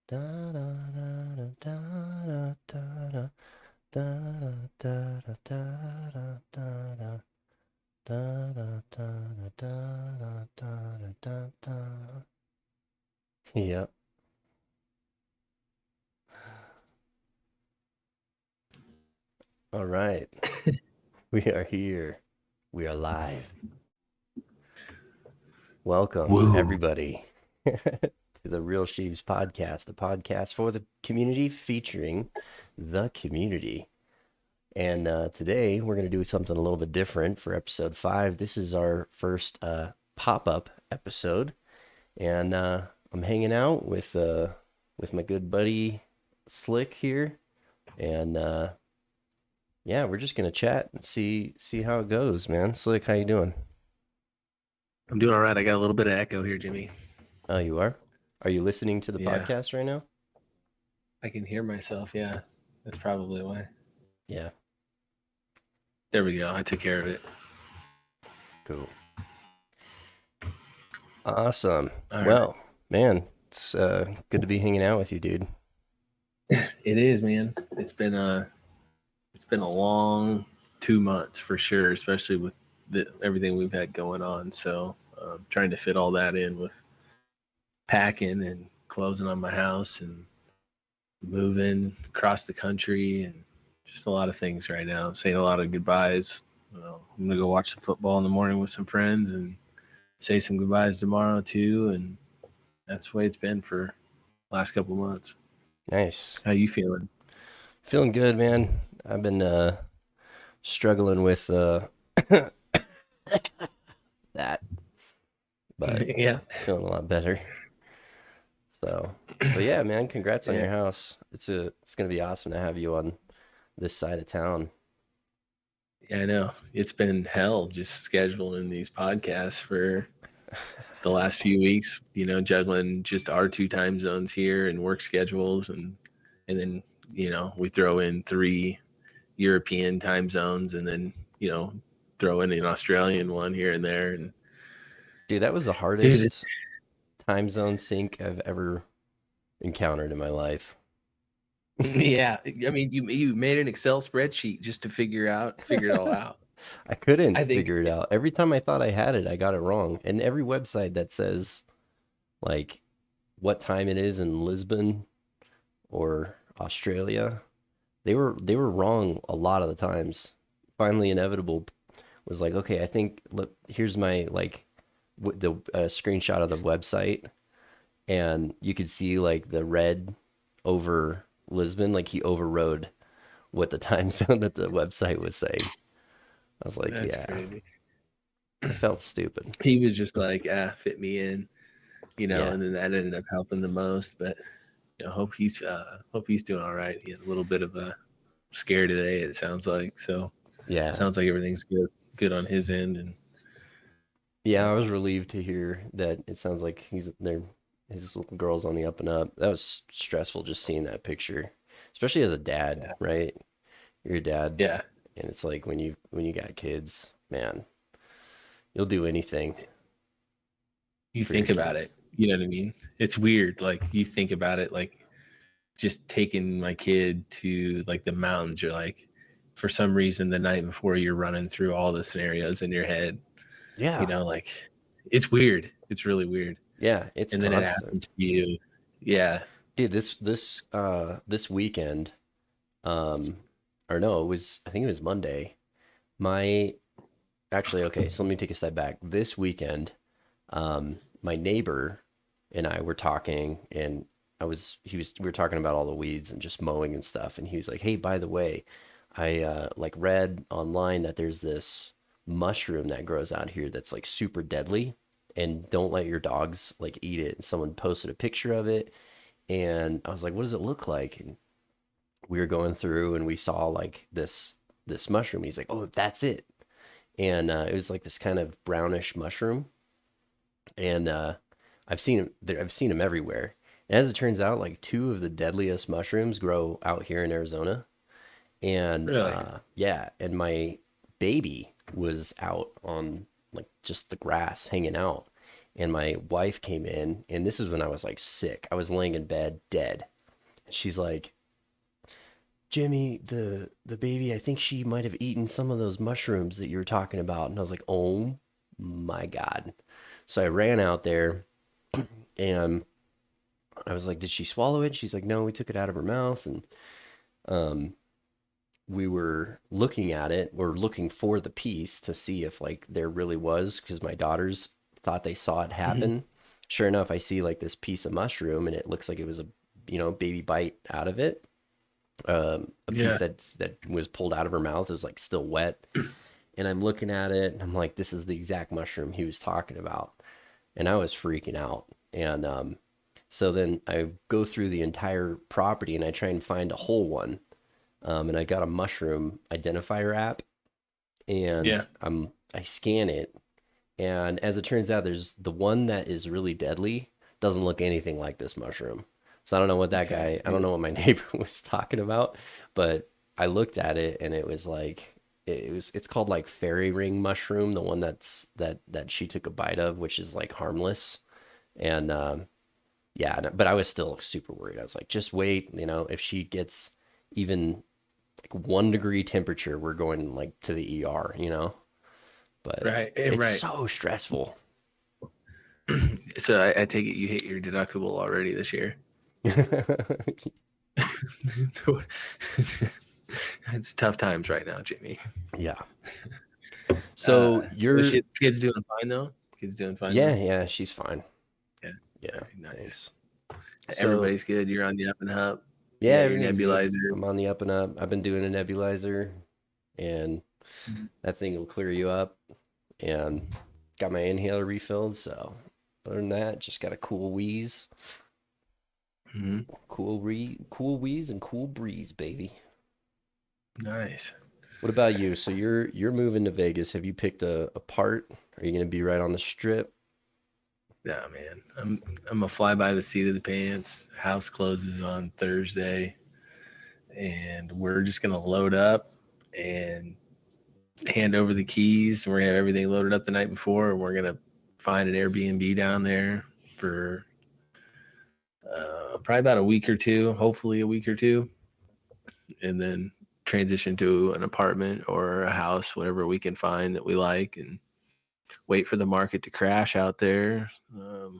Da da da da da da da da da da da da da da da da da da da. Yep. All right. We are here. We are live. Welcome, Woo. everybody, to the Real Shibes podcast, a podcast for the community featuring the community. And today we're going to do something a little bit different for episode 5. This is our first pop-up episode, and I'm hanging out with my good buddy Slick here, and yeah, we're just gonna chat and see how it goes, man. Slick, how you doing? I'm doing all right. I got a little bit of echo here, Jimmy. Oh, you are? Are you listening to the Yeah, podcast right now? I can hear myself. Yeah, that's probably why. Yeah, There we go. I took care of it. cool. Awesome. All right. Well, man, it's good to be hanging out with you, dude. It is, man. It's been a long 2 months for sure, especially with everything we've had going on. So trying to fit all that in with packing and closing on my house and moving across the country and just a lot of things right now. Saying a lot of goodbyes. I'm gonna go watch the football in the morning with some friends and say some goodbyes tomorrow too. And that's the way it's been for the last couple months. Nice. How you feeling? Feeling good, man. I've been struggling with that, but Yeah, feeling a lot better. So, but yeah, man, congrats on yeah, your house. It's gonna be awesome to have you on this side of town. yeah. I know it's been hell just scheduling these podcasts for the last few weeks. Juggling just our two time zones here and work schedules, and then we throw in 3 European time zones, and then throw in an Australian one here and there. And Dude, that was the dude, it's hardest time zone sync I've ever encountered in my life. yeah. I mean, you made an Excel spreadsheet just to figure it all out. I couldn't I think figure it out. Every time I thought I had it, I got it wrong. And every website that says like what time it is in Lisbon or Australia, they were wrong a lot of the times. Finally, Inevitable was like, okay, I think look, here's my like the screenshot of the website, and you could see like the red over Lisbon, like he overrode what the time zone that the website was saying. I was like, that's yeah, crazy. I felt stupid. He was just like, fit me in, Yeah. and then that ended up helping the most. But hope he's doing all right. He had a little bit of a scare today, it sounds like. So Yeah. sounds like everything's good on his end. And Yeah, I uh, was relieved to hear that it sounds like he's there. His little girl's on the up and up. That was stressful just seeing that picture, especially as a dad, yeah, right? You're a dad, yeah, and it's like when you got kids, man, you'll do anything you for your think about kids. it. You know what I mean? It's weird. Like you think about it, like just taking my kid to like the mountains. You're like, for some reason, the night before, you're running through all the scenarios in your head. Yeah, Like it's weird. It's really weird. yeah, it's And then it constant, happens to you. Yeah. dude. This weekend, um, or no, it was I think it was Monday. My Actually, okay, so let me take a step back. This weekend, my neighbor and I were talking, and we were talking about all the weeds and just mowing and stuff. And he was like, "Hey, by the way, I like read online that there's this mushroom that grows out here that's like super deadly, and don't let your dogs like eat it." And someone posted a picture of it, and I was like, "What does it look like?" And we were going through, and we saw like this mushroom. He's like, "Oh, that's it." And it was like this kind of brownish mushroom, and I've seen them everywhere. And as it turns out, like two of the deadliest mushrooms grow out here in Arizona, and Really? yeah, and my baby was out on like just the grass hanging out, and my wife came in, and this is when I was like sick. I was laying in bed dead. And she's like, Jimmy, the baby, I think she might have eaten some of those mushrooms that you were talking about. And I was like, oh my God. So I ran out there and I was like, did she swallow it? She's like, no, we took it out of her mouth. And um, we were looking at it. We're looking for the piece to see if like there really was, because my daughters thought they saw it Mhm. happen. Sure enough, I see like this piece of mushroom and it looks like it was a, baby bite out of it. A piece Yeah. that was pulled out of her mouth is like still wet. And I'm looking at it and I'm like, this is the exact mushroom he was talking about. And I was freaking out. And so then I go through the entire property and I try and find a whole one. And I got a mushroom identifier app, and Yeah. I scan it, and as it turns out, there's the one that is really deadly doesn't look anything like this mushroom. So I don't know what that Okay. guy, I don't know what my neighbor was talking about, but I looked at it and it was like it's called like fairy ring mushroom, the one that she took a bite of, which is like harmless. And yeah, but I was still super worried. I was like, just wait, if she gets even like 1 degree temperature, we're going like to the ER. But Right. it's Right. so stressful. So I take it you hit your deductible already this year. It's tough times right now, Jimmy. Yeah. So you're, Kids doing fine though. Kids doing fine yeah, though. yeah, she's fine. Yeah. Yeah, All right, nice. thanks. So Everybody's good. You're on the up and up. You yeah, got your everything's good. nebulizer. I'm on the up and up. I've been doing a nebulizer, and that thing will clear you up. And got my inhaler refilled. So other than that, just got a cool wheeze, Mm-hmm. cool wheeze, and cool breeze, baby. Nice. What about you? So you're moving to Vegas. Have you picked a part? Are you gonna be right on the strip? Yeah, man. I'm a fly by the seat of the pants. House closes on Thursday, and we're just gonna load up and hand over the keys. We're gonna have everything loaded up the night before, and we're gonna find an Airbnb down there for probably about a week or two, hopefully a week or two, and then transition to an apartment or a house, whatever we can find that we like, and wait for the market to crash out there.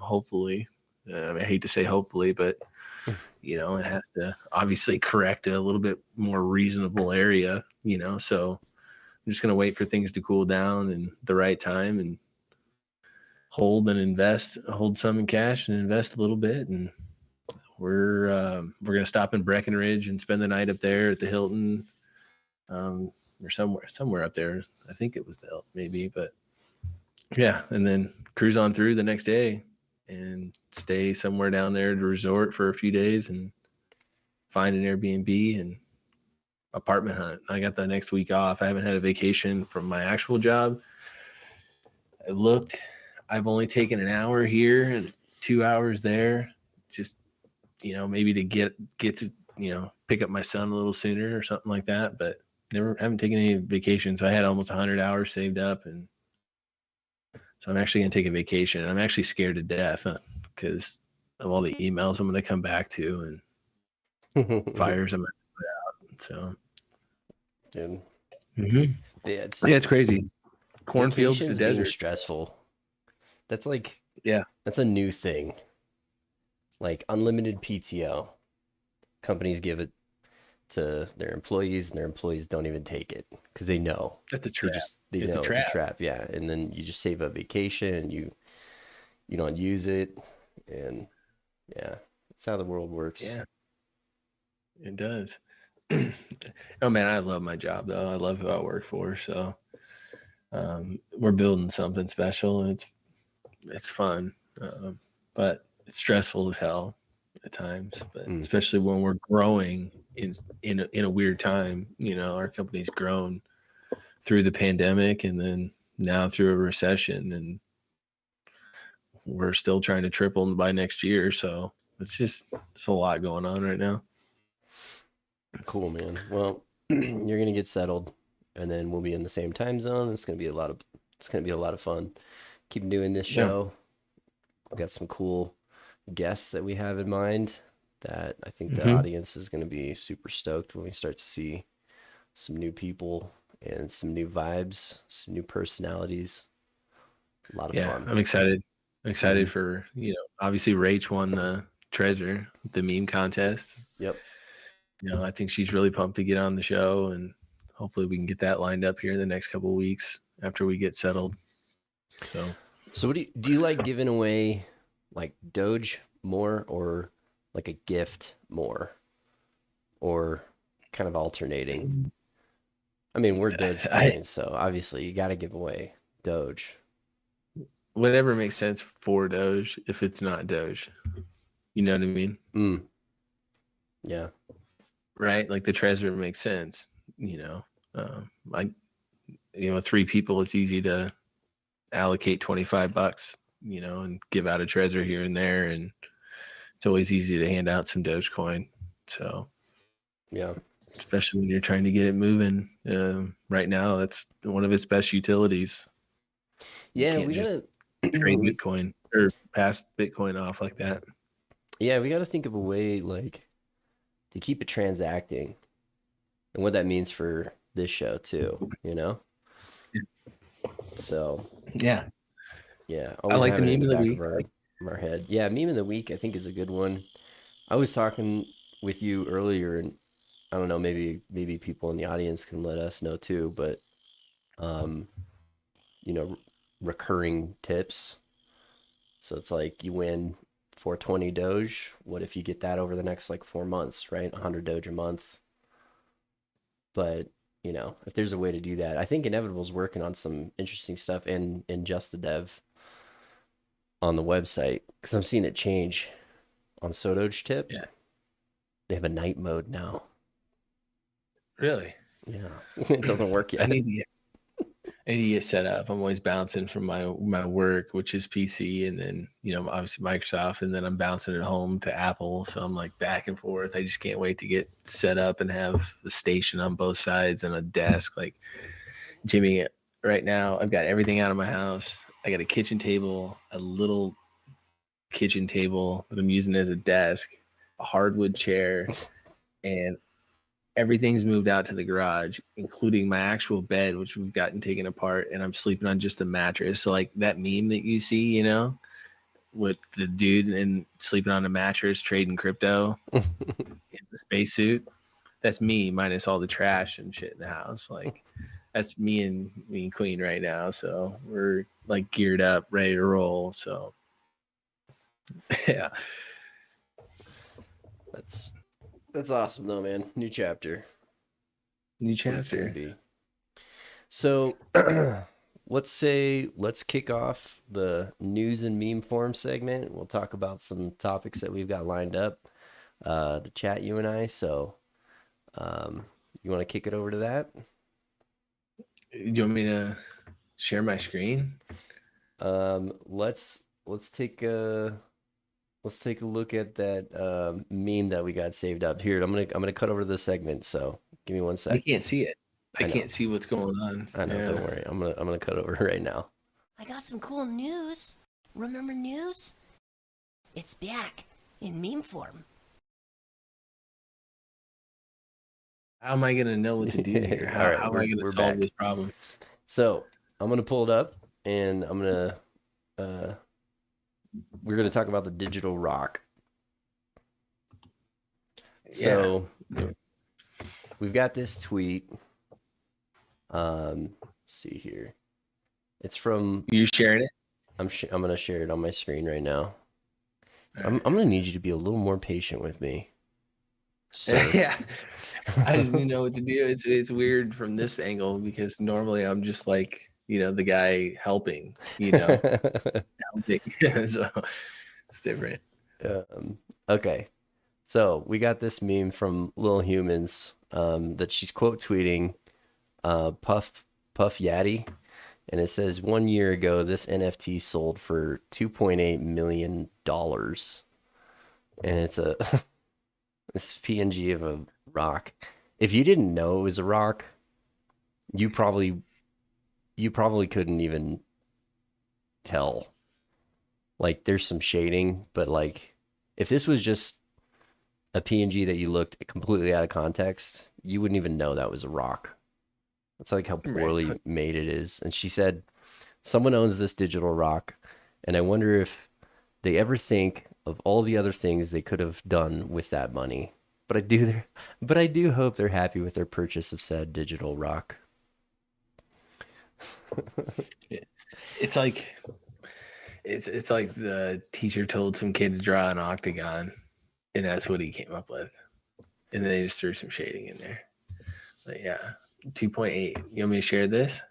Hopefully, I hate to say hopefully, but it has to obviously correct a little bit more reasonable area. So I'm just gonna wait for things to cool down and the right time, and hold some in cash and invest a little bit. And we're gonna stop in Breckenridge and spend the night up there at the Hilton, or somewhere up there. I think it was the Hilton maybe, but yeah, and then cruise on through the next day and stay somewhere down there to resort for a few days and find an Airbnb and apartment hunt. I got the next week off. I haven't had a vacation from my actual job. I looked, I've only taken an hour here and 2 hours there, just maybe to get to pick up my son a little sooner or something like that. But haven't taken any vacation, so I had almost 100 hours saved up, and so I'm actually gonna take a vacation. I'm actually scared to death because of all the emails I'm gonna come back to and fires I'm gonna put out. So Dude, yeah, it's it's crazy. Cornfields to vacations being desert. stressful. That's like Yeah, that's a new thing. Like unlimited PTO. Companies give it to their employees, and their employees don't even take it because they know. that's a They trap. just they It's a know it's a trap. trap, yeah. And then you just save a vacation and you don't use it, and yeah, that's how the world works. Yeah, it does. Oh man, I love my job though. I love who I work for. So we're building something special, and it's fun, but it's stressful as hell at times. But Mm. especially when we're growing in a weird time. Our company's grown through the pandemic, and then now through a recession, and we're still trying to triple by next year. So it's a lot going on right now. Cool, man. Well, you're gonna get settled, and then we'll be in the same time zone. It's gonna be a lot of fun. Keep doing this Yeah, show. We got some cool guests that we have in mind that I think the Hmm. audience is going to be super stoked when we start to see some new people and some new vibes, some new personalities. A lot of Yeah, fun. I'm excited. I'm Hmm. excited for, obviously Rach won the treasure, the meme contest. Yep. I think she's really pumped to get on the show, and hopefully we can get that lined up here in the next couple of weeks after we get settled. So, So, what do you like giving away, like Doge more, or like a gift more, or kind of alternating? I mean, we're I Dogecoin, so obviously you got to give away Doge. whatever makes sense for Doge if it's not Doge. You know what I mean? Mm, yeah. Right? Like the treasure makes sense, like, three people, it's easy to allocate $25, and give out a treasure here and there. And it's always easy to hand out some Dogecoin. So, Yeah. especially when you're trying to get it moving, right now, that's one of its best utilities. You Yeah, can't we just gotta trade we Bitcoin or pass Bitcoin off like that. yeah, we gotta think of a way like to keep it transacting and what that means for this show too, you know? So Yeah. yeah, I always like the having it in meme the of the back week. of our head. Yeah, meme of the week I think is a good one. I was talking with you earlier and I don't know, maybe people in the audience can let us know too, but um, you know, recurring tips. So it's like you win 420 Doge. What if you get that over the next like 4 months, right? 100 Doge a month. But, if there's a way to do that, I think Inevitable's working on some interesting stuff in Just the Dev on the website because I'm seeing it change on SoDoge tip. Yeah. They have a night mode now. Really? Yeah, it doesn't work I yet. need to get I need to get set up. I'm always bouncing from my work, which is PC, and then obviously Microsoft, and then I'm bouncing it home to Apple. So I'm like back and forth. I just can't wait to get set up and have a station on both sides and a desk. Like Jimmy, right now I've got everything out of my house. I got a kitchen table, a little kitchen table that I'm using as a desk, a hardwood chair, and everything's moved out to the garage, including my actual bed, which we've gotten taken apart, and I'm sleeping on just a mattress. So like that meme that you see, with the dude and sleeping on a mattress trading crypto in the spacesuit, that's me minus all the trash and shit in the house. Like that's me and Queen right now. So we're like geared up, ready to roll. So yeah, That's that's awesome though, man. New chapter. new That's what it's gonna chapter. be. So let's kick off the news and meme form segment. We'll talk about some topics that we've got lined up to chat you and I. So you want to kick it over to that? Do you want me to share my screen? Let's take a look at that meme that we got saved up here. I'm gonna cut over to this segment. So give me one You sec. can't see it. I I know, can't see what's going on. I know. Don't Yeah. worry. I'm gonna cut over right now. I got some cool news. Remember news? It's back in meme form. How am I gonna know what to do here? All How, right, how am I gonna we're solve back. this problem? So I'm gonna pull it up, and uh, we're gonna talk about the digital rock. Yeah. So we've got this tweet. Let's see here. It's from. You sharing it? I'm gonna share it on my screen right now. All I'm right. I'm gonna need you to be a little more patient with me, sir. Yeah. I just didn't know what to do. It's weird from this angle because normally I'm just like, the guy helping, helping. So it's different. Okay, so we got this meme from Lil Humans that she's quote tweeting Puff Yaddy, and it says 1 year ago this NFT sold for $2.8 million, and it's a this PNG of a rock. If you didn't know it was a rock, you probably couldn't even tell. Like there's some shading, but like if this was just a PNG that you looked completely out of context, you wouldn't even know that was a rock. That's like how Right. poorly made it is. And she said, someone owns this digital rock, and I wonder if they ever think of all the other things they could have done with that money. But I do hope they're happy with their purchase of said digital rock. It's like it's like the teacher told some kid to draw an octagon, and that's what he came up with, and then they just threw some shading in there. But yeah, 2.8. You want me to share this?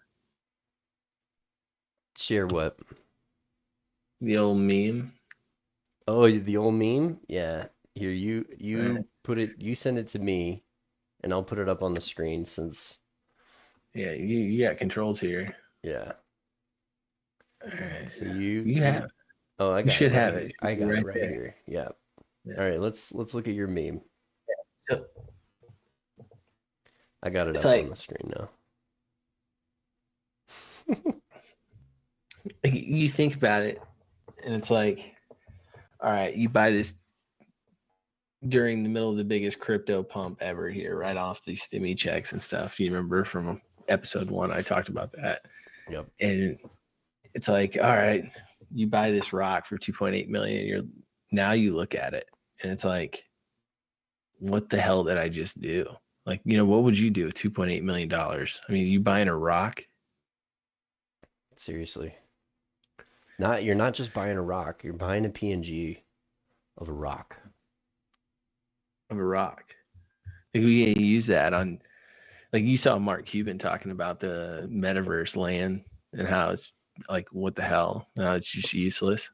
Share what? The old meme. Oh, the old meme? Yeah. Here, you Right. put it, you send it to me, and I'll put it up on the screen since, Yeah, you got controls here. yeah. All right. So You have. oh, I You got it should right have here. it. It I should be got it right right there. here. Yeah. Yeah. All right, let's look at your meme. So I got it it's up on like the screen now. you think about it, and it's like, all right, you buy this during the middle of the biggest crypto pump ever here, right off these stimmy checks and stuff. You remember from episode 1, I talked about that. Yep. And it's like, all right, you buy this rock for 2.8 million. Now you look at it, and it's like, what the hell did I just do? Like, what would you do with $2.8 million? I mean, you buying a rock Seriously. You're not just buying a rock, you're buying a PNG of a rock. of a rock. Like, we can use that on, like, you saw Mark Cuban talking about the metaverse land and how it's like, what the hell? Now it's just useless.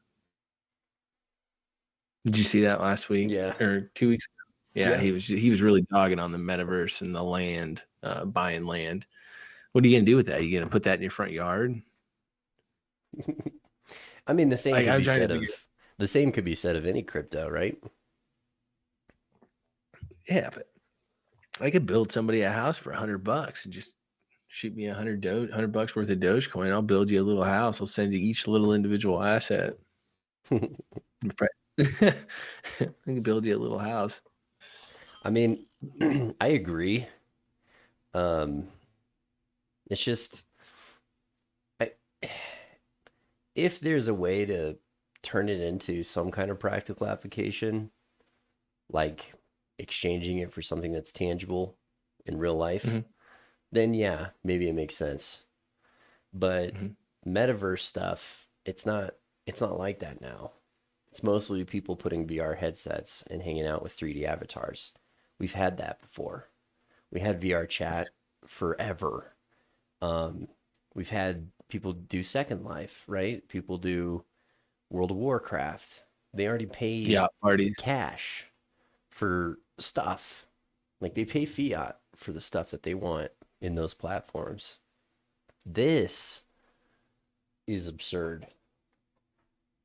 Did you see that last week Yeah. or 2 weeks ago? Yeah, Yeah. he was really dogging on the metaverse and the land, buying land. What are you gonna do with that? Are you gonna put that in your front yard? I mean, I'm trying to figure. the same could be said of any crypto, right? Yeah, but I could build somebody a house for $100 and just shoot me $100 worth of Dogecoin. I'll build you a little house. I'll send you each little individual asset. I can build you a little house. I mean, I agree. It's just I, if there's a way to turn it into some kind of practical application, like exchanging it for something that's tangible in real life, Mhm. then yeah, maybe it makes sense. But Mhm. metaverse stuff, it's not like that now. It's mostly people putting VR headsets and hanging out with 3D avatars. We've had that before. We had VR chat forever. Um, we've had people do Second Life, right? People do World of Warcraft. They already pay Yeah, parties. cash for stuff. Like they pay fiat for the stuff that they want in those platforms. This is absurd.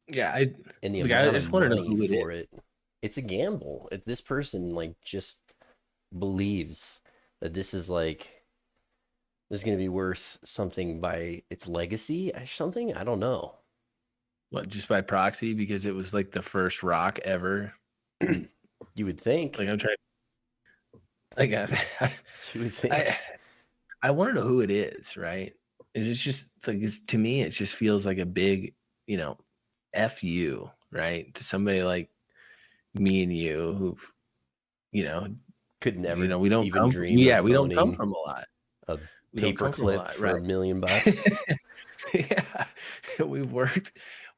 Yeah, And the like, I amount just of want to know money who it is. for it, it's a gamble. If this person like just believes that this is going to be worth something by its legacy or something, I don't know. What, just by proxy because it was like the first rock ever? You would think. Like, I'm trying. Like, You would think. I want to know who it is, right? Is it just like, to me, it just feels like a big, F you, right? To somebody like me and you who've, Could never we don't even come, dream yeah, of we don't come owning from a lot. a We don't come from a paperclip lot, for right? $1 million. Yeah, we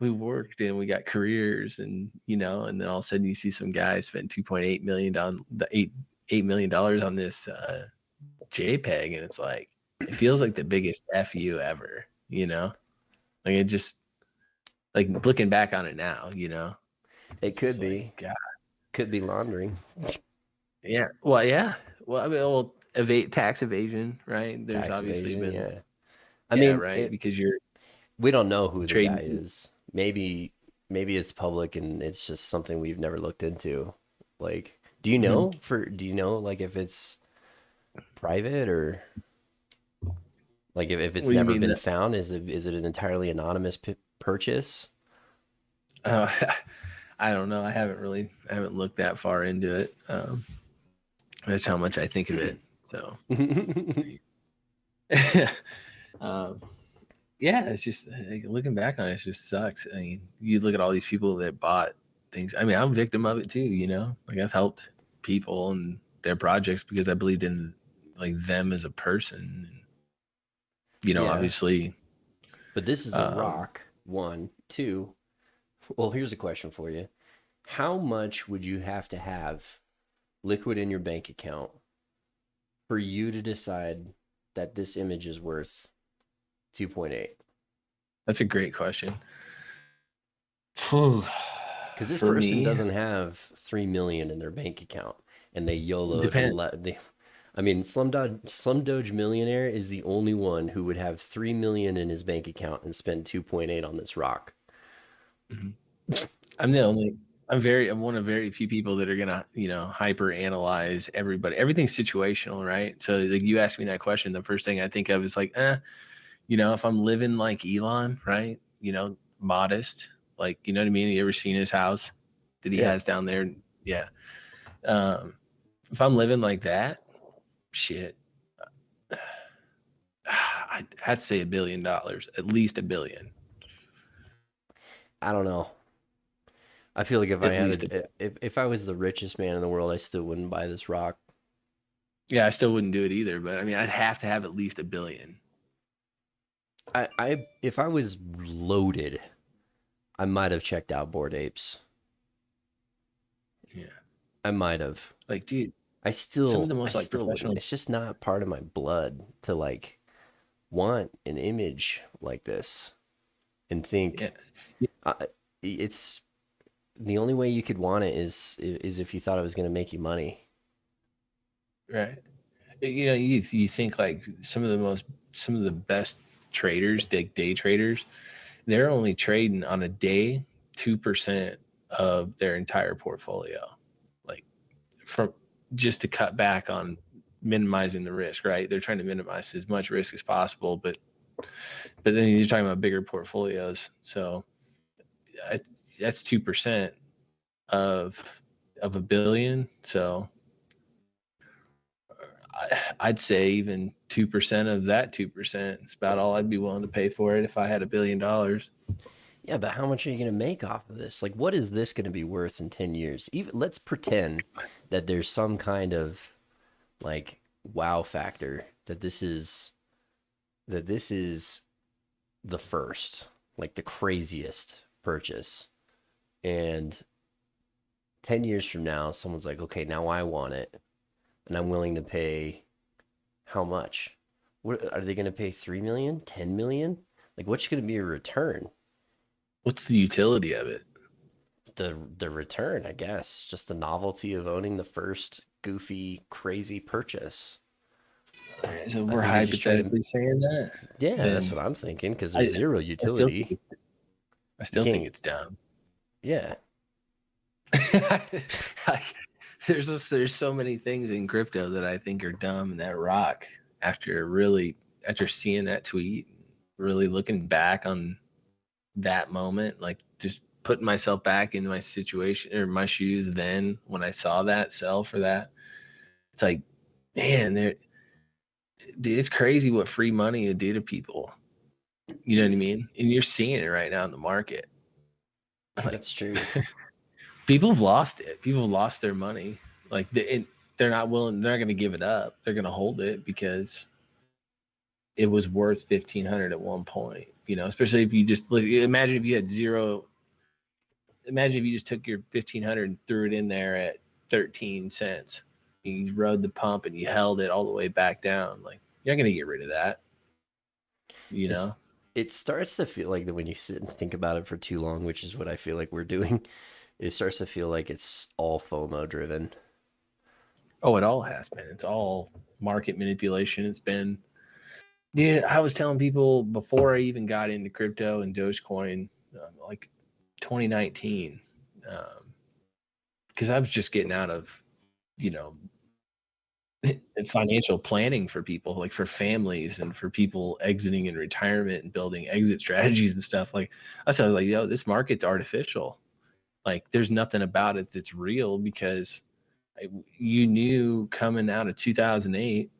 worked and we got careers, and and then all of a sudden you see some guy spend 2.8 million on the $8 million on this JPEG, and it's like, it feels like the biggest FU ever, like, it just, like, looking back on it now, It it's could just be. like, God. Could be laundering. Yeah, well, yeah, well, I mean, well, tax evasion, right? There's Tax obviously evasion, been, yeah. I yeah, mean, right, because you're we don't know who the trading. guy is. Maybe it's public and it's just something we've never looked into. Like, do you know like if it's private or like if it's What do you never mean been that? found, is it an entirely anonymous purchase? Uh, I don't know. I haven't looked that far into it. That's how much I think of it. So, um, yeah, it's just like, looking back on it, it just sucks. I mean, you look at all these people that bought things. I mean, I'm a victim of it too. You know, like I've helped people and their projects because I believed in like them as a person. And, you know, Yeah, obviously, but this is a um, rock. One, two. Well, here's a question for you. How much would you have liquid in your bank account for you to decide that this image is worth 2.8? that's a great question. For Because this person me, doesn't have 3 million in their bank account and they YOLO'd and depend. let they. I mean, Slum Doge Millionaire is the only one who would have 3 million in his bank account and spend 2.8 on this rock. Mhm. I'm the only. I'm one of very few people that are gonna, hyper analyze everybody. Everything's situational, right? So like you ask me that question, the first thing I think of is like, if I'm living like Elon, right? Modest, like, you know what I mean? You ever seen his house that he Yeah, has down there? Yeah. Um, if I'm living like that, shit, I'd say $1 billion, at least a billion, I don't know. I feel like if I at had least a. if I was the richest man in the world, I still wouldn't buy this rock. Yeah, I still wouldn't do it either, but I mean, I'd have to have at least a billion. I if I was loaded, I might have checked out Bored Apes. Yeah. I might have. Like, dude, I some of still the I most like still wouldn't. professional. It's just not part of my blood to like want an image like this and Yeah. think Yeah, it's the only way you could want it is if you thought it was going to make you money. right. You think like some of the best traders, day traders, they're only trading on a day 2% of their entire portfolio, like from just to cut back on minimizing the risk. Right, they're trying to minimize as much risk as possible, but then you're talking about bigger portfolios, so I, that's 2% of a billion. So I'd say even 2% of that 2%. It's about all I'd be willing to pay for it if I had $1 billion. Yeah, but how much are you going to make off of this? Like, what is this going to be worth in 10 years? Even let's pretend that there's some kind of like wow factor that this is the first, like the craziest purchase. And 10 years from now, someone's like, okay, now I want it. And I'm willing to pay how much? What are they going to pay? 3 million, 10 million? Like, what's going to be a return? What's the utility of it? The return, I guess, just the novelty of owning the first goofy, crazy purchase. So I we're think they just try to, hypothetically saying that, yeah, that's then what I'm thinking because there's I, zero I still think utility. I You still think can't, it's dumb. yeah. Like, there's so many things in crypto that I think are dumb, and that rock after seeing that tweet, really looking back on that moment, like just putting myself back into my situation or my shoes then when I saw that sell for that. It's like, man, dude, it's crazy what free money would do to people. You know what I mean? And you're seeing it right now in the market. Like, That's true. people have lost it. People have lost their money. Like they're not willing. They're not going to give it up. They're going to hold it because it was worth 1,500 at one point. Especially if you just imagine if you had zero. Imagine if you just took your 1,500 and threw it in there at 13 cents. You rode the pump and you held it all the way back down. Like, you're not going to get rid of that. You It's know? it starts to feel like that when you sit and think about it for too long, which is what I feel like we're doing. It starts to feel like it's all FOMO driven. Oh, it all has been. It's all market manipulation. It's been. Dude, I was telling people before I even got into crypto and Dogecoin, like 2019, because I was just getting out of, you know, and financial planning for people, like for families and for people exiting in retirement and building exit strategies and stuff. Like I was like, yo, this market's artificial. Like there's nothing about it that's real, because you knew coming out of 2008,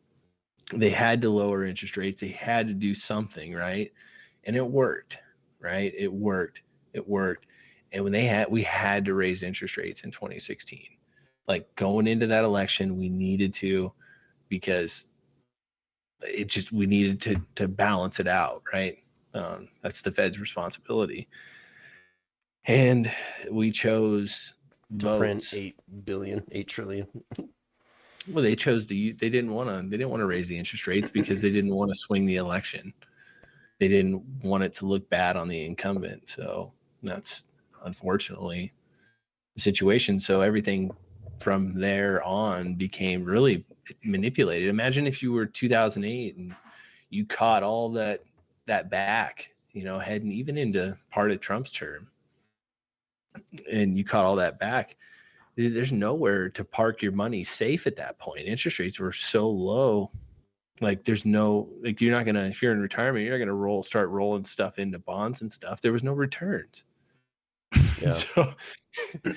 they had to lower interest rates. They had to do something, right? And it worked, right? It worked. It worked. And when we had to raise interest rates in 2016. Like going into that election, we needed to, because we needed to balance it out, right? That's the Fed's responsibility. And we chose To print votes. 8 trillion. Well, they chose they didn't want to raise the interest rates because they didn't want to swing the election. They didn't want it to look bad on the incumbent. So that's unfortunately the situation. So everything from there on became really manipulated. Imagine if you were 2008 and you caught all that back, heading even into part of Trump's term, and you caught all that back. There's nowhere to park your money safe at that point. Interest rates were so low. Like there's no, like you're not gonna, if you're in retirement, you're not gonna start rolling stuff into bonds and stuff. There was no returns. Yeah. So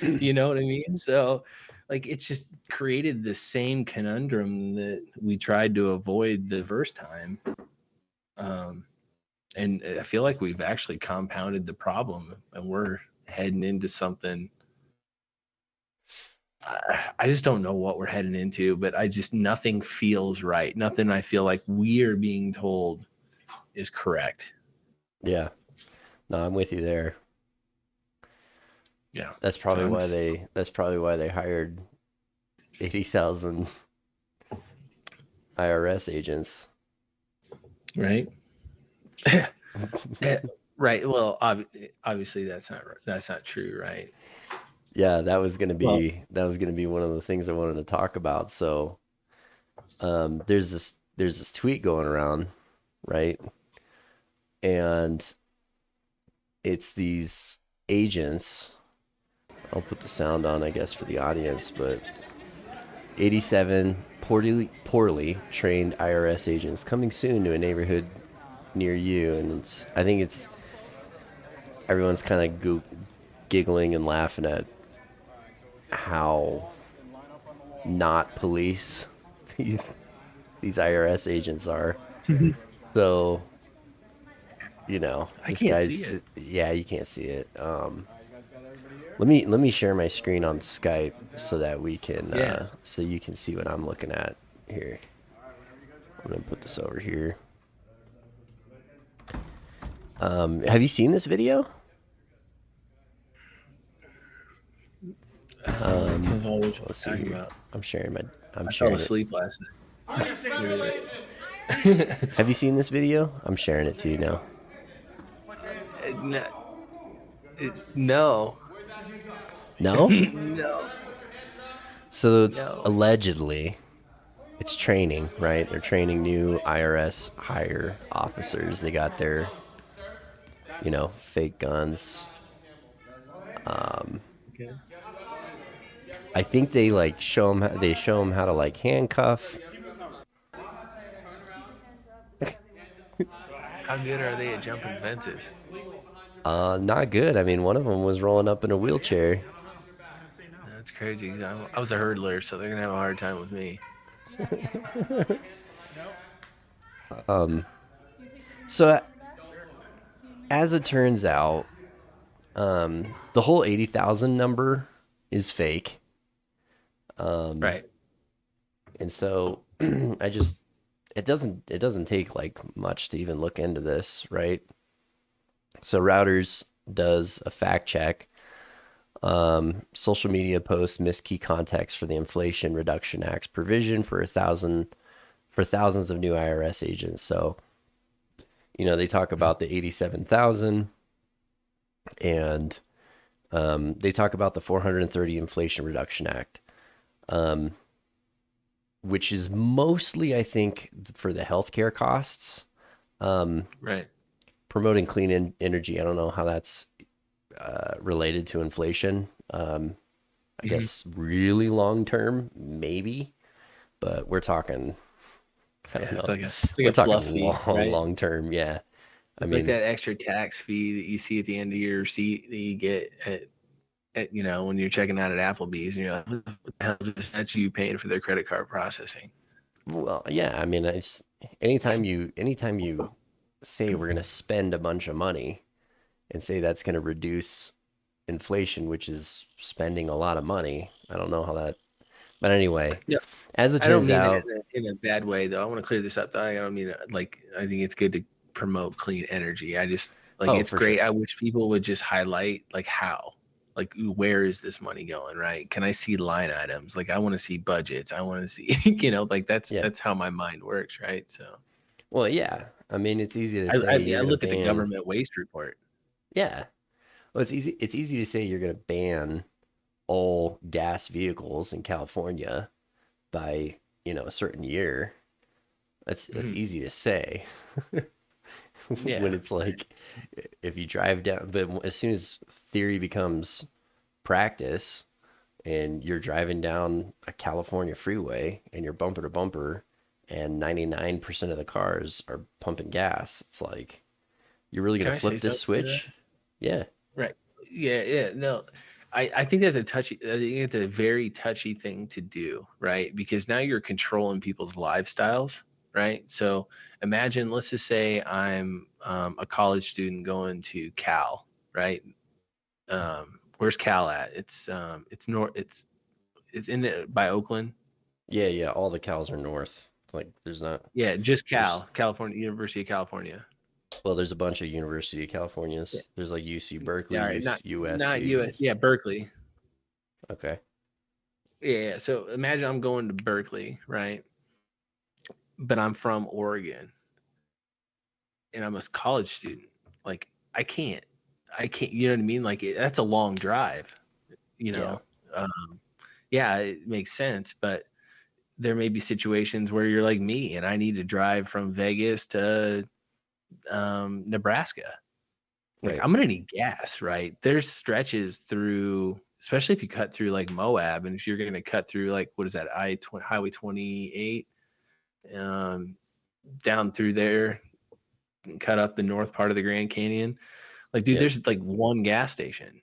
you know what I mean? So like it's just created the same conundrum that we tried to avoid the first time. And I feel like we've actually compounded the problem, and we're heading into something. I just don't know what we're heading into, but nothing feels right. Nothing I feel like we are being told is correct. Yeah. No, I'm with you there. Yeah. That's probably why they hired 80,000 IRS agents. Right. Right. Well, obviously that's not true, right? Yeah, that was gonna be one of the things I wanted to talk about. So, there's this tweet going around, right? And it's these agents. I'll put the sound on, I guess, for the audience, but 87 poorly trained IRS agents coming soon to a neighborhood near you, and I think everyone's kind of giggling and laughing at how not police these IRS agents are. So, I this can't guy's see it. yeah, you can't see it. Let me share my screen on Skype so that we can Yeah. so you can see what I'm looking at here. I'm gonna put this over here. Have you seen this video? Let's see here. I'm sharing I fell asleep last night. Have you seen this video? I'm sharing it to you now. No. No? No. So it's No. allegedly, it's training, right? They're training new IRS hire officers. They got their, fake guns. Okay. I think they show them how to handcuff. How good are they at jumping fences? Not good. I mean, one of them was rolling up in a wheelchair. That's crazy. I was a hurdler, so they're gonna have a hard time with me. So as it turns out, the whole 80,000 number is fake. Right. And so it doesn't take much to even look into this, right? So Routers does a fact check. Social media posts miss key context for the Inflation Reduction Act's provision for thousands of new IRS agents. So, they talk about the 87,000, and they talk about the 430 Inflation Reduction Act, which is mostly, I think, for the healthcare costs. Right. Promoting clean energy. I don't know how that's related to inflation. I guess really long term, maybe. but we're talking, I Yeah, don't know, it's like we're a fluff talking fee, right? long term. Yeah. I Like mean, that extra tax fee that you see at the end of your receipt that you get at when you're checking out at Applebee's, and you're like, what the hell is this? That's you paying for their credit card processing. well, yeah, I mean, it's anytime you say we're going to spend a bunch of money and say that's going to reduce inflation, which is spending a lot of money. I don't know how that, but anyway, Yeah, as it I don't turns mean it out, in a bad way, though. I want to clear this up. Though. I don't mean it like I think it's good to promote clean energy. I just like oh, it's for great. sure. I wish people would just highlight like how, like where is this money going, right? Can I see line items? Like I want to see budgets. I want to see, like Yeah. that's how my mind works, right? So Well, yeah. I mean, it's easy to say I mean, you're I going to look at the ban, government waste report. yeah. Well, it's easy to say you're going to ban all gas vehicles in California by, a certain year. That's Mhm. easy to say. When Yeah, it's like if you drive down, but as soon as theory becomes practice and you're driving down a California freeway and you're bumper to bumper and 99% of the cars are pumping gas, it's like you're really can going to I say flip this something to that? switch. Yeah. Right. Yeah, yeah. No, I think that's a touchy, I think it's a very touchy thing to do, right? Because now you're controlling people's lifestyles, right? So imagine, let's just say I'm a college student going to Cal, right? Where's Cal at? It's north, it's in it by Oakland. Yeah, yeah, all the cows are north. Like there's not Yeah, just there's California, University of California. well, there's a bunch of University of Yeah. Californias. There's like UC Berkeley, Yeah, all right. Not USU. US. Yeah, Berkeley. Okay. Yeah. So imagine I'm going to Berkeley, right? But I'm from Oregon and I'm a college student. Like I can't, you know what I mean? Like that's a long drive, you Yeah. know? Yeah, it makes sense, but there may be situations where you're like me and I need to drive from Vegas to Nebraska. Like Right. I'm gonna need gas, right? There's stretches through, especially if you cut through like Moab, and if you're gonna cut through like what is that Highway 28, um, down through there, and cut up the north part of the Grand Canyon. Like, dude, Yeah. there's like one gas station,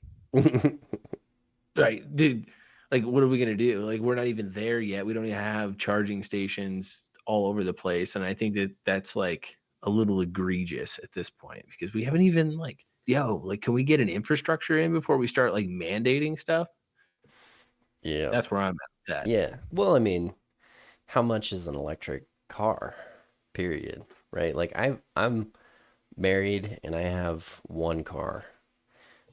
right, dude? Like, what are we gonna do? Like, we're not even there yet. We don't even have charging stations all over the place, and I think that that's like a little egregious at this point because we haven't even like, like, can we get an infrastructure in before we start like mandating stuff? Yeah. That's where I'm at with that. Yeah. Well, I mean, how much is an electric car? Period. Right? Like I'm married and I have one car.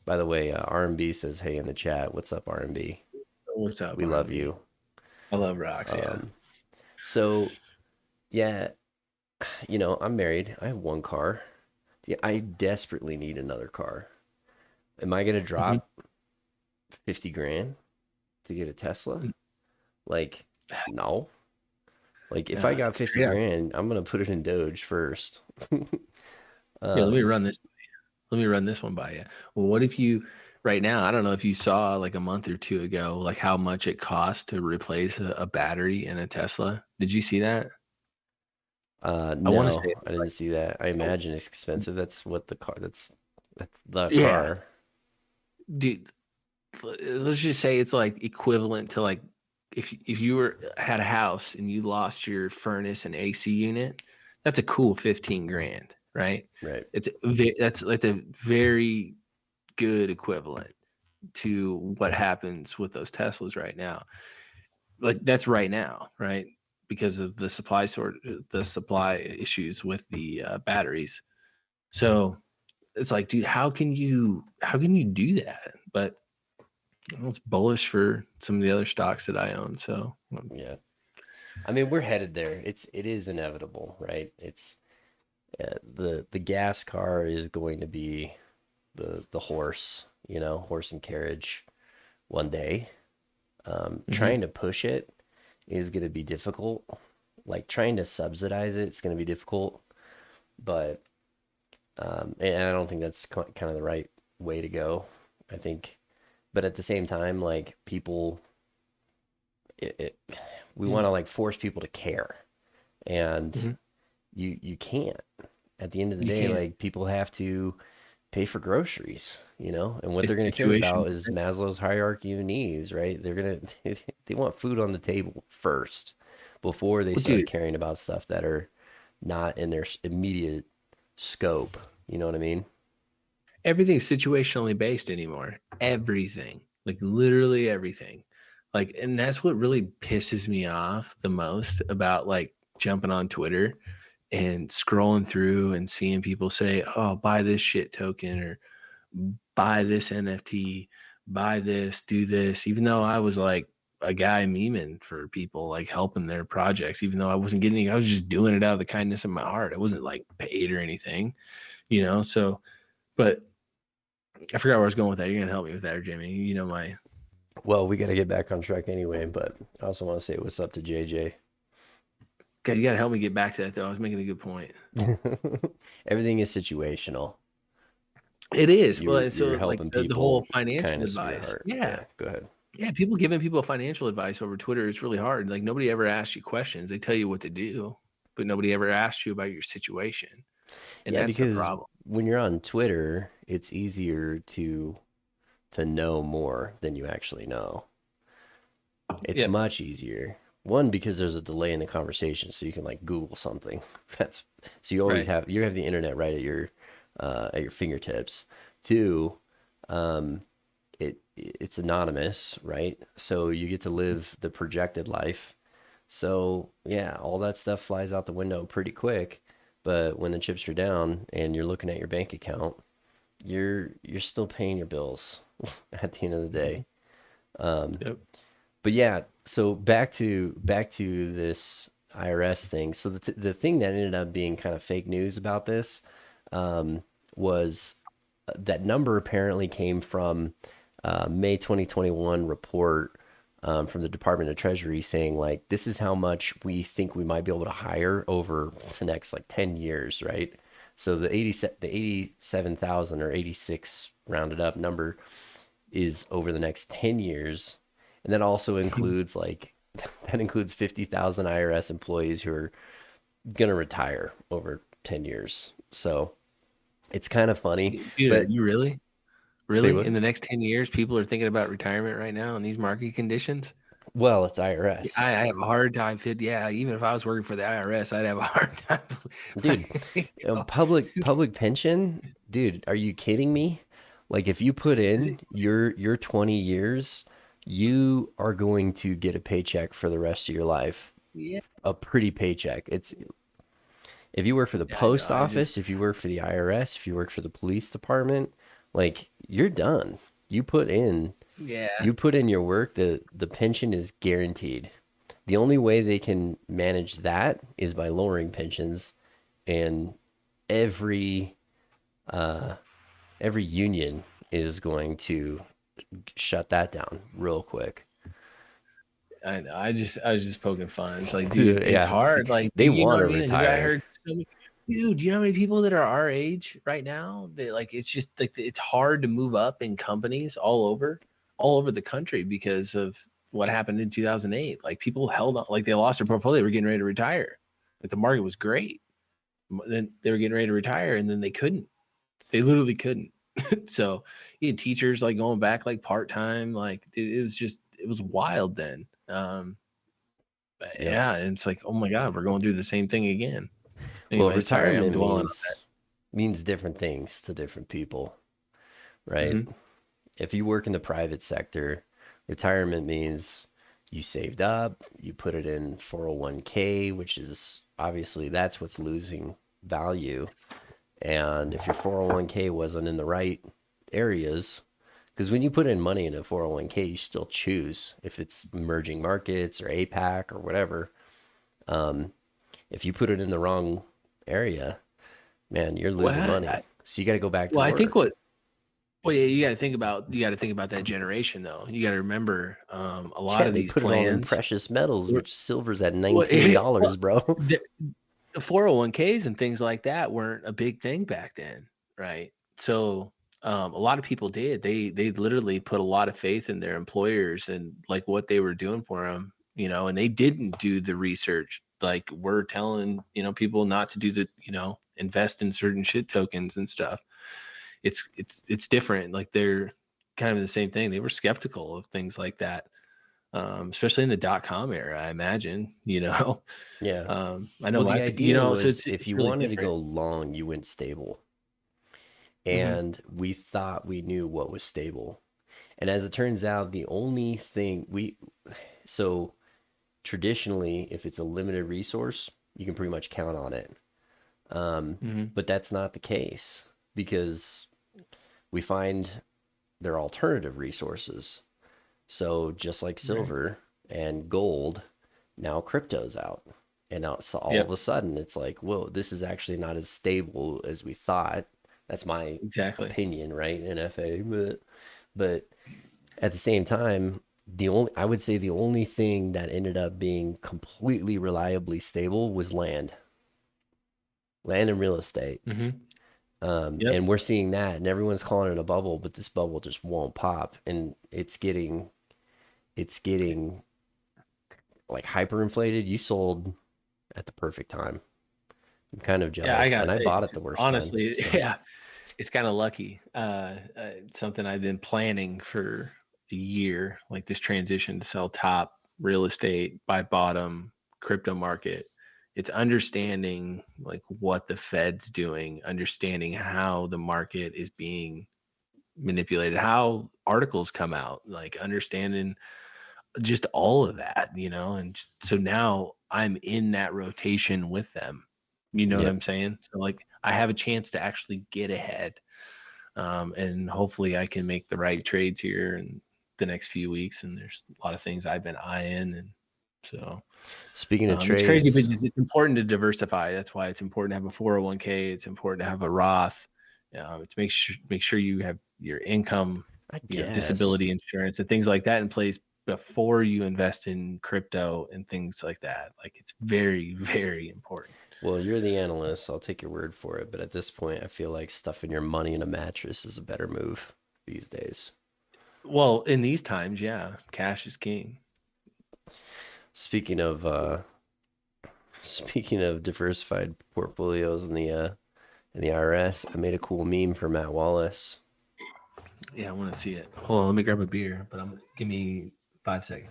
By the way, R&B says, "Hey in the chat, what's up, R&B? What's up, We love R&B? you." I love rocks. Yeah. Um, so yeah, I'm married. I have one car. Yeah, I desperately need another car. Am I gonna Mhm. drop 50 grand to get a Tesla? Like, no. Like, if I Uh, got 50 straight up. grand, I'm gonna put it in Doge first. Yeah, let me Um, run this. Let me run this one by you. Well, what if you, right now, I don't know if you saw like a month or two ago, like how much it costs to replace a battery in a Tesla. Did you see that? I want to say no, it I was didn't like, see that. I oh, imagine it's expensive. That's the yeah, car. dude. Let's just say it's like equivalent to like if you were had a house and you lost your furnace and AC unit, that's a cool 15 grand, right? Right. That's a very good equivalent to what happens with those Teslas right now. Like that's right now, right? Because of the supply issues with the batteries. So it's like, dude, how can you do that? But it's bullish for some of the other stocks that I own. So Yeah. I mean, we're headed there. It is inevitable, right? It's the gas car is going to be the horse, horse and carriage one day. mhm. Trying to push it is going to be difficult. Like trying to subsidize it's going to be difficult. But and I don't think that's kind of the right way to go. I think, but at the same time, like people, it we want to like force people to care, and Mm-hmm. you can't. At the end of the You day, can't. like people have to pay for groceries, you know, and what they're It's going to care situation. about is Maslow's hierarchy of needs, right? They're going to they want food on the table first before they Well, start dude, caring about stuff that are not in their immediate scope. You know what I mean? everything's situationally based anymore. Everything, like literally everything. Like, and that's what really pisses me off the most about like jumping on Twitter and scrolling through and seeing people say, "Oh, buy this shit token," or "buy this NFT, buy this, do this." Even though I was like a guy memeing for people, like helping their projects, even though I wasn't getting any, I was just doing it out of the kindness of my heart. I wasn't like paid or anything, you know. So, but I forgot where I was going with that. You're gonna help me with that, or Jimmy? You know my. Well, we got to get back on track anyway, but I also want to say what's up to JJ. God, you gotta help me get back to that though. I was making a good point. Everything is situational. It is. Well, You're and so like helping the whole people, financial kindness of your advice. heart. Yeah. Yeah, go ahead. Yeah, people giving people financial advice over Twitter is really hard. Like nobody ever asks you questions. They tell you what to do, but nobody ever asks you about your situation. And Yeah, that's the because problem. when you're on Twitter, it's easier to know more than you actually know. It's Yep. much easier. One, because there's a delay in the conversation, so you can like Google something. That's so you always Right. have the internet right at your fingertips. Two, it's anonymous, right? So you get to live the projected life. So yeah, all that stuff flies out the window pretty quick. But when the chips are down and you're looking at your bank account, you're still paying your bills at the end of the day. Um, Yep. but yeah, so back to this IRS thing. So the thing that ended up being kind of fake news about this was that number apparently came from May 2021 report from the Department of Treasury saying like this is how much we think we might be able to hire over the next like 10 years, right? So the 87,000 or 86 rounded up number is over the next 10 years. And that also includes like that includes 50,000 IRS employees who are going to retire over 10 years. So it's kind of funny, Dude, are but you really? say Really? what? In the next 10 years, people are thinking about retirement right now in these market conditions? Well, it's Yeah, IRS. I have a hard time fit. Yeah, even if I was working for the IRS, I'd have a hard time. Dude, public pension, dude, are you kidding me? Like if you put in your 20 years, you are going to get a paycheck for the rest of your life. Yeah, A pretty paycheck. It's if you work for the I know. post office, if you work for the IRS, if you work for the police department, like you're done. You put in Yeah. you put in your work, the pension is guaranteed. The only way they can manage that is by lowering pensions, and every every union is going to shut that down real quick. I know. I was just poking fun. It's like, dude, it's Yeah, hard. Like, they you know want what to I mean? Because I retire. heard so many, dude, you know how many people that are our age right now? They like it's just like it's hard to move up in companies all over the country because of what happened in 2008. Like people held on, like they lost their portfolio, they were getting ready to retire. Like the market was great. Then they were getting ready to retire and then they couldn't. They literally couldn't. So you had teachers like going back like part-time, like dude, it was wild then. Yep. Yeah, and it's like, oh my God, we're going through the same thing again. Well, Anyway, sorry, I'm retirement dwelling on that. means different things to different people, right? Mm-hmm. If you work in the private sector, retirement means you saved up, you put it in 401k, which is obviously that's what's losing value. And if your 401k wasn't in the right areas, because when you put in money in a 401k, you still choose if it's emerging markets or APAC or whatever. If you put it in the wrong area, man, you're losing Well, money. So you got to go back to I think work. well, yeah, you got to think about that generation though. You got to remember, a lot Yeah, of they these put it all in plans. precious metals, Were, which silver's at well, $19, bro. the 401ks and things like that weren't a big thing back then, right? So a lot of people did. They literally put a lot of faith in their employers and like what they were doing for them and they didn't do the research. Like we're telling, people not to do the, invest in certain shit tokens and stuff. It's different. Like they're kind of the same thing. They were skeptical of things like that. Especially in the .com era, I imagine, Yeah. I know Well, the idea so was if it's you really wanted to different. go long, you went stable. Mhm. And we thought we knew what was stable. And as it turns out, the only thing so traditionally, if it's a limited resource, you can pretty much count on it. Mhm. But that's not the case because we find there are alternative resources. So just like Right. silver and gold, now crypto's out. And now, so all of Yep. a sudden, it's like, whoa, this is actually not as stable as we thought. That's my Exactly. opinion, right? NFA, but at the same time, I would say the only thing that ended up being completely reliably stable was land and real estate. Mhm. Yep. And we're seeing that, and everyone's calling it a bubble, but this bubble just won't pop, and it's getting like hyperinflated. You sold at the perfect time. I'm kind of Yeah, I jealous, got and I bought it's at the worst time. honestly, So yeah, it's kind of lucky. It's something I've been planning for a year, like this transition to sell top real estate, buy bottom, crypto market. It's understanding like what the Fed's doing, understanding how the market is being manipulated, how articles come out, like understanding just all of that, and so now I'm in that rotation with them. You know what yep. I'm saying? So like I have a chance to actually get ahead, and hopefully I can make the right trades here in the next few weeks. And there's a lot of things I've been eyeing, and so Speaking of it's crazy, but trades, it's important to diversify. That's why it's important to have a 401k. It's important to have a Roth. It's make sure you have your income, I guess. disability insurance and things like that in place before you invest in crypto and things like that. Like it's very, very important. Well, you're the analyst. I'll take your word for it. But at this point, I feel like stuffing your money in a mattress is a better move these days. Well, in these times, yeah, cash is king. Speaking of speaking of diversified portfolios in the IRS, I made a cool meme for Matt Wallace. Yeah, I want to see it. Hold on, let me grab a beer, but give me 5 seconds.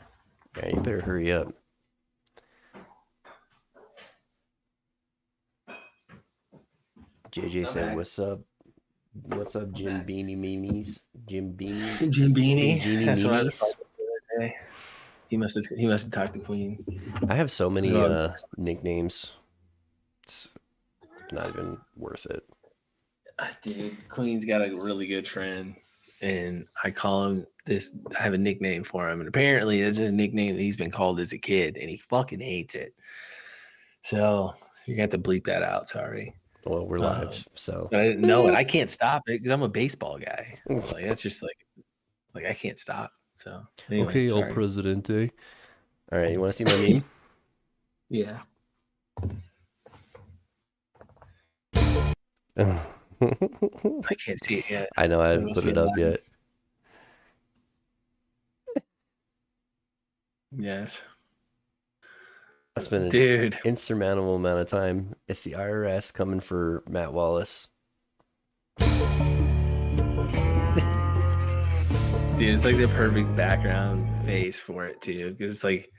Yeah, you better hurry up. JJ said, "What's up? What's up, Jim Beanie Meanies? Jim Beanie, Jim Big Beanie. Genie That's what I was Meanies." talking to the other day. He must have talked to Queen. I have so many Oh, nicknames. It's not even worth it. dude, Queen's got a really good friend, and I call him this. I have a nickname for him, and apparently it's a nickname that he's been called as a kid, and he fucking hates it. So you're gonna have to bleep that out. Sorry. Well, we're live, so. But I didn't know it. I can't stop it because I'm a baseball guy. Like that's just like I can't stop. So anyway, Okay, El sorry. Presidente. All right, you want to see my meme? Yeah. I can't see it yet. I know I It haven't must put be it up alive. yet. Yes. I spent an Dude. insurmountable amount of time. It's the IRS coming for Matt Wallace. Dude, it's like the perfect background face for it too, because it's like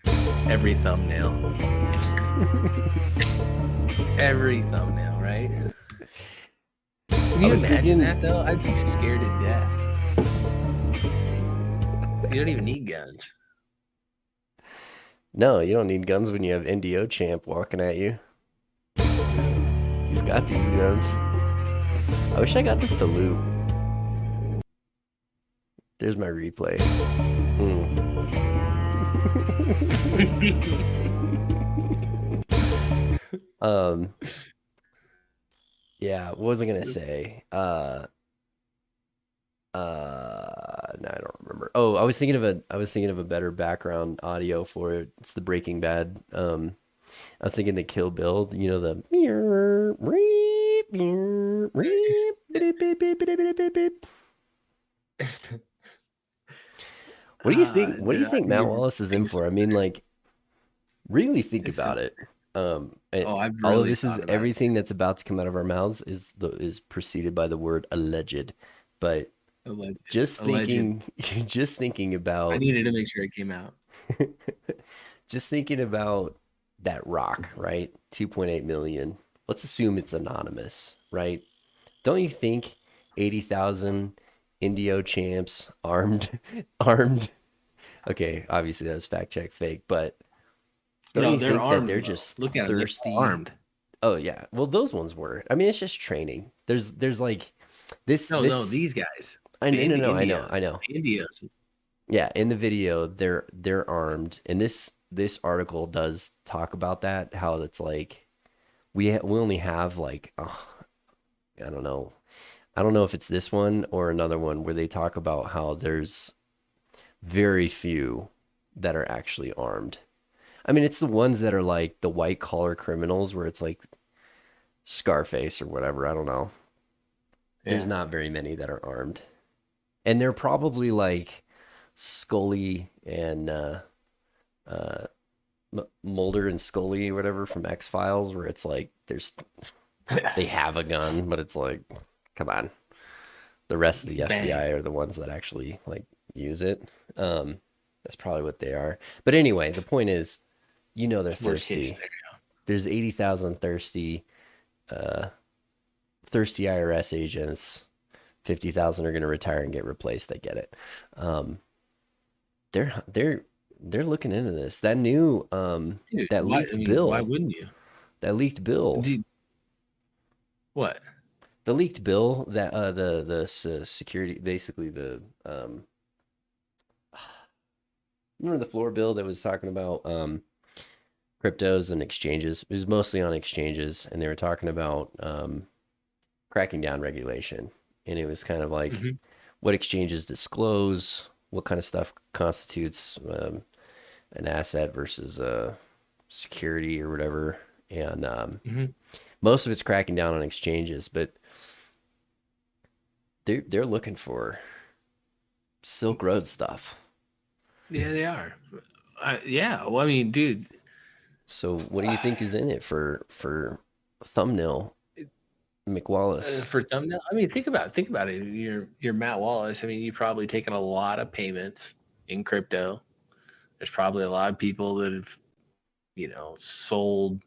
every thumbnail. Every thumbnail, right? Can you imagine that though? I'd be scared to death. You don't even need guns. No, you don't need guns when you have NDO Champ walking at you. He's got these guns. I wish I got this to loot. There's my replay. Yeah, what was I gonna say? No, I don't remember. Oh, I was thinking of a better background audio for it. It's the Breaking Bad. I was thinking the Kill Bill, the What do you think? What do you Dude, I think think Matt it's Wallace is in for? I mean, like, Really think It's about it. And oh, I've all of really this is thought about it. everything that's about to come out of our mouths is preceded by the word alleged. But Alleged, just alleged. thinking, just thinking I about, needed to make sure it came out. just thinking about that rock, right? 2.8 million. Let's assume it's anonymous, right? Don't you think 80,000 Indio champs armed, armed? Okay, obviously that was fact check fake, but don't No, you they're think that armed they're though. just Look at them; they're all thirsty? armed. Oh yeah. Well, those ones were. I mean, it's just training. There's like this No, no, this these guys, I the no no no, I know. I Indios, know. the Indios. Yeah, in the video they're armed. And this article does talk about that, how it's like we only have like I don't know. I don't know if it's this one or another one where they talk about how there's very few that are actually armed. I mean, it's the ones that are like the white collar criminals where it's like Scarface or whatever. I don't know. There's Yeah, not very many that are armed. And they're probably like Scully and uh, Mulder and Scully or whatever from X Files, where it's like they have a gun, but it's like, come on. The rest of the bang. FBI are the ones that actually like use it. That's probably what they are. But anyway, the point is, they're Worst case thirsty. scenario. There's 80,000 thirsty IRS agents. 50,000 are going to retire and get replaced. I get it. Um, they're looking into this. That new Dude, that why? I leaked mean, why bill. wouldn't you? That leaked bill. Dude, what? The leaked bill that the security, basically the remember the floor bill that was talking about cryptos and exchanges. It was mostly on exchanges, and they were talking about cracking down regulation. And it was kind of like Hmm. what exchanges disclose, what kind of stuff constitutes an asset versus security or whatever. And Hmm. most of it's cracking down on exchanges, but they're looking for Silk Road stuff. Yeah, they are. Yeah. Well, I mean, dude. So what do you think is in it for thumbnail McWallace? For thumbnail, I mean, think about it. You're Matt Wallace. I mean, you've probably taken a lot of payments in crypto. There's probably a lot of people that have, sold,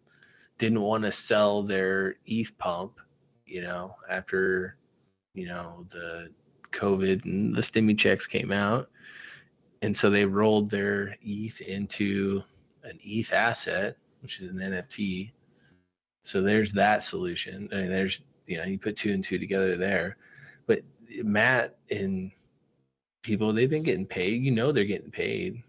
didn't want to sell their ETH pump, after, the COVID and the stimmy checks came out. And so they rolled their ETH into an ETH asset, which is an NFT. So there's that solution. I mean, there's, you put two and two together there. But Matt and people, they've been getting paid. They're getting paid,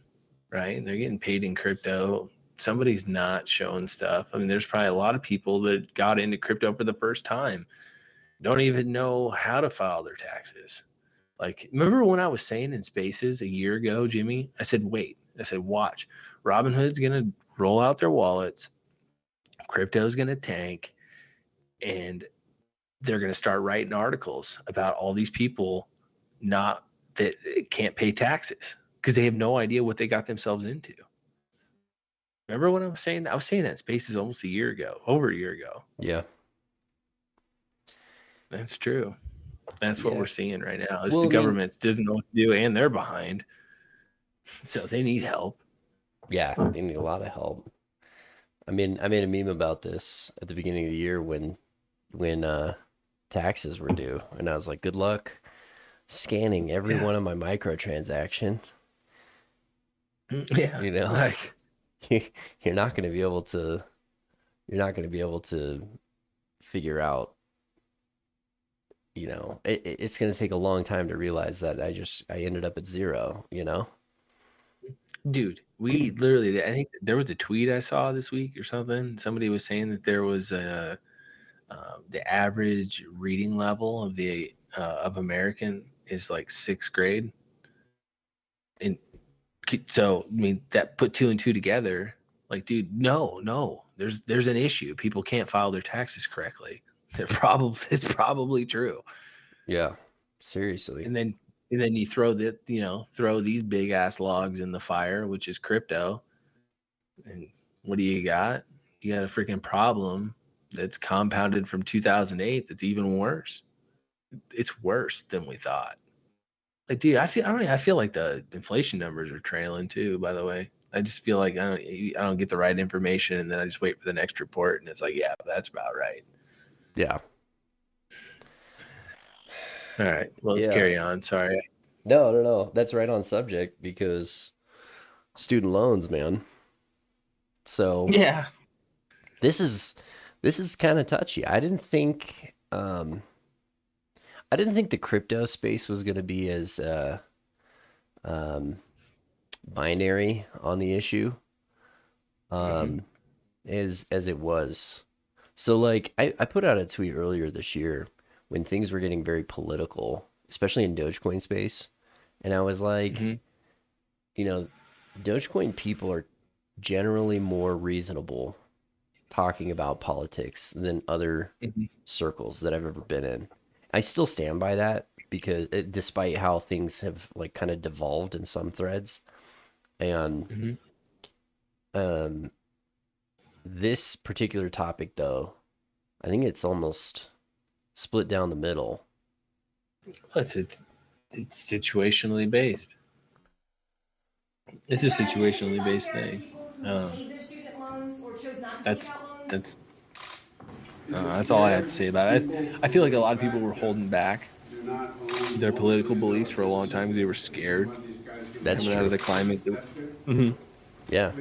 right? They're getting paid in crypto. Somebody's not showing stuff. I mean, there's probably a lot of people that got into crypto for the first time, don't even know how to file their taxes. Like, remember when I was saying in Spaces a year ago, Jimmy? I said, wait. I said, watch. Robinhood's going to roll out their wallets. Crypto's going to tank. And they're going to start writing articles about all these people not that can't pay taxes because they have no idea what they got themselves into. Remember when I was saying that? I was saying that in Spaces almost a year ago, over a year ago. Yeah. That's true. That's what Yeah. we're seeing right now. Is Well, the I mean, government doesn't know what to do and they're behind. So they need help. yeah, they need a lot of help. I mean, I made a meme about this at the beginning of the year when taxes were due, and I was like, "Good luck scanning every Yeah. one of my microtransaction." Yeah. You know, Like, you're not going to be able to. You're not going to be able to figure out. It's going to take a long time to realize that I ended up at zero. dude, we literally, I think there was a tweet I saw this week or something. Somebody was saying that there was the average reading level of American is like sixth grade, and so I mean that put two and two together. Like, dude, no, there's an issue. People can't file their taxes correctly. It's probably true. Yeah, seriously. And then you throw these big ass logs in the fire, which is crypto, and what do you got? You got a freaking problem that's compounded from 2008 that's even worse. It's worse than we thought. Like, dude, I feel like the inflation numbers are trailing too, by the way. I just feel like I don't get the right information, and then I just wait for the next report, and it's like, yeah, that's about right. Yeah. All right, well, let's Yeah. carry on. Sorry. No. That's right on subject because student loans, man. So Yeah. this is kind of touchy. I didn't think the crypto space was going to be as um binary on the issue Mm-hmm. as it was. So like I put out a tweet earlier this year when things were getting very political, especially in Dogecoin space, and I was like, Mm-hmm. you know, Dogecoin people are generally more reasonable talking about politics than other Mm-hmm. circles that I've ever been in. I still stand by that because despite how things have like kind of devolved in some threads, and Mm-hmm. um, this particular topic though, I think it's almost split down the middle. Plus, it's situationally based. It's a situationally based thing. Um, that's that's that's all I have to say about it. I feel like a lot of people were holding back their political beliefs for a long time because they were scared That's coming out of true. the climate. Mm-hmm. Yeah.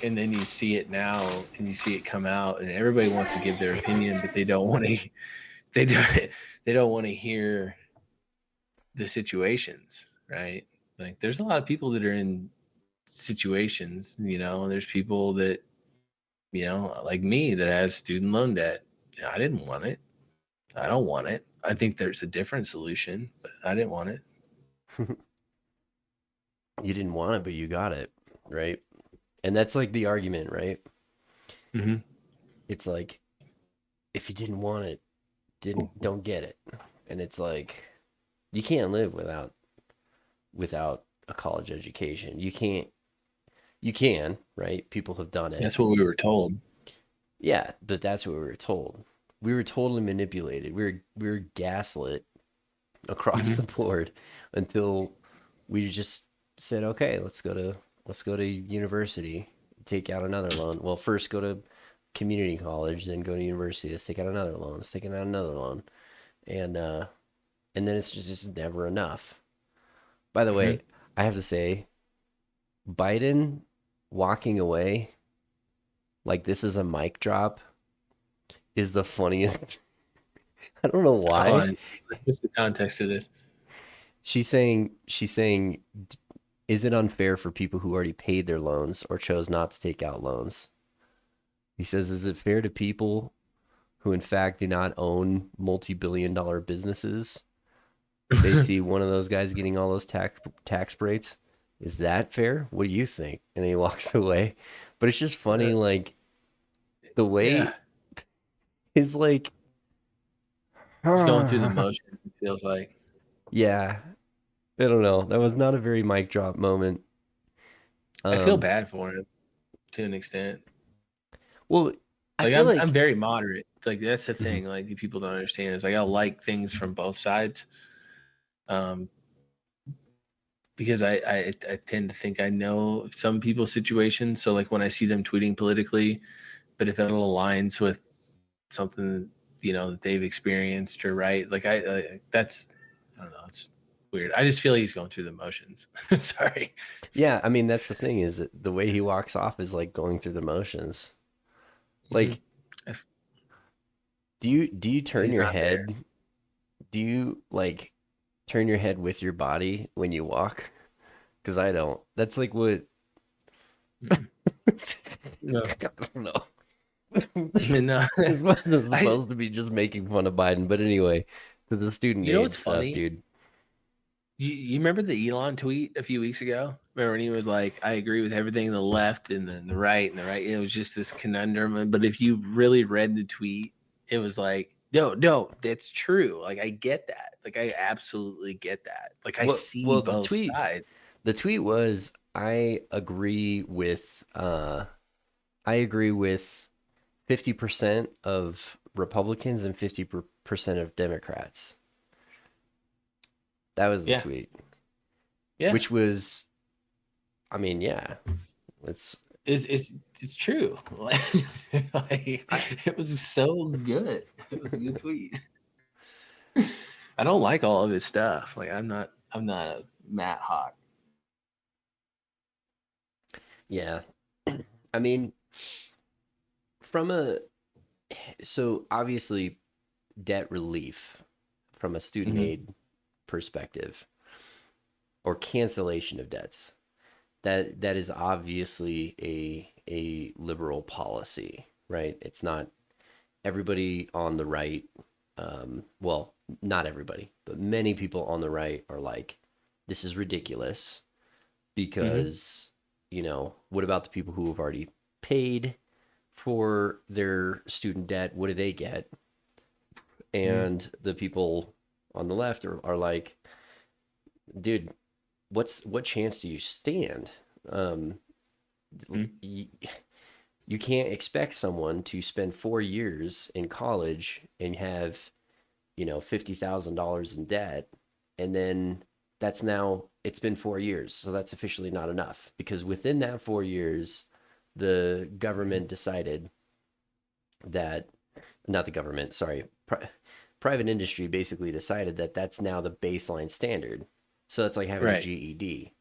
And then you see it now, and you see it come out, and everybody wants to give their opinion, but they don't want to. They don't. They don't want to hear the situations, right? Like, there's a lot of people that are in situations, there's people that, like me, that has student loan debt. I didn't want it. I don't want it. I think there's a different solution, but I didn't want it. You didn't want it, but you got it, right? And that's like the argument, right? Mm-hmm. It's like if you didn't want it, don't get it. And it's like you can't live without a college education. You can, right? People have done it. That's what we were told. Yeah, but that's what we were told. We were totally manipulated. We were gaslit across Mm-hmm. the board until we just said, okay, let's go to university, take out another loan. Well, first go to community college, then go to university. Let's take out another loan. Let's take out another loan, and then it's just never enough. By the Mm-hmm. way, I have to say, Biden walking away like this is a mic drop is the funniest. I don't know Hold why. on. What's the context of this? She's saying, is it unfair for people who already paid their loans or chose not to take out loans? He says, is it fair to people who in fact do not own multi-billion-dollar businesses if they see one of those guys getting all those tax breaks? Is that fair? What do you think? And then he walks away. But it's just funny, like the Yeah, way is like, it's going through the motions. It feels like. yeah, I don't know. That was not a very mic drop moment. I feel Um, bad for him to an extent. well, I Like, feel I'm like, very moderate. Like, that's the mhm, thing. Like, people don't understand is like I like things from both sides. Um, because I tend to think I know some people's situations. So like when I see them tweeting politically, but if it aligns with something that they've experienced or right, like that's I don't know. It's weird. I just feel like he's going through the motions. Sorry. yeah, I mean, that's the thing is that the way he walks off is like going through the motions. Mm-hmm. Like, do you turn He's your not there. head? Do you like turn your head with your body when you walk? Because I don't. That's like what No, I don't know. I mean, no. This wasn't I. supposed to be just making fun of Biden, but anyway, to the student You know aid what's stuff, funny? dude. You remember the Elon tweet a few weeks ago? Remember when he was like, "I agree with everything the left and then the right and the right." It was just this conundrum. But if you really read the tweet, it was like, no, that's true. Like, I get that. Like, I absolutely get that. Like, I Well, see well, the both tweet, sides. the tweet was, I agree with 50% of Republicans and 50% of Democrats. That was the Yeah. tweet, Yeah. which was, I mean, yeah, it's It's true. Like, I, it was so good. It was a good tweet. I don't like all of his stuff. Like I'm not a Matt Hawk. yeah. I mean, from a so obviously debt relief from a student Hmm. aid perspective or cancellation of debts, that is obviously a liberal policy, right? It's not everybody on the right. Well, not everybody, but many people on the right are like, this is ridiculous Hmm. because, what about the people who have already paid for their student debt? What do they get? Hmm. And the people on the left are like, dude, what chance do you stand? Um, you, you can't expect someone to spend 4 years in college and have, $50,000 in debt, and then it's been 4 years, so that's officially not enough because within that 4 years, the government decided that, not the government, sorry, private industry basically decided that that's now the baseline standard. So that's like having a Right. GED.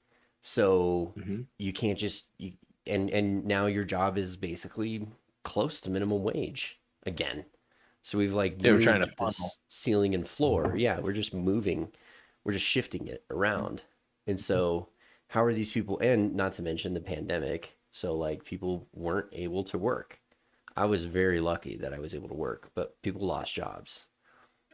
So Hmm. you can't and now your job is basically close to minimum wage again. So we've like They were trying to moved funnel. this ceiling and floor. Yeah, we're just shifting it around. And so how are these people, and not to mention the pandemic, so like people weren't able to work. I was very lucky that I was able to work, but people lost jobs.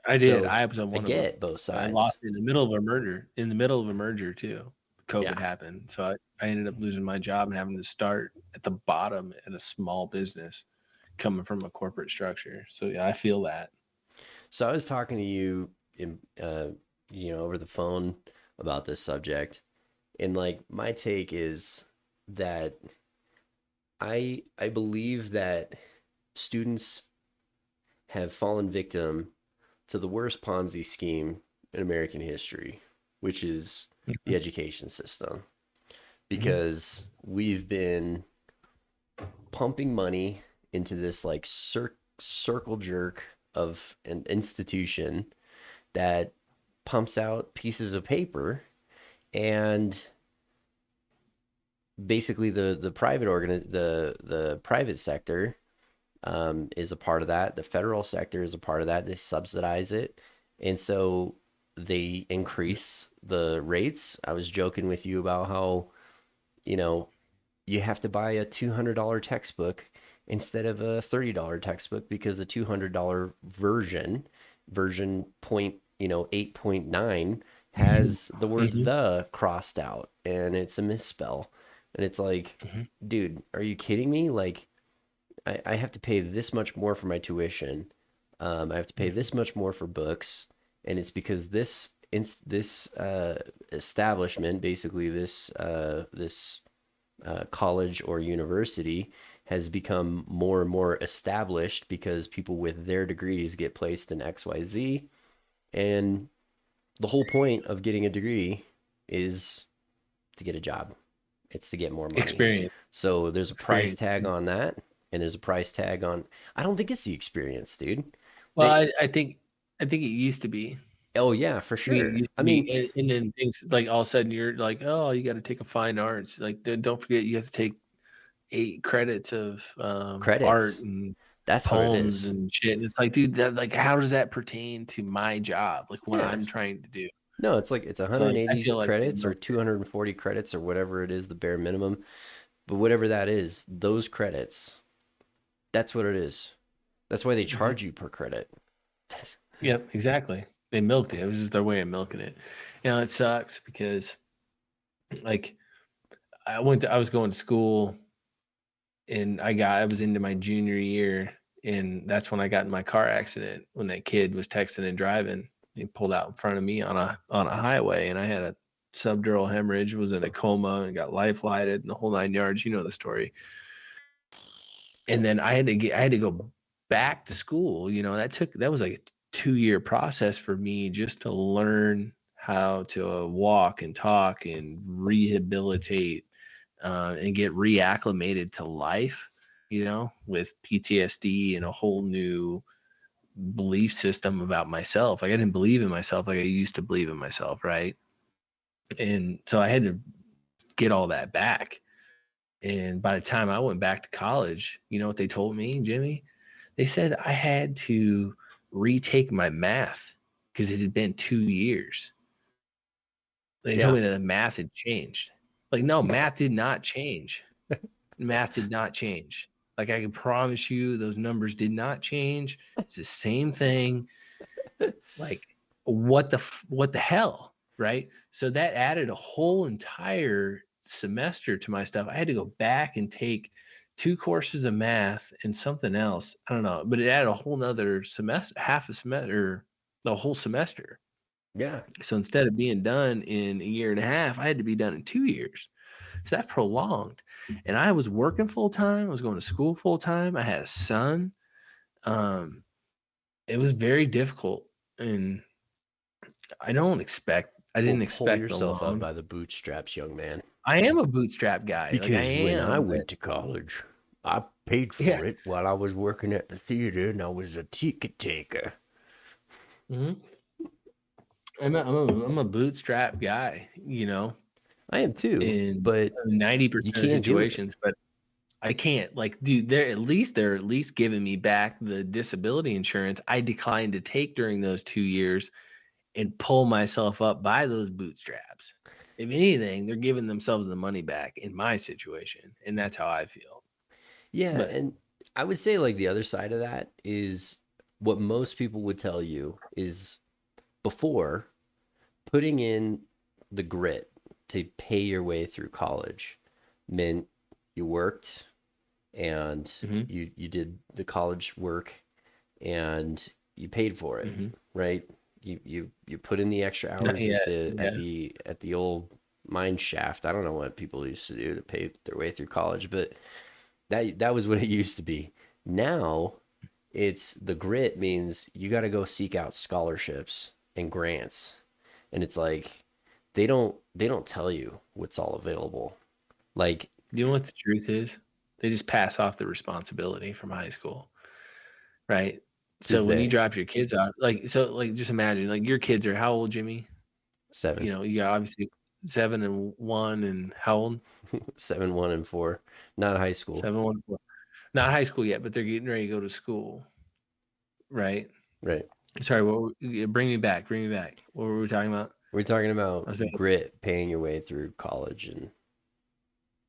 I did. So I was on I one of them. get both I lost sides. in the middle of a merger. In the middle of a merger too. COVID Yeah. happened. So I ended up losing my job and having to start at the bottom in a small business coming from a corporate structure. So yeah, I feel that. So I was talking to you over the phone about this subject, and like my take is that I believe that students have fallen victim to the worst Ponzi scheme in American history, which is the education system, Hmm. because we've been pumping money into this like circle jerk of an institution that pumps out pieces of paper, and basically the private sector is a part of that. The federal sector is a part of that. They subsidize it, and so they increase the rates. I was joking with you about how, you know you have to buy a $200 textbook instead of a $30 textbook because the $200 version point 8.9 has the word Hmm. the crossed out and it's a misspell, and it's like, Hmm. dude, are you kidding me? Like, I have to pay this much more for my tuition. I have to pay this much more for books, and it's because this establishment, basically this college or university, has become more and more established because people with their degrees get placed in XYZ. And the whole point of getting a degree is to get a job, it's to get more money. Experience. So there's a price Experience. tag on that, and there's a price tag on. I don't think it's the experience, dude. Well, They, I think it used to be. oh yeah, for I think it sure. used I to be, mean, and then things like all of a sudden you're like, oh, you got to take a fine arts. Like, don't forget you have to take 8 credits of art credits. and That's what it poems is. and shit. And it's like, dude, that like, how does that pertain to my job? Like what Yeah. I'm trying to do. No, it's like it's So like, I 180 feel like they credits or milked it. 240 credits or whatever it is, the bare minimum. But whatever that is, those credits, that's what it is. That's why they Hmm. charge you per credit. Yep, exactly. They milked it. It was just their way of milking it. It sucks because like I was going to school and I was into my junior year, and that's when I got in my car accident when that kid was texting and driving. He pulled out in front of me on a highway, and I had a subdural hemorrhage, was in a coma and got life lighted and the whole 9 yards. You know the story. And then I had to go back to school. That was like a 2-year process for me just to learn how to walk and talk and rehabilitate and get reacclimated to life, with PTSD and a whole new belief system about myself. Like I didn't believe in myself like I used to believe in myself, right? And so I had to get all that back. And by the time I went back to college, you know what they told me, Jimmy? They said I had to retake my math because it had been 2 years. They told me that the math had changed. Like, no, math did not change. Math did not change. Like, I can promise you those numbers did not change. It's the same thing. Like, what the hell, right? So that added a whole entire semester to my stuff. I had to go back and take 2 courses of math and something else. I don't know, but it added a whole nother semester, half a semester, the whole semester. Yeah. So instead of being done in a year and a half, I had to be done in 2 years. So that prolonged. And I was working full time. I was going to school full time. I had a son. It was very difficult. And I didn't expect Pull the yourself up loan. by the bootstraps, young man. I am a bootstrap guy. Because when I but went to college, I paid for Yeah. it while I was working at the theater, and I was a ticket taker. Mhm. I'm a bootstrap guy, I am too, in but 90% you of can't do it. situations, but I can't. Like, dude, they're at least giving me back the disability insurance I declined to take during those 2 years and pull myself up by those bootstraps. If anything, they're giving themselves the money back in my situation, and that's how I feel. Yeah, But and I would say like the other side of that is what most people would tell you is before putting in the grit to pay your way through college meant you worked and Mhm. you did the college work and you paid for it, Mhm. right? You put in the extra Not hours yet. at the old mine shaft. I don't know what people used to do to pay their way through college, but that was what it used to be. Now it's the grit means you got to go seek out scholarships and grants, and it's like they don't tell you what's all available. Like, You know what the truth is? They just pass off the responsibility from high school, right? So who's when you they? drop your kids off, just imagine, like, your kids are how old, Jimmy? 7. You got obviously 7 and 1, and how old? 7, 1, and 4. Not high school. 7, 1, 4. Not high school yet, but they're getting ready to go to school, right? Right. Sorry, bring me back. Bring me back. What were we talking about? We're talking I about was about- grit, paying your way through college and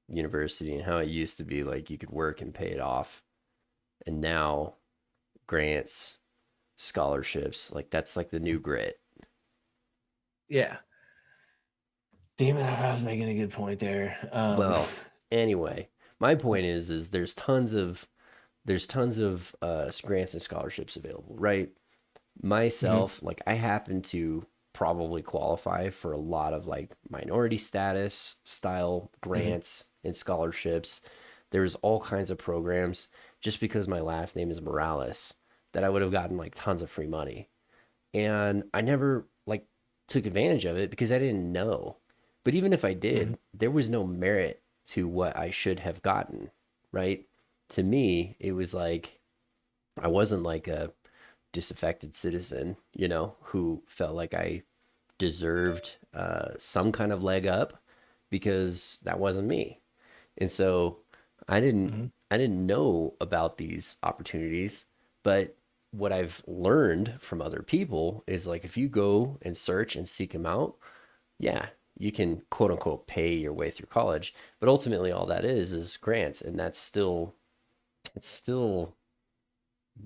university, and how it used to be like you could work and pay it off. And now grants, scholarships, like that's like the new grit. Yeah. Damn it, I was making a good point there. Well, anyway, my point is there's tons of grants and scholarships available, right? Myself, like I happen to probably qualify for a lot of like minority status style grants and scholarships. There's all kinds of programs just because my last name is Morales that I would have gotten like tons of free money. And I never like took advantage of it because I didn't know. But even if I did, there was no merit to what I should have gotten, right? To me, it was like I wasn't like a disaffected citizen, who felt like I deserved some kind of leg up because that wasn't me. And so I didn't know about these opportunities, but what I've learned from other people is like if you go and search and seek them out, yeah, you can quote unquote pay your way through college, but ultimately all that is grants, and it's still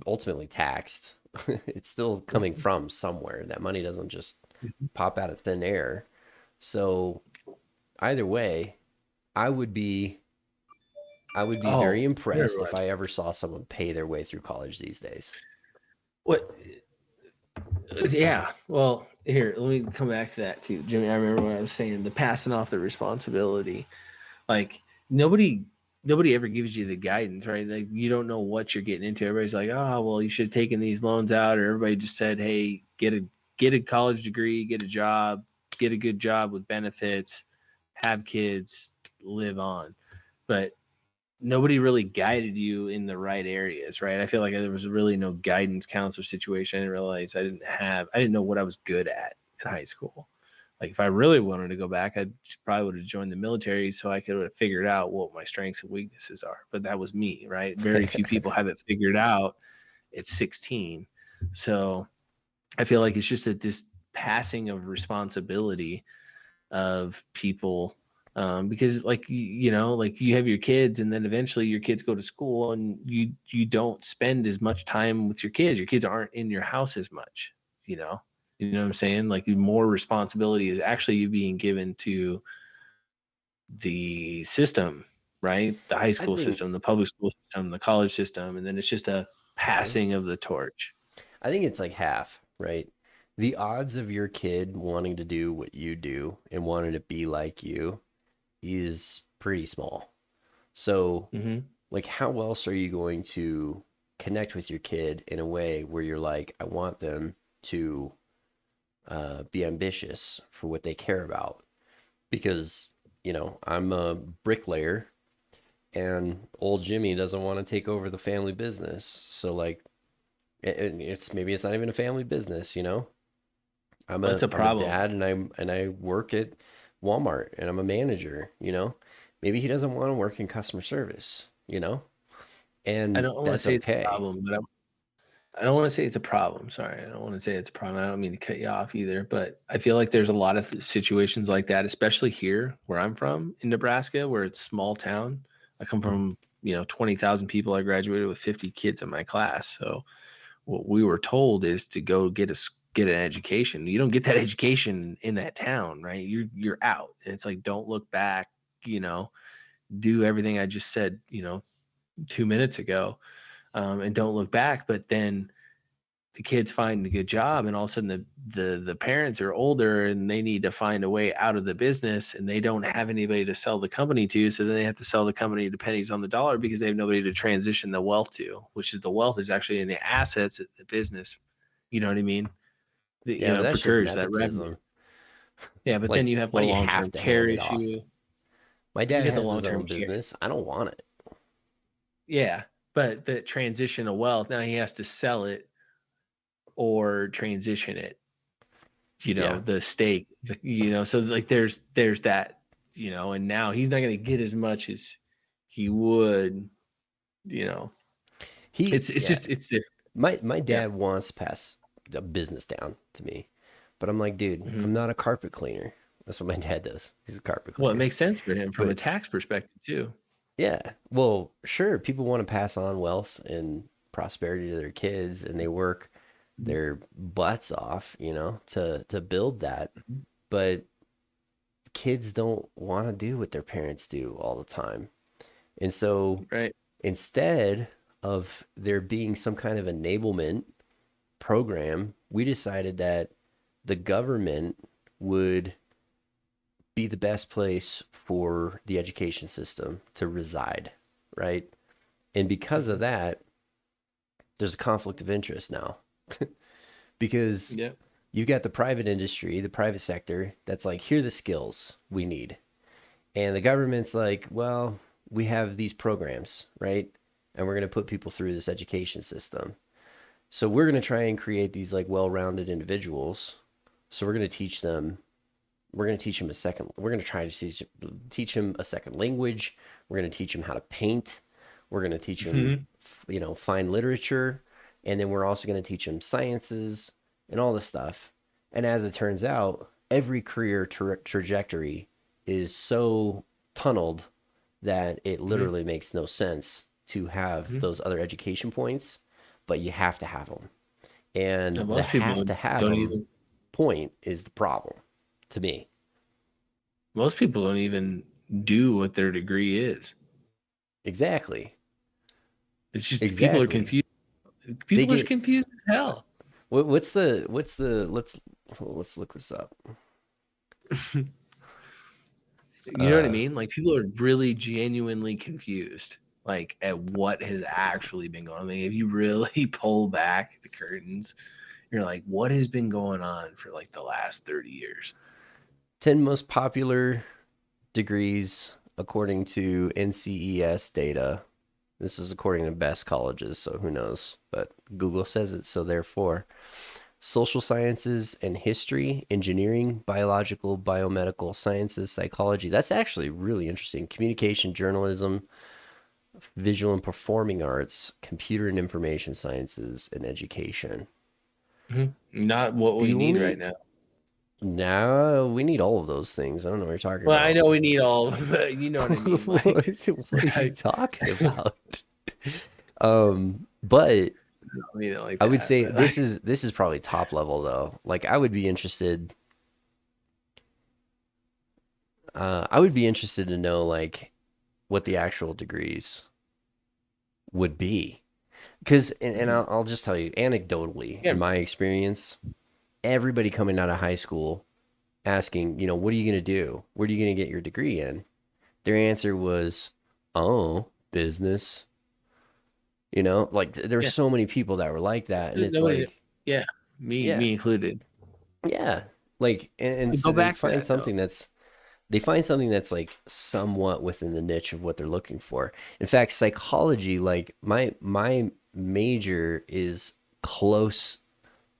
ultimately taxed. It's still coming from somewhere. That money doesn't just pop out of thin air. So either way, I would be very impressed if I ever saw someone pay their way through college these days. What? Yeah. Well, here, let me come back to that too, Jimmy. I remember what I was saying, the passing off the responsibility. Like nobody ever gives you the guidance, right? Like you don't know what you're getting into. Everybody's like, oh, well, you should have taken these loans out, or everybody just said, hey, get a college degree, get a job, get a good job with benefits, have kids, live on. But nobody really guided you in the right areas, right? I feel like there was really no guidance counselor situation. I didn't realize I didn't know what I was good at in high school. Like if I really wanted to go back, I probably would have joined the military so I could have figured out what my strengths and weaknesses are. But that was me, right? Very few people have it figured out at 16. So I feel like it's just this passing of responsibility of people, because like like you have your kids, and then eventually your kids go to school, and you don't spend as much time with your kids. Your kids aren't in your house as much. You know what I'm saying? Like more responsibility is actually you being given to the system, right? The high school system, the public school system, the college system, and then it's just a passing of the torch. I think it's like half, right? The odds of your kid wanting to do what you do and wanting to be like you is pretty small. So, like, how else are you going to connect with your kid in a way where you're like, I want them to be ambitious for what they care about? Because, I'm a bricklayer and old Jimmy doesn't want to take over the family business. So, like, it's not even a family business, That's a problem. I'm a dad and I work at Walmart and I'm a manager, Maybe he doesn't want to work in customer service, and I don't want to that's say okay. it's a problem, but I don't want to say it's a problem. Sorry, I don't want to say it's a problem. I don't mean to cut you off either, but I feel like there's a lot of situations like that, especially here where I'm from in Nebraska, where it's small town. I come from 20,000 people. I graduated with 50 kids in my class, so what we were told is to go get an education. You don't get that education in that town, right? You're out, and it's like don't look back. Do everything I just said 2 minutes ago, and don't look back. But then the kids find a good job, and all of a sudden the parents are older and they need to find a way out of the business, and they don't have anybody to sell the company to, so then they have to sell the company to pennies on the dollar because they have nobody to transition the wealth to, which is the wealth is actually in the assets of the business. You know what I mean? Yeah, but that's just procures that revenue. nepotism. Yeah, but Like, then you have the why do you long-term have to care hand it off? issue. My dad get the has his long-term own care. business. I don't want it. Yeah, but the transition of wealth, now he has to sell it or transition it. Yeah. The stake. So like there's that. And now he's not going to get as much as he would. It's just it's different. My dad wants to pass a business down to me, but I'm like, dude, I'm not a carpet cleaner. That's what my dad does. He's a carpet cleaner. Well, it makes sense for him from a tax perspective too. Yeah. Well, sure. People want to pass on wealth and prosperity to their kids, and they work their butts off, to build that. But kids don't want to do what their parents do all the time. And so instead of there being some kind of enablement program, we decided that the government would be the best place for the education system to reside, right? And because of that, there's a conflict of interest now. Because you got the private industry, the private sector, that's like, here are the skills we need. And the government's like, well, we have these programs, right? And we're going to put people through this education system. So we're going to try and create these like well-rounded individuals. So we're going to teach them we're going to teach him we're going to try to teach him a second language. We're going to teach him how to paint. We're going to teach him, fine literature. And then we're also going to teach him sciences and all this stuff. And as it turns out, every career trajectory is so tunneled that it literally makes no sense to have those other education points, but you have to have them. And the have to have them point is the problem to me. Most people don't even do what their degree is. Exactly. It's just people are confused. People are confused as hell. What's the let's look this up. You know what I mean? Like people are really genuinely confused, like at what has actually been going on. Like, if you really pull back the curtains, you're like, what has been going on for like the last 30 years? 10 most popular degrees according to NCES data. This is according to best colleges, so who knows? But Google says it, so therefore. Social sciences and history, engineering, biological, biomedical sciences, psychology. That's actually really interesting. Communication, journalism, visual and performing arts, computer and information sciences, and education. Not what we need right now. No, we need all of those things. I don't know what you're talking Well, about. I know we need all of them, but you know what I mean. Like, what are you talking about? But like I would say this is probably top level though. Like I would be interested. I would be interested to know like what the actual degrees would be, because and I'll just tell you anecdotally, in my experience, everybody coming out of high school asking, what are you going to do? Where are you going to get your degree in? Their answer was, oh, business. Like there's so many people that were like that, and it's like, me included. Yeah, like and so they find something that's like somewhat within the niche of what they're looking for. In fact, psychology, like my major is close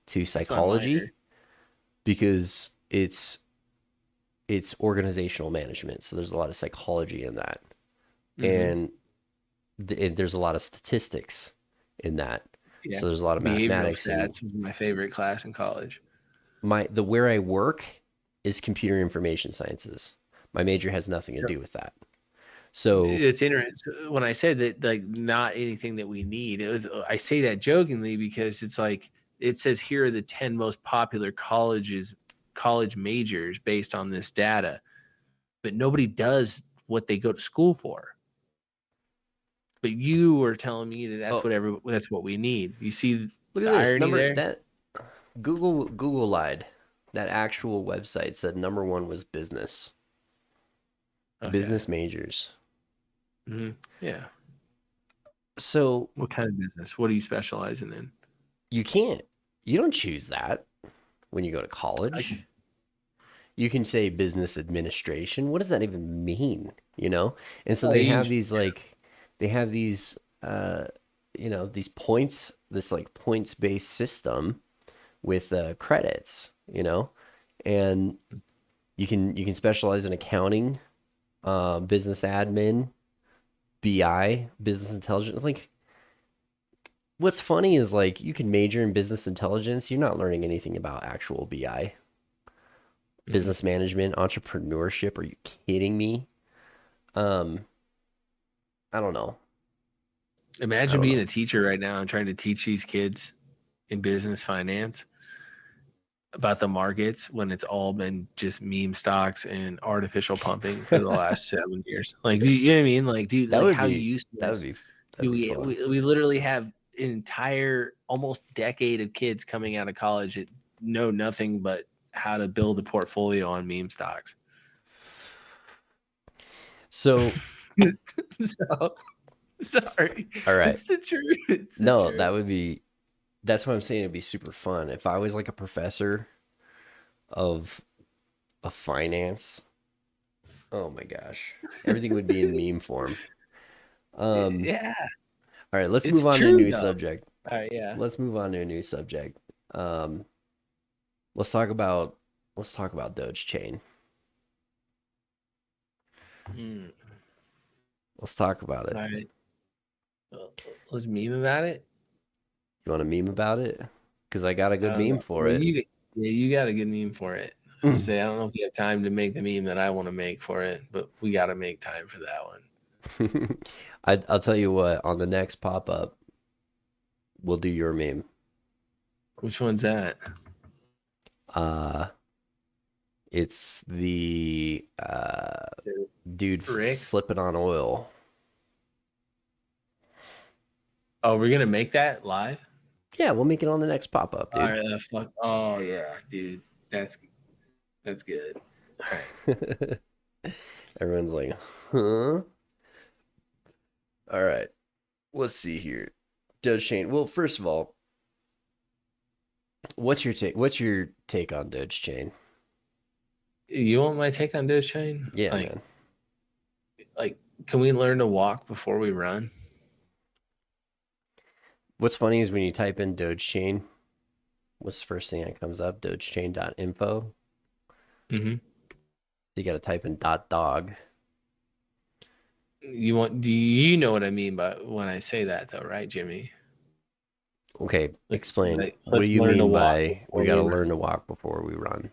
to psychology because it's organizational management. So there's a lot of psychology in that. And there's a lot of statistics in that. Yeah. So there's a lot of mathematics. Stats was my favorite class in college. Where I work is computer information sciences. My major has nothing to do with that. So it's interesting when I said that, like, not anything that we need. I say that jokingly because it's like it says here are the 10 most popular college majors based on this data, but nobody does what they go to school for. But you were telling me that that's what we need. You see, look at this number there? That Google lied. That actual website said number one was business. Okay. Business majors. Yeah. So what kind of business? What are you specializing in? You don't choose that when you go to college. You can say business administration. What does that even mean? And so they have these these points, this like points-based system with credits, and you can specialize in accounting, business admin, BI, business intelligence. Like, what's funny is like you can major in business intelligence. You're not learning anything about actual BI, business management, entrepreneurship. Are you kidding me? I don't know. Imagine being a teacher right now and trying to teach these kids in business finance about the markets when it's all been just meme stocks and artificial pumping for the last 7 years. Like, you know what I mean? Like, dude, that like would how be, you used to this. We literally have an entire almost decade of kids coming out of college that know nothing but how to build a portfolio on meme stocks. So sorry. All right. It's the truth. Truth. That's what I'm saying. It'd be super fun if I was like a professor of finance. Oh my gosh, everything would be in meme form. Yeah. All right, let's move on to a new subject. All right, yeah. Let's move on to a new subject. Let's talk about Dogechain. Let's talk about it. All right. Let's meme about it. You want to meme about it? Because I got a good meme for it. You got a good meme for it. I don't know if you have time to make the meme that I want to make for it, but we got to make time for that one. I'll tell you what. On the next pop up, we'll do your meme. Which one's that? It's the dude slipping on oil. Oh, we're gonna make that live? Yeah, we'll make it on the next pop up, All dude. right, fuck. Oh yeah, dude. That's good. All right. Everyone's like, huh? All right. Let's see here. Dogechain. Well, first of all, what's your take? What's your take on Dogechain? You want my take on Dogechain? Yeah, man. Like, can we learn to walk before we run? What's funny is when you type in Dogechain, what's the first thing that comes up? Dogechain.info. Mm-hmm. You got to type in .dog. Do you know what I mean by when I say that, though, right, Jimmy? Okay, explain. Like, What do let's you learn to mean walk by before we got to we run. learn to walk before we run?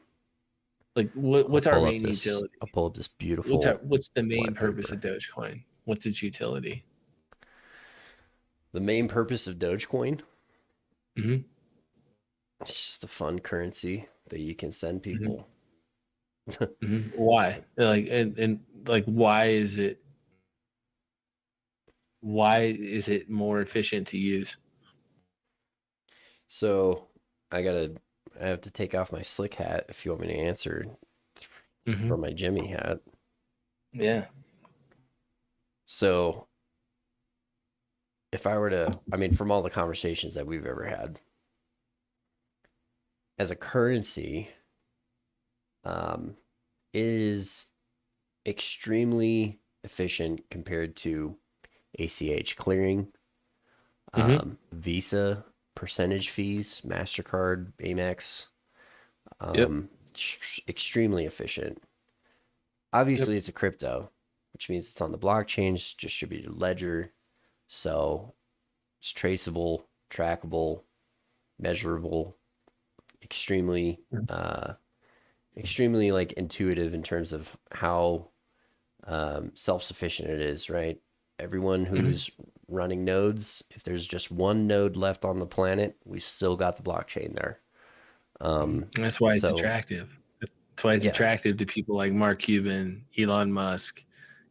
Like, I'll what's our pull up main this. utility? I'll pull up this beautiful What's the main white purpose paper. of Dogecoin? What's its utility? The main purpose of Dogecoin? Mm-hmm. It's just a fun currency that you can send people. Mm-hmm. Why? Like, and like, why is it more efficient to use? So I have to take off my slick hat if you want me to answer for my Jimmie hat. Yeah. So if I were to, I mean, from all the conversations that we've ever had, as a currency, is extremely efficient compared to ACH clearing, Visa percentage fees, MasterCard, Amex, extremely efficient. Obviously, it's a crypto, which means it's on the blockchain, it's distributed ledger, so it's traceable, trackable, measurable, extremely extremely like intuitive in terms of how self-sufficient it is, right? Everyone who's running nodes, if there's just one node left on the planet, we still got the blockchain there. That's why it's so attractive. That's why it's attractive to people like Mark Cuban, Elon Musk.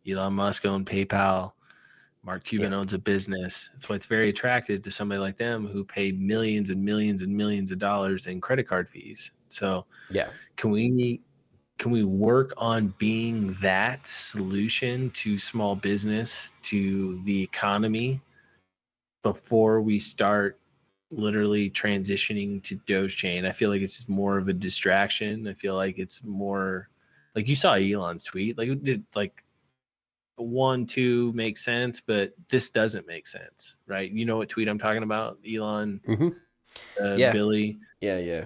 Elon Musk owned PayPal. Mark Cuban owns a business. That's why it's very attractive to somebody like them who pay millions and millions and millions of dollars in credit card fees. So can we work on being that solution to small business, to the economy, before we start literally transitioning to Dogechain? I feel like it's more of a distraction. I feel like it's more like, you saw Elon's tweet. Like, it did, like, 1, 2 makes sense, but this doesn't make sense, right? You know what tweet I'm talking about, Elon, Billy. Yeah.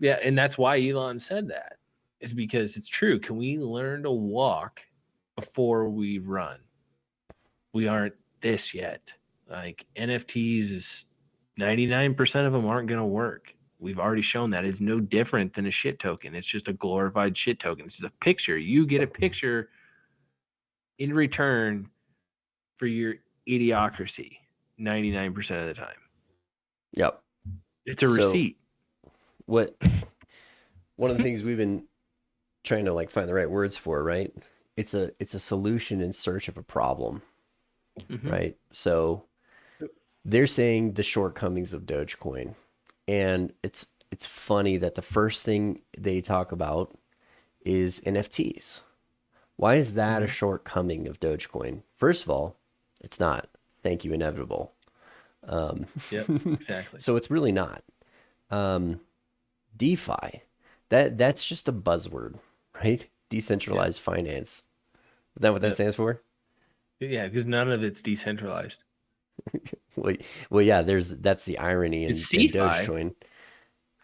Yeah, and that's why Elon said that, is because it's true. Can we learn to walk before we run? We aren't this yet. Like, NFTs is 99% of them aren't going to work. We've already shown that. It's no different than a shit token. It's just a glorified shit token. It's just a picture. You get a picture in return for your idiocracy 99% of the time. Yep. It's a receipt. One of the things we've been trying to like find the right words for, right? It's a solution in search of a problem, right? So they're saying the shortcomings of Dogecoin, and it's funny that the first thing they talk about is NFTs. Why is that a shortcoming of Dogecoin? First of all, it's not. Thank you, inevitable. Exactly. So it's really not. DeFi, that's just a buzzword, right? Decentralized finance. Is that what that stands for? Yeah, because none of it's decentralized. Well, yeah. That's the irony in Dogecoin.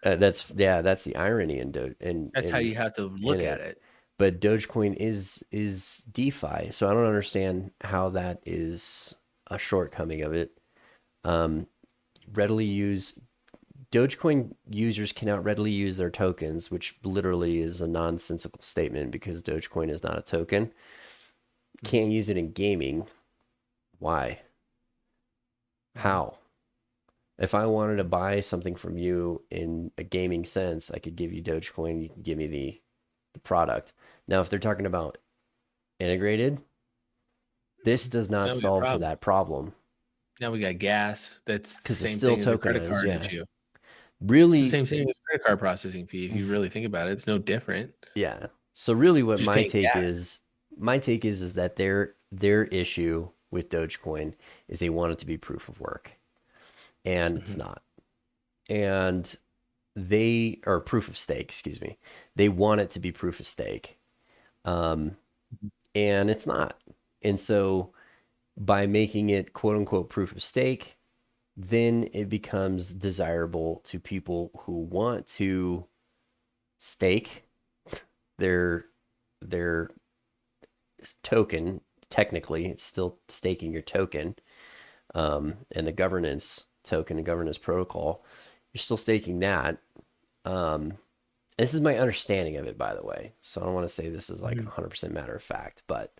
That's the irony in Doge. That's how you have to look at it. But Dogecoin is DeFi, so I don't understand how that is a shortcoming of it. Dogecoin users cannot readily use their tokens, which literally is a nonsensical statement because Dogecoin is not a token. Can't use it in gaming. Why? How? If I wanted to buy something from you in a gaming sense, I could give you Dogecoin, you can give me the product. Now, if they're talking about integrated, this does not solve for that problem. Now we got gas. That's the because it's same still thing as a credit tokenized. card Yeah, issue. It's the really. same thing as credit card processing fee. If you really think about it, it's no different. Yeah. So really, what Just my paying take gas. is, is that their issue with Dogecoin is they want it to be proof of work, and it's Mhm. not. And they or proof of stake, excuse me. They want it to be proof of stake, um, and it's not. And so by making it quote unquote proof of stake, then it becomes desirable to people who want to stake their their token. Technically, it's still staking your token, and the governance token and governance protocol. You're still staking that. This is my understanding of it, by the way. So I don't want to say this is like 100% matter of fact, but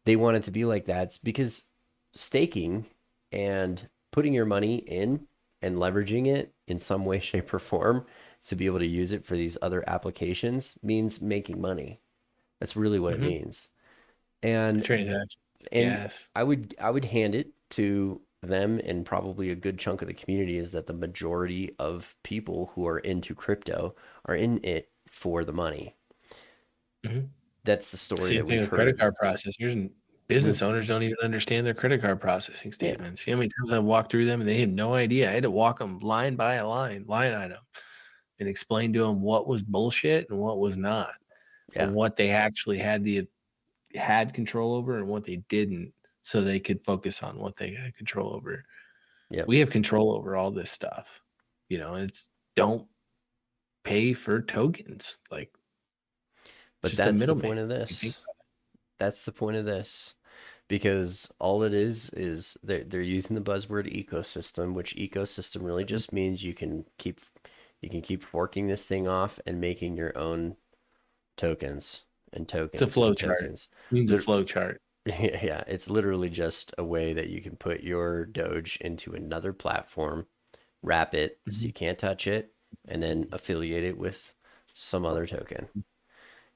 they want it to be like that. It's because staking and putting your money in and leveraging it in some way, shape, or form to be able to use it for these other applications means making money. That's really what it Mhm. means. And Transactions, and gas. I would hand it to them, and probably a good chunk of the community is that the majority of people who are into crypto are in it for the money. Mhm. That's the story Same that thing we've with credit heard. card processors and With business owners don't even understand their credit card processing Yeah, statements. You know how many times I walked through them and they had no idea. I had to walk them line by line item, and explain to them what was bullshit and what was not, and yeah, what they actually had control over and what they didn't, so they could focus on what they had control over. yep. We have control over all this stuff. It's don't pay for tokens. Like, it's But just a that's the middleman. point of You think this. That's the point of this. Because all it is they're using the buzzword ecosystem, which ecosystem really just means you can keep forking this thing off and making your own tokens and it's a tokens flow and chart. tokens. It means a Lit- flow chart. yeah, it's literally just a way that you can put your Doge into another platform, wrap it so Mhm. you can't touch it, and then affiliate it with some other token.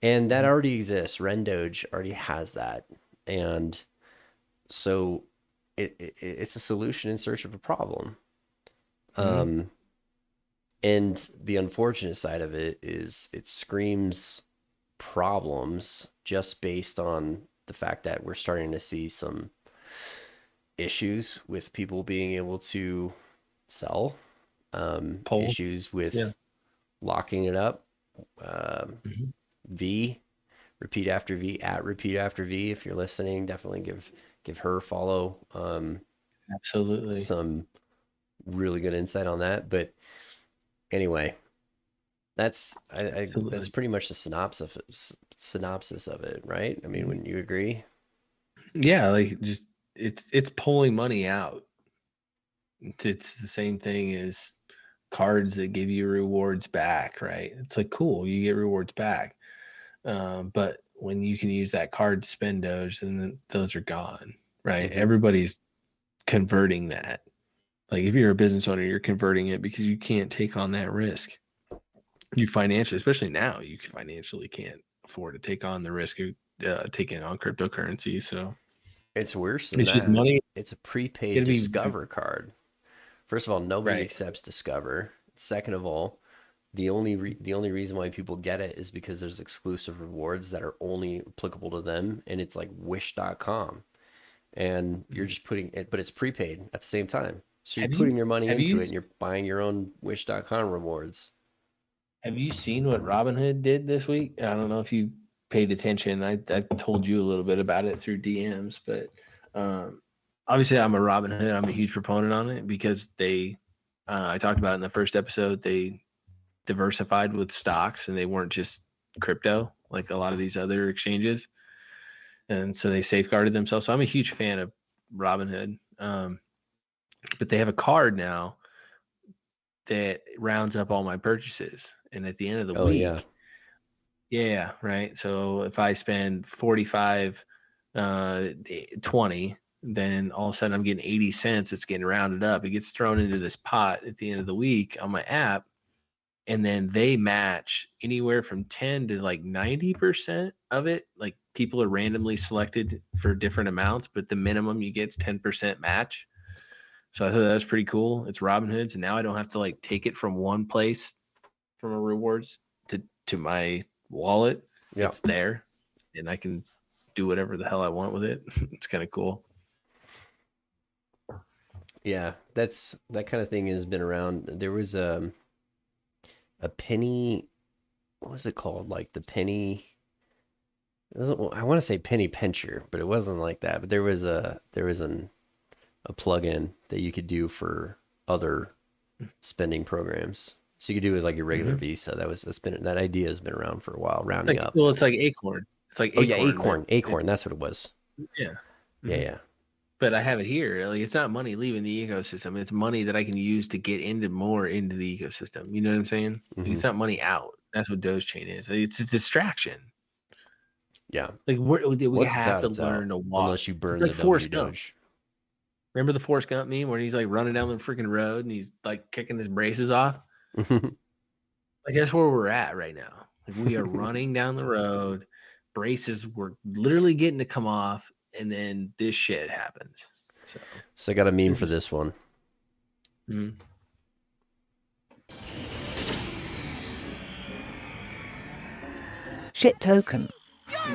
And that Mhm. already exists. Rendoge already has that. And so it's a solution in search of a problem. Mhm. Um, and the unfortunate side of it is it screams problems just based on the fact that we're starting to see some issues with people being able to sell, Poll. issues Yeah. with locking it up. Um, Mhm. V, repeat after V, at repeat after V. If you're listening, definitely give her a follow. Absolutely. Some really good insight on that. But anyway, that's Absolutely. pretty much the synopsis of it, right? I mean, Mhm. wouldn't you agree? Yeah, like, just it's pulling money out. It's the same thing as cards that give you rewards back, right? It's like, cool, you get rewards back. But when you can use that card to spend Doge, then those are gone, right? Mm-hmm. Everybody's converting that. Like, if you're a business owner, you're converting it because you can't take on that risk. You financially, especially now, you financially can't afford to take on the risk of taking on cryptocurrency. So It's worse than it's just that. money. It's a prepaid Got to be Discover card. First of all, nobody right. accepts Discover. Second of all, the only reason why people get it is because there's exclusive rewards that are only applicable to them, and it's like Wish.com, and you're just putting it, but it's prepaid at the same time. So you're Have you putting your money have into you it, and you're buying your own Wish.com rewards. have you seen what Robinhood did this week? I don't know if you paid attention. I told you a little bit about it through DMs, but um, obviously I'm a Robinhood. I'm a huge proponent on it because I talked about it in the first episode. They diversified with stocks and they weren't just crypto like a lot of these other exchanges, and so they safeguarded themselves. So I'm a huge fan of Robinhood, but they have a card now that rounds up all my purchases, and at the end of the Oh yeah. week, yeah, right. So if I spend 45, 20, then all of a sudden I'm getting 80 cents. It's getting rounded up. It gets thrown into this pot at the end of the week on my app. And then they match anywhere from 10 to like 90% of it. Like, people are randomly selected for different amounts, but the minimum you get is 10% match. So I thought that was pretty cool. It's Robinhood, so now I don't have to like take it from one place from a rewards to my wallet. Yeah. It's there, and I can do whatever the hell I want with it. It's kind of cool. Yeah, that kind of thing has been around. There was a penny, what was it called? Like the penny, I want to say penny pincher, but it wasn't like that. But there was a plugin that you could do for other spending programs. So you could do it with like your regular Visa. That idea has been around for a while, rounding Like, up. well, it's like Acorn. It's like Oh yeah, Acorn. Acorn. That's what it was. Yeah. Yeah, yeah. But I have it here. Like, it's not money leaving the ecosystem. It's money that I can use to get into the ecosystem. You know what I'm saying? Like, it's not money out. That's what Dogechain is. It's a distraction. Yeah. Like we Once have it's to out, learn to walk. unless you burn It's like the Forrest W Gump. Doge. Remember the Forrest Gump meme where he's like running down the freaking road and he's like kicking his braces off? Like that's where we're at right now. Like we are running down the road, braces were literally getting to come off, and then this shit happens. So I got a meme for this one. Shit token.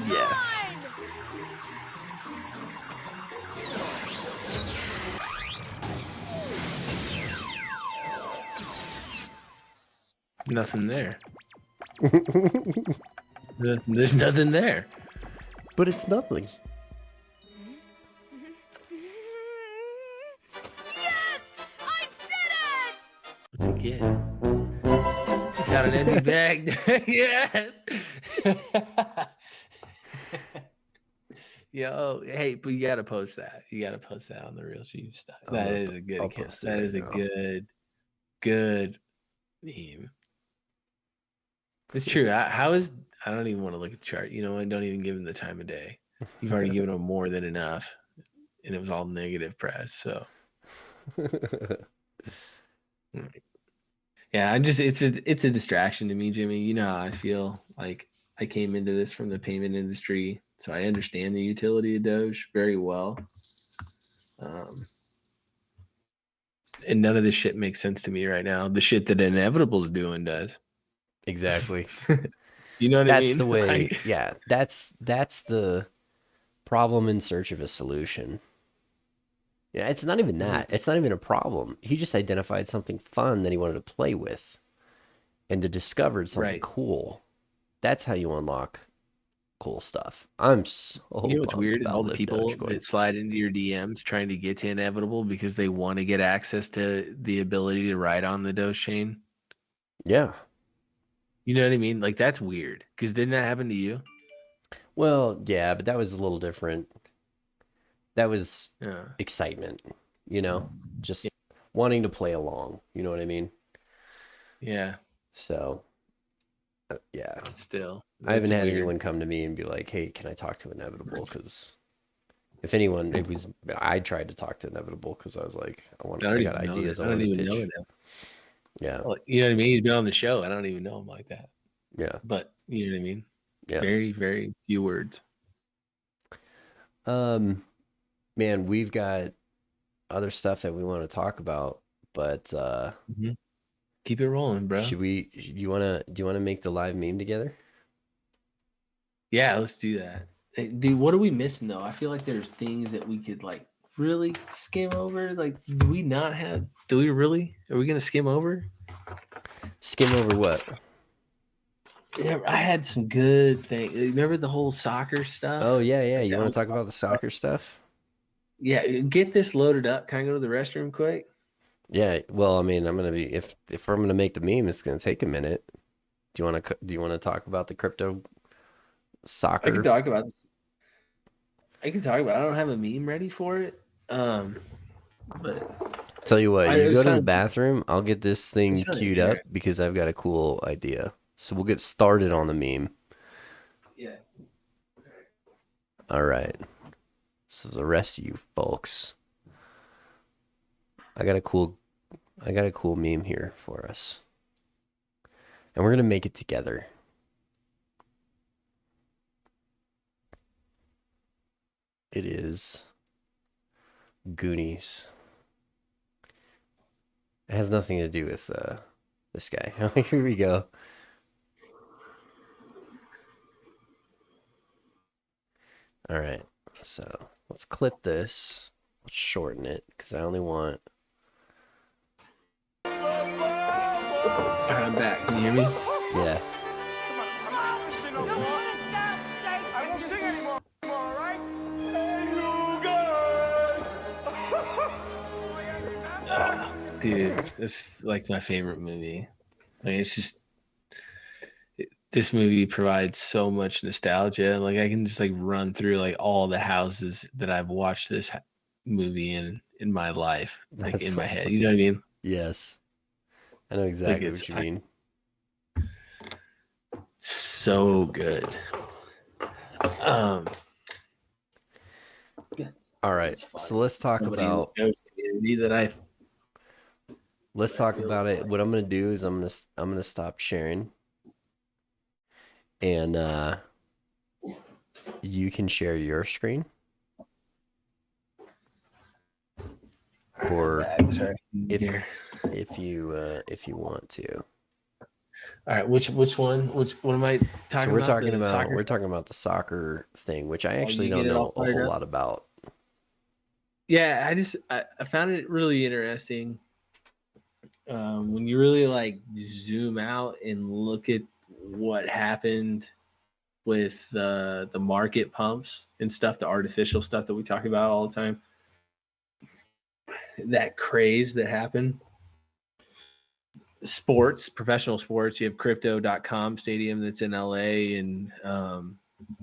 Yes. Nothing there. There's nothing there. But it's nothing. Yes! I did it! What's he get? Got an empty bag. Yes. Yo, hey, but you gotta post that. You gotta post that on the Real Shibes stuff. That is a good account. That is a good meme. It's true. I don't even want to look at the chart. You know, I don't even give him the time of day. You've already given him more than enough, and it was all negative press. So, yeah, it's a distraction to me, Jimmy. You know how I feel. Like I came into this from the payment industry, so I understand the utility of Doge very well. And none of this shit makes sense to me right now. The shit that Inevitable's doing does. Exactly. You know what I mean? That's the way. Like, yeah, that's the problem in search of a solution. Yeah, it's not even that. It's not even a problem. He just identified something fun that he wanted to play with, and to discover something cool. That's how you unlock cool stuff. I'm so. You know what's weird is about all the Live people Dogecoin. that slide into your DMs trying to get to Inevitable because they want to get access to the ability to ride on the Dogechain. Yeah. You know what I mean? Like that's weird. Because didn't that happen to you? Well, yeah, but that was a little different. That was excitement, you know, just wanting to play along. You know what I mean? Yeah. So, yeah. Still, I haven't had anyone come to me and be like, "Hey, can I talk to Inevitable?" Because if anyone, I tried to talk to Inevitable because I was like, I got ideas. I don't even know him. Yeah. Well, you know what I mean? He's been on the show. I don't even know him like that. Yeah. But you know what I mean? Yeah. Very, very few words. Man, we've got other stuff that we want to talk about, but keep it rolling, bro. Do you wanna make the live meme together? Yeah, let's do that. Hey, dude, what are we missing though? I feel like there's things that we could like really skim over. Like, do we really? Are we gonna skim over? Skim over what? Yeah, I had some good things. Remember the whole soccer stuff? Oh yeah. You want to talk about the soccer stuff? Yeah, get this loaded up. Can I go to the restroom quick? Yeah. Well, I mean, I'm gonna be if I'm gonna make the meme, it's gonna take a minute. Do you want to talk about the crypto soccer? I can talk about it. I don't have a meme ready for it. But tell you what, you go to the bathroom. I'll get this thing queued up because I've got a cool idea. So we'll get started on the meme. Yeah. All right. So the rest of you folks, I got a cool meme here for us. And we're going to make it together. It is Goonies. It has nothing to do with this guy. Here we go. All right, so let's clip this. Let's shorten it because I only want. All right, I'm back. Can you hear me? Yeah. Dude, it's like my favorite movie. I mean, it's just this movie provides so much nostalgia. Like I can just like run through like all the houses that I've watched this movie in my life, like That's in so my head. funny. You know what I mean? Yes. I know exactly what you mean. So good. All right. So let's talk about let's talk about it. What I'm gonna do is I'm gonna stop sharing, and you can share your screen for if you want to. All right, which one? What am I talking So we're about? talking The about soccer? we're talking about the soccer thing, which I actually you don't get it all know a fired whole up? lot about. Yeah, I found it really interesting when you really like zoom out and look at what happened with the market pumps and stuff, the artificial stuff that we talk about all the time. That craze that happened. Sports, professional sports. You have crypto.com stadium that's in LA, and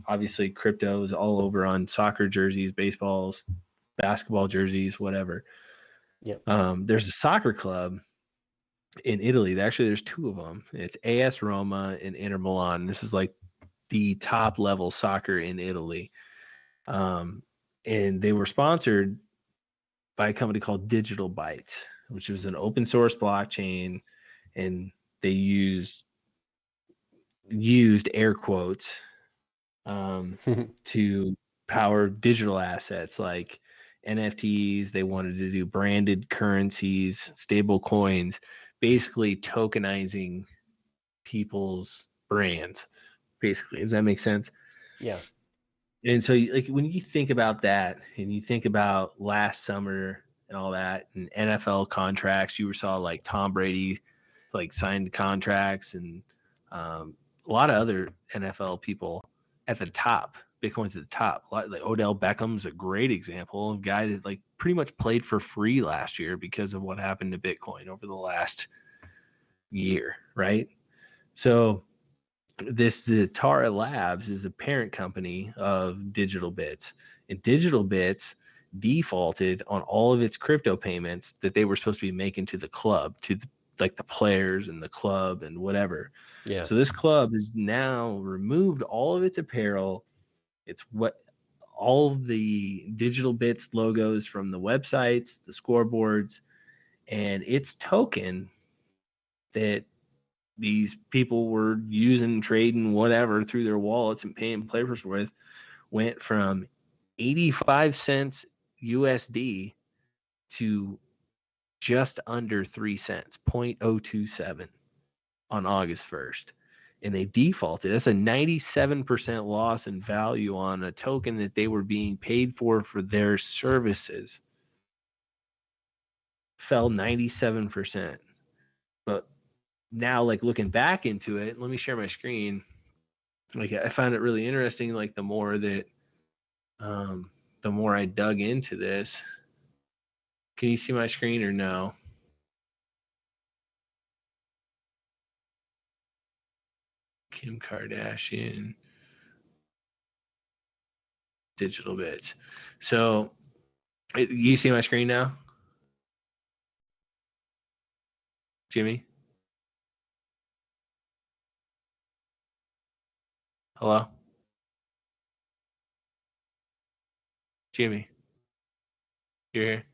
obviously crypto is all over on soccer jerseys, baseballs, basketball jerseys, whatever. Yep. There's a soccer club in Italy. Actually, there's two of them. It's AS Roma and Inter Milan. This is like the top level soccer in Italy. And they were sponsored by a company called Digital Bytes, which was an open source blockchain, and they used air quotes to power digital assets like NFTs. They wanted to do branded currencies, stable coins, basically tokenizing people's brands. Basically, does that make sense? Yeah. And so, like, when you think about that, and you think about last summer and all that, and NFL contracts, you saw like Tom Brady, like signed contracts, and a lot of other NFL people at the top. Bitcoin's at the top. Like Odell Beckham's a great example, a guy that like pretty much played for free last year because of what happened to Bitcoin over the last year, right? So this Zatara Labs is a parent company of Digital Bits, and Digital Bits defaulted on all of its crypto payments that they were supposed to be making to the club, to like the players and the club and whatever. Yeah. So this club has now removed all of its apparel. It's what all of the Digital Bits logos from the websites, the scoreboards, and its token that these people were using, trading, whatever through their wallets and paying players with went from 85 cents USD to just under 3 cents, 0.027 on August 1st. And they defaulted. That's a 97% loss in value on a token that they were being paid for their services. Fell 97%. But now, like looking back into it, let me share my screen. Like I found it really interesting. Like the more I dug into this. Can you see my screen or no? Kim Kardashian, Digital Bits. So you see my screen now, Jimmy? Hello? Jimmy? You're here?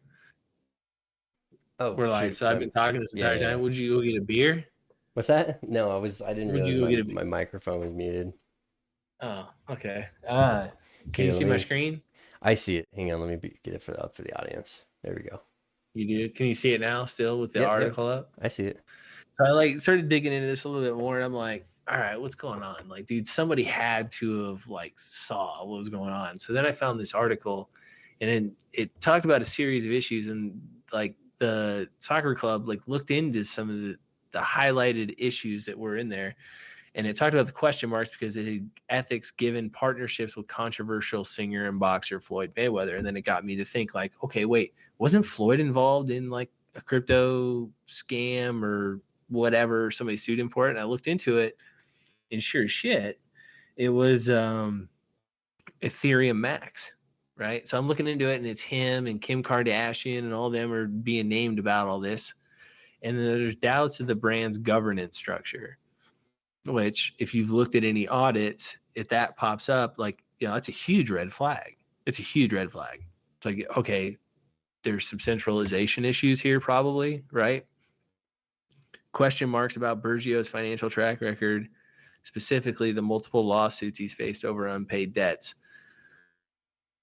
Oh, We're live. shoot. So I've been talking this entire yeah. time. Would you go get a beer? What's that? No, I didn't Would you realize go get my microphone was muted. Oh, okay. Can Here, you see my screen? I see it. Hang on, let me get it up for the audience. There we go. You do? Can you see it now still with the Yep, article up? I see it. So I like started digging into this a little bit more, and I'm like, all right, what's going on? Like, dude, somebody had to have like saw what was going on. So then I found this article, and then it talked about a series of issues, and like the soccer club like looked into some of the highlighted issues that were in there. And it talked about the question marks because it had ethics given partnerships with controversial singer and boxer Floyd Mayweather. And then it got me to think like, okay, wait, wasn't Floyd involved in like a crypto scam or whatever? Somebody sued him for it. And I looked into it, and sure as shit, it was Ethereum Max, right? So I'm looking into it, and it's him and Kim Kardashian and all them are being named about all this. And then there's doubts of the brand's governance structure, which if you've looked at any audits, if that pops up, like, you know, that's a huge red flag. It's a huge red flag. It's like, okay, there's some centralization issues here probably, right? Question marks about Bergio's financial track record, specifically the multiple lawsuits he's faced over unpaid debts.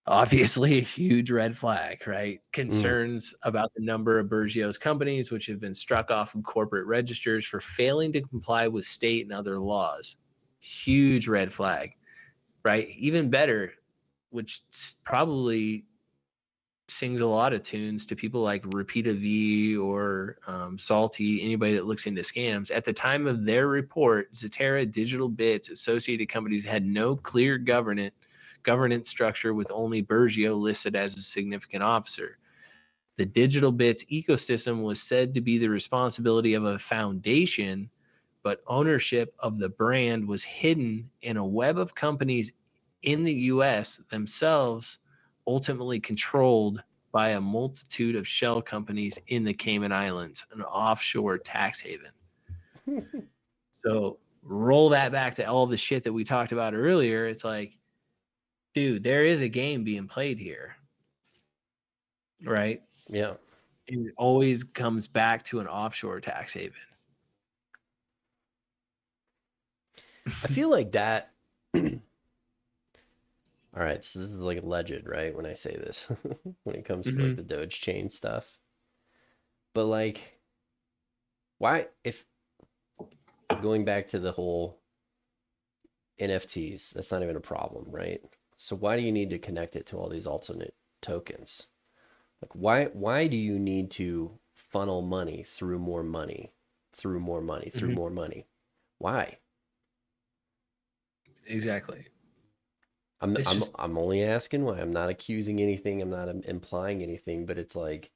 Obviously a huge red flag, right? Concerns about the number of Bergio's companies which have been struck off from corporate registers for failing to comply with state and other laws. Huge red flag, right? Even better, which probably sings a lot of tunes to people like Repeata V or Salty, anybody that looks into scams. At the time of their report, Zetera, Digital Bits, associated companies had no clear governance structure with only Bergio listed as a significant officer. The Digital Bits ecosystem was said to be the responsibility of a foundation, but ownership of the brand was hidden in a web of companies in the US themselves, ultimately controlled by a multitude of shell companies in the Cayman Islands, an offshore tax haven. So roll that back to all the shit that we talked about earlier. It's like, dude, there is a game being played here, right? Yeah. And it always comes back to an offshore tax haven. I feel like that. All right, so this is like alleged, right? When I say this, when it comes to like the Dogechain stuff, but like, why? If going back to the whole NFTs, that's not even a problem, right? So why do you need to connect it to all these alternate tokens? Like, why do you need to funnel money through more money, through more money, through more money? Why? Exactly. I'm only asking why. I'm not accusing anything. I'm not implying anything. But it's like,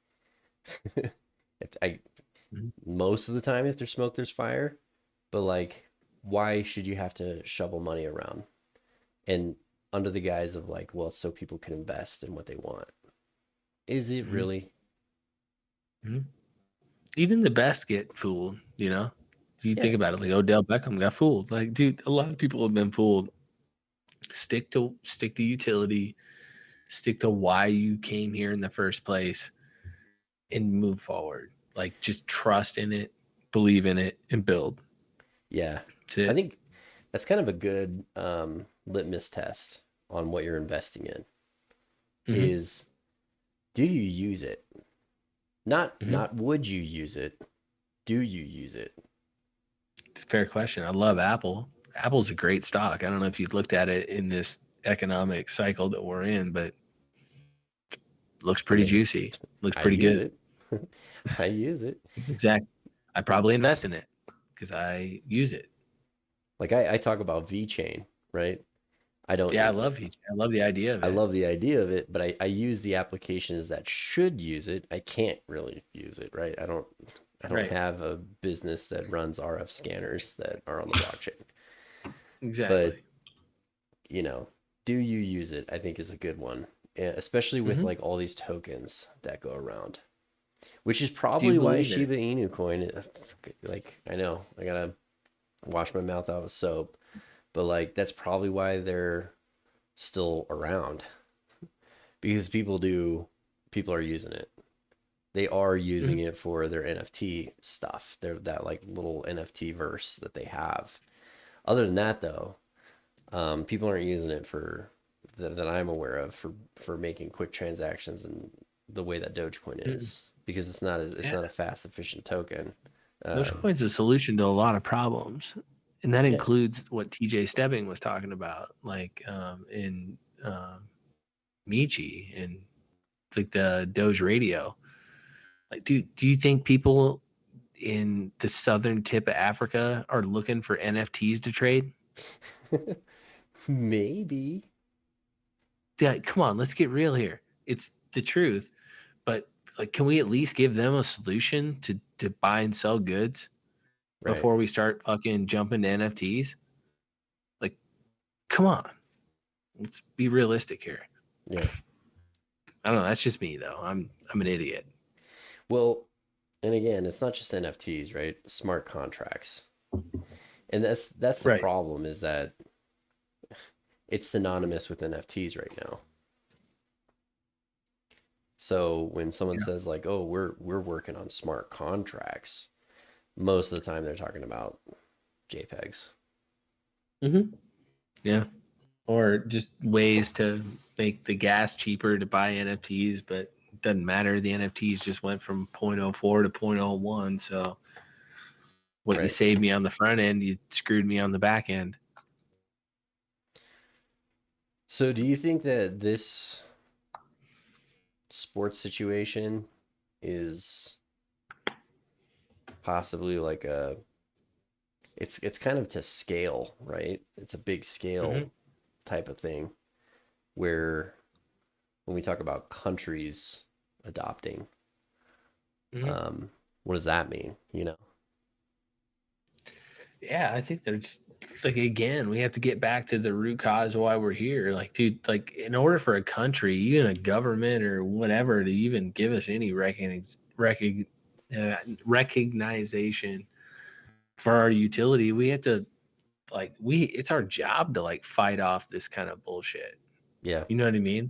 most of the time, if there's smoke, there's fire. But like, why should you have to shovel money around? And under the guise of like, well, so people can invest in what they want. Is it really? Even the best get fooled, you know? If you think about it, like Odell Beckham got fooled. Like, dude, a lot of people have been fooled. Stick to utility, stick to why you came here in the first place, and move forward. Like, just trust in it, believe in it, and build. Yeah. I think that's kind of a good litmus test on what you're investing in. Is, do you use it? Not would you use it? Do you use it? It's a fair question. I love Apple. Apple's a great stock. I don't know if you've looked at it in this economic cycle that we're in, but looks pretty juicy. Looks pretty good. I use it. Exactly. I probably invest in it because I use it. Like I talk about VeChain, right? I don't. Yeah, I love VeChain. I love the idea of it. I love the idea of it, but I use the applications that should use it. I can't really use it, right? I don't have a business that runs RF scanners that are on the blockchain. Exactly. But, you know, do you use it? I think is a good one, especially with like all these tokens that go around, which is probably why Shiba Inu coin. Like, I know I gotta wash my mouth out with soap, but like that's probably why they're still around, because people are using it. They are using it for their NFT stuff. They're that like little NFT verse that they have. Other than that, though, people aren't using it for that I'm aware of for making quick transactions and the way that Dogecoin is. because it's not a fast, efficient token. Dogecoin's a solution to a lot of problems, and that Yeah. includes what TJ Stebbing was talking about, like in Michi and like the Doge radio. Like, dude, do you think people in the southern tip of Africa are looking for NFTs to trade? Maybe. Yeah, come on, let's get real here. It's the truth, but like, can we at least give them a solution to buy and sell goods Right. before we start fucking jumping to NFTs? Like, come on, let's be realistic here. Yeah. I don't know. That's just me though. I'm an idiot. Well, and again, it's not just NFTs, right? Smart contracts. And that's the Right. problem, is that it's synonymous with NFTs right now. So when someone says like, "Oh, we're working on smart contracts," most of the time they're talking about JPEGs. Mm-hmm. Yeah. Or just ways to make the gas cheaper to buy NFTs, but it doesn't matter. The NFTs just went from 0.04 to 0.01. So what you Right. saved me on the front end, you screwed me on the back end. So do you think that this sports situation is possibly like it's kind of to scale, right? It's a big scale type of thing, where when we talk about countries adopting, what does that mean, you know? Yeah, I think there's like, again, we have to get back to the root cause of why we're here. Like, dude, like, in order for a country, even a government or whatever, to even give us any recognition for our utility, we have to, like, it's our job to like fight off this kind of bullshit. Yeah. You know what I mean?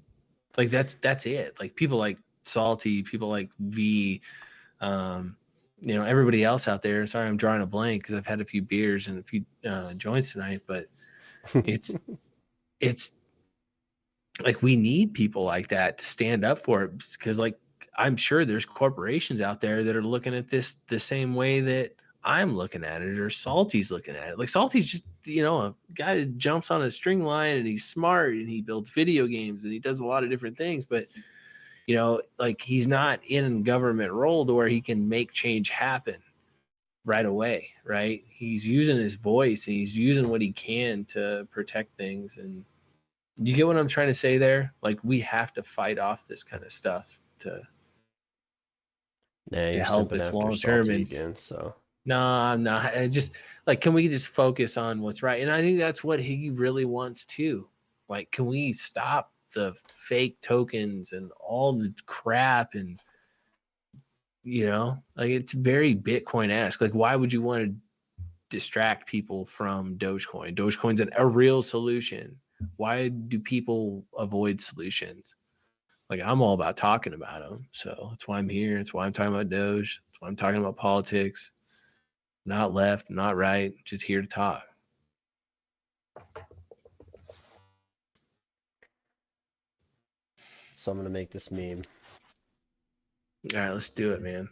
Like, that's it. Like, people like Salty, people like V, everybody else out there. Sorry, I'm drawing a blank because I've had a few beers and a few joints tonight, but it's like, we need people like that to stand up for it, because like, I'm sure there's corporations out there that are looking at this the same way that I'm looking at it, or Salty's looking at it. Like, Salty's just, a guy that jumps on a string line and he's smart and he builds video games and he does a lot of different things, but like, he's not in a government role to where he can make change happen right away, right? He's using his voice and he's using what he can to protect things. And you get what I'm trying to say there? Like, we have to fight off this kind of stuff to Nah, you're help simping its after long term. Salty And again, so no, I'm not. I just, like, can we just focus on what's right? And I think that's what he really wants too. Like, can we stop the fake tokens and all the crap? And like, it's very Bitcoin-esque. Like, why would you want to distract people from Dogecoin? Dogecoin's a real solution. Why do people avoid solutions? Like, I'm all about talking about them. So that's why I'm here. That's why I'm talking about Doge. That's why I'm talking about politics. Not left, not right. Just here to talk. so I'm gonna make this meme. All right, let's do it, man.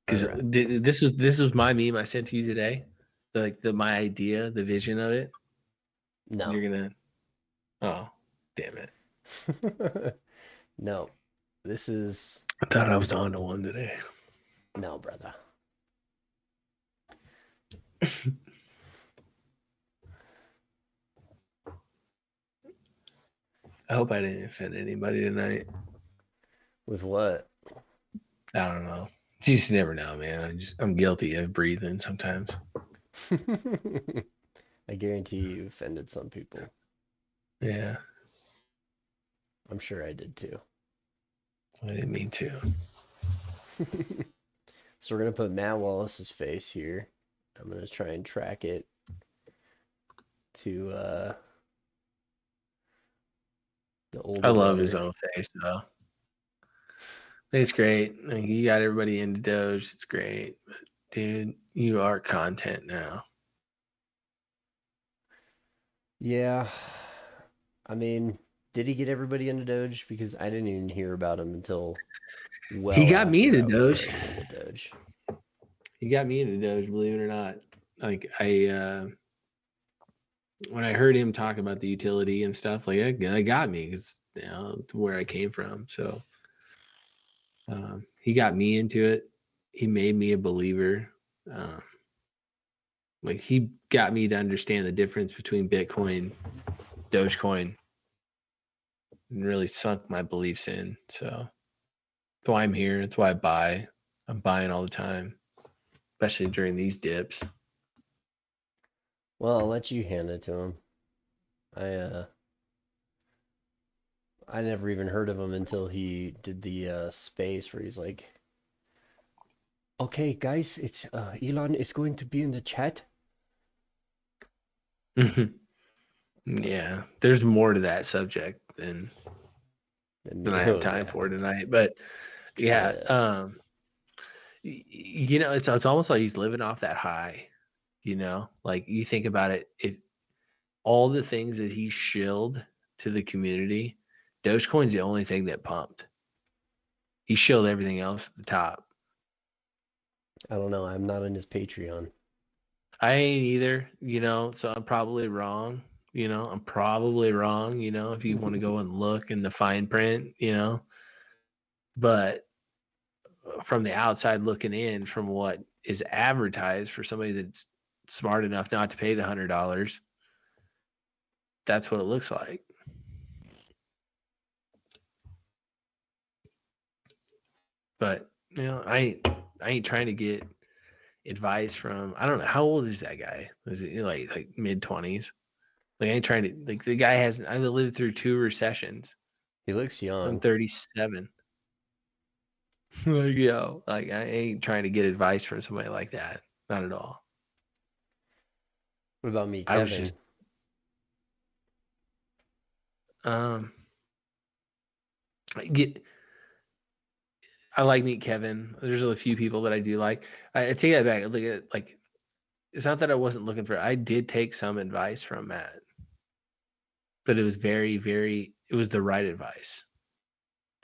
Because Alright. this is my meme I sent to you today. My idea, the vision of it. No. You're gonna. Oh, damn it! No, this is I thought I was on to one today. no, brother. I hope I didn't offend anybody tonight. With what? I don't know. You just never know, man. I'm guilty of breathing sometimes. I guarantee you offended some people. Yeah, I'm sure I did too. I didn't mean to. So we're gonna put Matt Wallace's face here. I'm gonna try and track it to the older I love brother. his own face though. It's great. Like, you got everybody into Doge. It's great. But dude, you are content now. Yeah, I mean, Did he get everybody into Doge? Because I didn't even hear about him until He well got me after into I was Doge. already into Doge. He got me into Doge, believe it or not. Like when I heard him talk about the utility and stuff, like that got me because to where I came from. So he got me into it. He made me a believer. Like he got me to understand the difference between Bitcoin, Dogecoin, and really sunk my beliefs in. So that's why I'm here. That's why I buy. I'm buying all the time, especially during these dips. Well, I'll let you hand it to him. I never even heard of him until he did the space where he's like, "Okay, guys, it's Elon is going to be in the chat." Yeah, there's more to that subject than I have time for tonight. But yeah, it's almost like he's living off that high. Like you think about it, if all the things that he shilled to the community, Dogecoin's the only thing that pumped. He shilled everything else at the top. I don't know. I'm not in his Patreon. I ain't either, so I'm probably wrong. I'm probably wrong, if you want to go and look in the fine print, but from the outside looking in, from what is advertised for somebody that's smart enough not to pay the $100, that's what it looks like. But I ain't trying to get advice from, I don't know, how old is that guy? Is it like mid-20s? Like I ain't trying to, like, the guy hasn't, I've lived through 2 recessions. He looks young. I'm 37. Like I ain't trying to get advice from somebody like that. Not at all. What about me, Kevin? I was just I like Meet Kevin. There's a few people that I do like. I take that back. Look at, like, it's not that I wasn't looking for it. I did take some advice from Matt, but it was very, very, it was the right advice.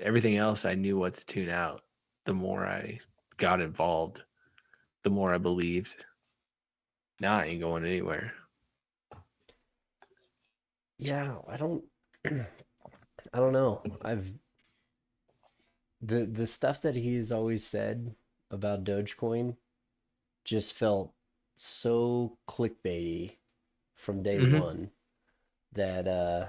Everything else I knew what to tune out. The more I got involved, the more I believed. Now I ain't going anywhere. Yeah, I don't know. The stuff that he's always said about Dogecoin just felt so clickbaity from day one that I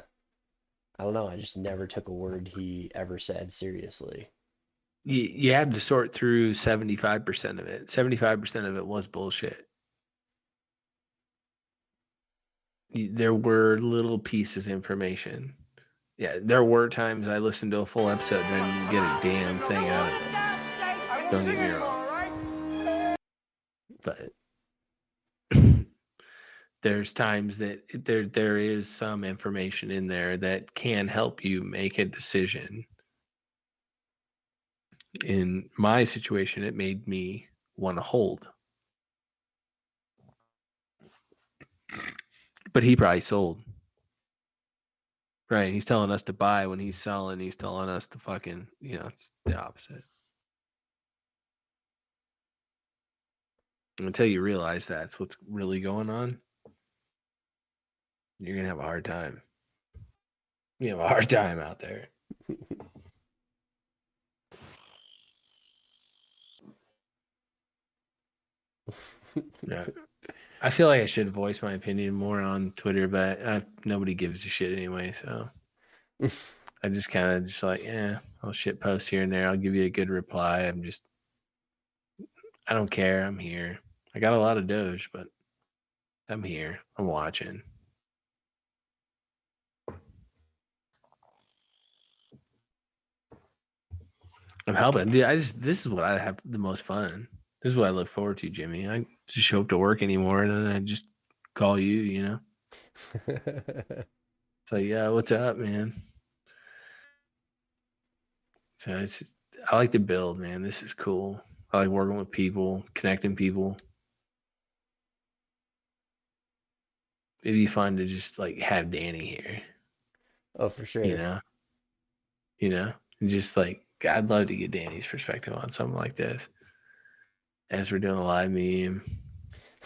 don't know, I just never took a word he ever said seriously. You had to sort through 75% of it. 75% of it was bullshit. There were little pieces of information. Yeah, there were times I listened to a full episode and I didn't get a damn thing out of it. Don't get me wrong. But there's times that there is some information in there that can help you make a decision. In my situation, it made me want to hold. But he probably sold. Right. He's telling us to buy when he's selling. He's telling us to fucking, it's the opposite. Until you realize that's what's really going on, you're going to have a hard time. You have a hard time out there. Yeah. I feel like I should voice my opinion more on Twitter, but nobody gives a shit anyway. So I just kind of just like, I'll shit post here and there. I'll give you a good reply. I don't care. I'm here. I got a lot of Doge, but I'm here. I'm watching. I'm helping. Dude, this is what I have the most fun. This is what I look forward to, Jimmy. I just show up to work anymore and then I just call you, It's like, yeah, what's up, man? So I like to build, man. This is cool. I like working with people, connecting people. It'd be fun to just like have Danny here. Oh, for You sure. know, you know, just like I'd love to get Danny's perspective on something like this as we're doing a live meme.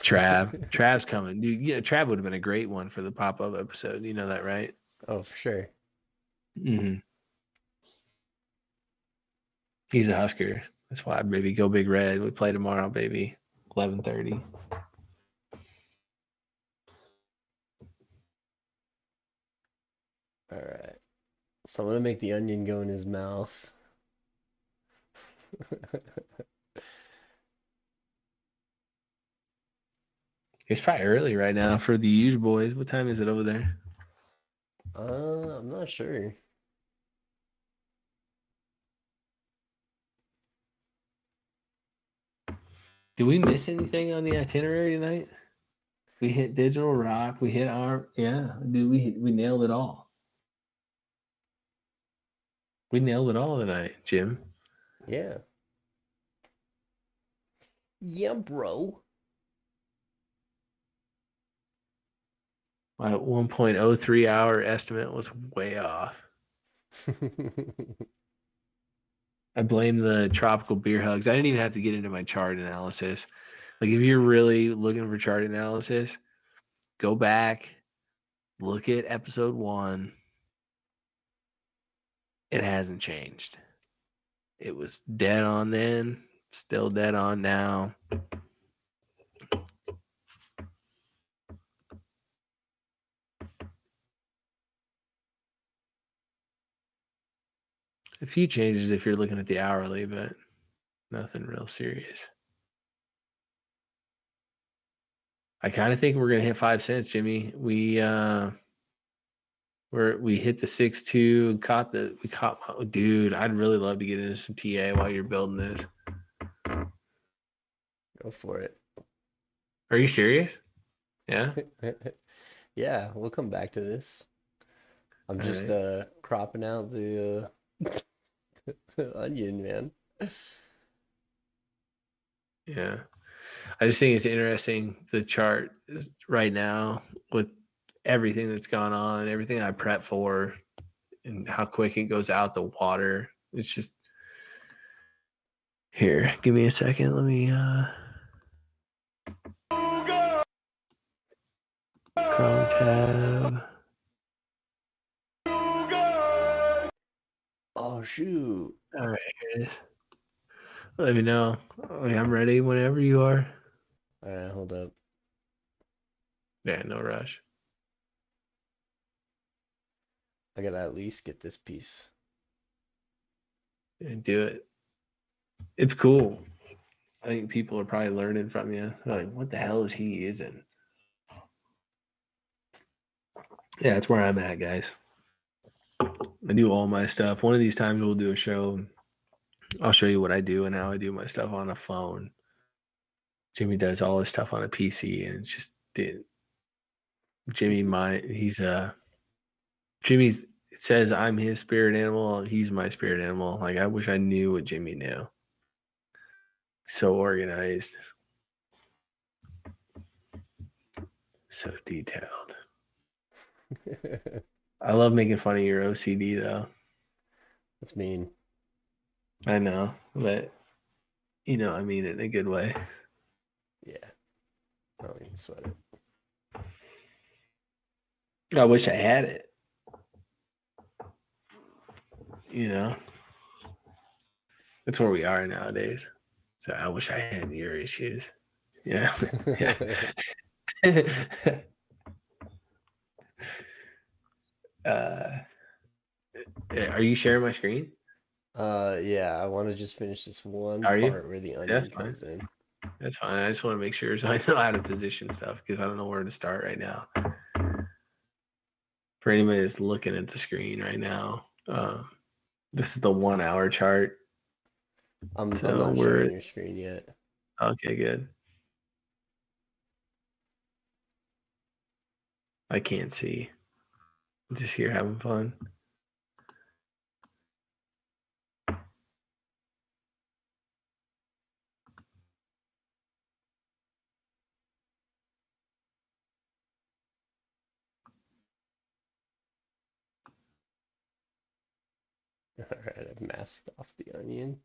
Trav's coming, dude. Yeah, Trav would have been a great one for the pop up episode. You know that, right? Oh, for sure. Mm-hmm. He's a Husker. That's why, baby. Go Big Red. We play tomorrow, baby. 11:30. All right. So I'm gonna make the onion go in his mouth. It's probably early right now for the Huge boys. What time is it over there? I'm not sure. Did we miss anything on the itinerary tonight? We hit Digital Rock. We hit our dude. We nailed it all. We nailed it all tonight, Jim. Yeah. Yeah, bro. My 1.03 hour estimate was way off. I blame the tropical beer hugs. I didn't even have to get into my chart analysis. Like, if you're really looking for chart analysis, go back, look at episode 1. It hasn't changed. It was dead on then, still dead on now. A few changes if you're looking at the hourly, but nothing real serious. I kind of think we're gonna hit 5 cents, Jimmy. We hit the 6.2 and dude. I'd really love to get into some TA while you're building this. Go for it. Are you serious? Yeah. Yeah, we'll come back to this. I'm All just right. cropping out the the onion, man. Yeah. I just think it's interesting the chart right now with everything that's gone on, everything I prep for, and how quick it goes out the water. It's just here. Give me a second. Let me Chrome tab. Oh shoot. All right, here it is. Let me know. I'm ready whenever you are. All right, hold up. Yeah, no rush. I gotta at least get this piece. Yeah, do it. It's cool. I think people are probably learning from you. They're like, what the hell is he using? Yeah, that's where I'm at, guys. I do all my stuff. One of these times we'll do a show. I'll show you what I do and how I do my stuff on a phone. Jimmy does all his stuff on a PC, and it's just Jimmy. Jimmy's. It says I'm his spirit animal. He's my spirit animal. Like, I wish I knew what Jimmy knew. So organized, so detailed. I love making fun of your OCD though. That's mean. I know, but I mean it in a good way. Yeah. I don't even sweat it. I wish I had it. That's where we are nowadays. So I wish I had your issues. Yeah. uh, are you sharing my screen? Yeah, I want to just finish this one Are you? part where the That's onion fine. comes in. That's fine. I just want to make sure so I know how to position stuff because I don't know where to start right now. For anybody that's looking at the screen right now, this is the 1 hour chart. I'm So not sharing your screen yet. Okay, good. I can't see. I'm just here having fun. All right, I've masked off the onion.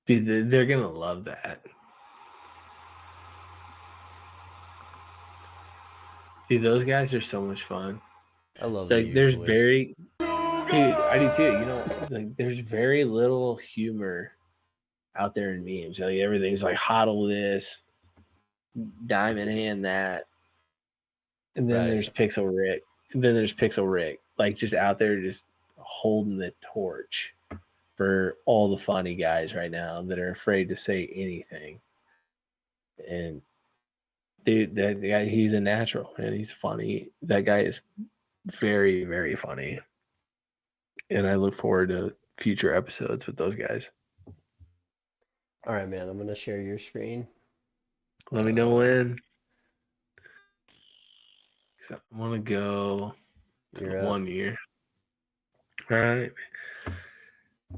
Dude, they're gonna love that. Dude, those guys are so much fun. I love the Like, there's usually. very, dude, I do too. You know, like, there's very little humor out there in memes. Like, everything's like hodl this, diamond hand that, and then Right. there's Pixel Rick. And then there's Pixel Rick, like just out there, just holding the torch for all the funny guys right now that are afraid to say anything. And dude, that guy, he's a natural, man. He's funny. That guy is very, very funny. And I look forward to future episodes with those guys. All right, man. I'm gonna share your screen. Let me know when. So I want to go to You're the up. 1 year. All right.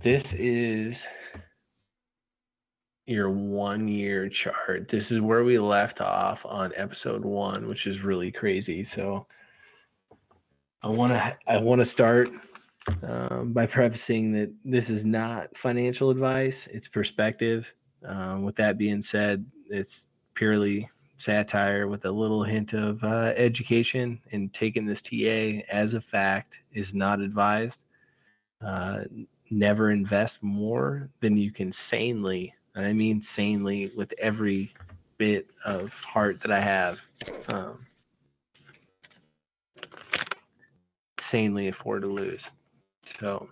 This is your 1 year chart. This is where we left off on episode 1, which is really crazy. So I want to start by prefacing that this is not financial advice; it's perspective. With that being said, it's purely satire with a little hint of education. And taking this TA as a fact is not advised. Never invest more than you can sanely, and I mean sanely, with every bit of heart that I have, sanely afford to lose. So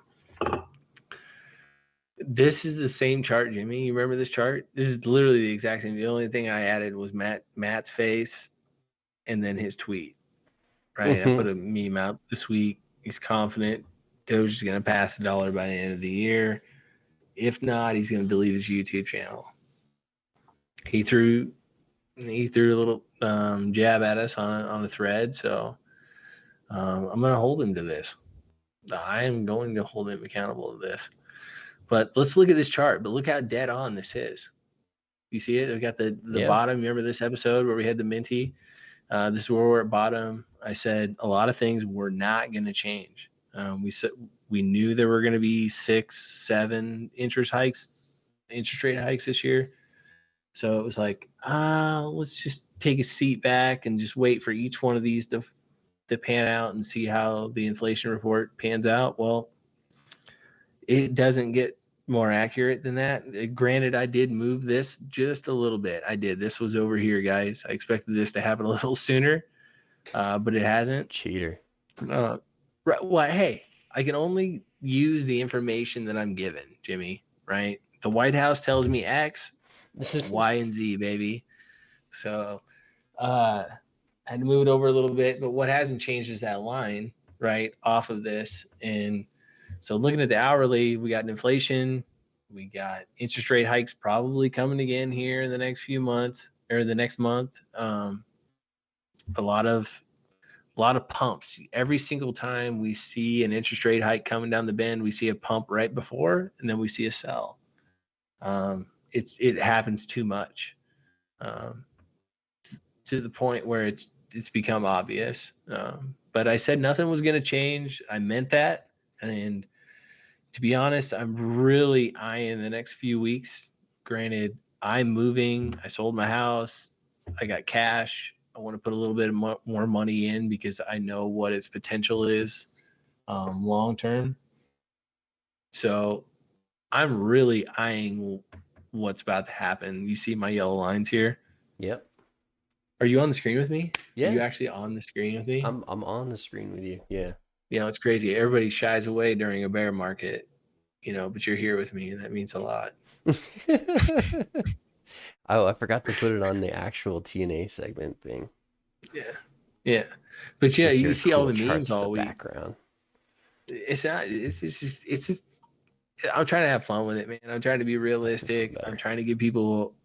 this is the same chart, Jimmy. You remember this chart? This is literally the exact same. The only thing I added was Matt's face and then his tweet. Right? I put a meme out this week. He's confident Doge is going to pass $1 by the end of the year. If not, he's going to delete his YouTube channel. He threw a little jab at us on a thread, so I'm going to hold him to this. I am going to hold him accountable to this. But let's look at this chart. But look how dead on this is. You see it? We got the Yeah. bottom. Remember this episode where we had the minty? This is where we're at bottom. I said a lot of things were not going to change. We knew there were going to be 6, 7 interest rate hikes this year. So it was like, let's just take a seat back and just wait for each one of these to pan out and see how the inflation report pans out. Well, it doesn't get more accurate than that. Granted, I did move this just a little bit. I did. This was over here, guys. I expected this to happen a little sooner, but it hasn't. Cheater. Right. Well, hey, I can only use the information that I'm given, Jimmy, right? The White House tells me X, Y, and Z, baby. So I had to move it over a little bit, but what hasn't changed is that line, right, off of this. And so looking at the hourly, we got an inflation, we got interest rate hikes probably coming again here in the next few months or the next month. A lot of pumps. Every single time we see an interest rate hike coming down the bend, we see a pump right before, and then we see a sell. It happens too much, to the point where it's become obvious. But I said nothing was going to change. I meant that, and to be honest, I'm really eyeing the next few weeks. Granted, I'm moving. I sold my house. I got cash. I want to put a little bit more money in because I know what its potential is long term. So I'm really eyeing what's about to happen. You see my yellow lines here? Yep. Are you on the screen with me? Yeah. Are you actually on the screen with me? I'm on the screen with you. Yeah. You know, it's crazy. Everybody shies away during a bear market, but you're here with me, and that means a lot. Oh, I forgot to put it on the actual TNA segment thing. Yeah. But yeah, With you your see all cool the memes charts in all the week. background. It's just I'm trying to have fun with it, man. I'm trying to be realistic. I'm trying to give people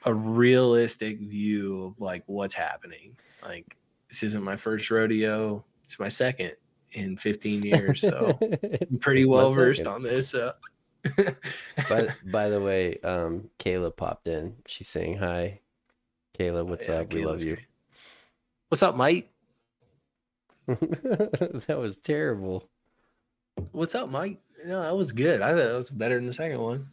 a realistic view of like what's happening. Like, this isn't my first rodeo. It's my second in 15 years. So I'm pretty well versed on this. By the way, Kayla popped in. She's saying hi. Kayla, what's up? We love you. Great. What's up, Mike? That was terrible. What's up, Mike? No, that was good. I thought that was better than the second one.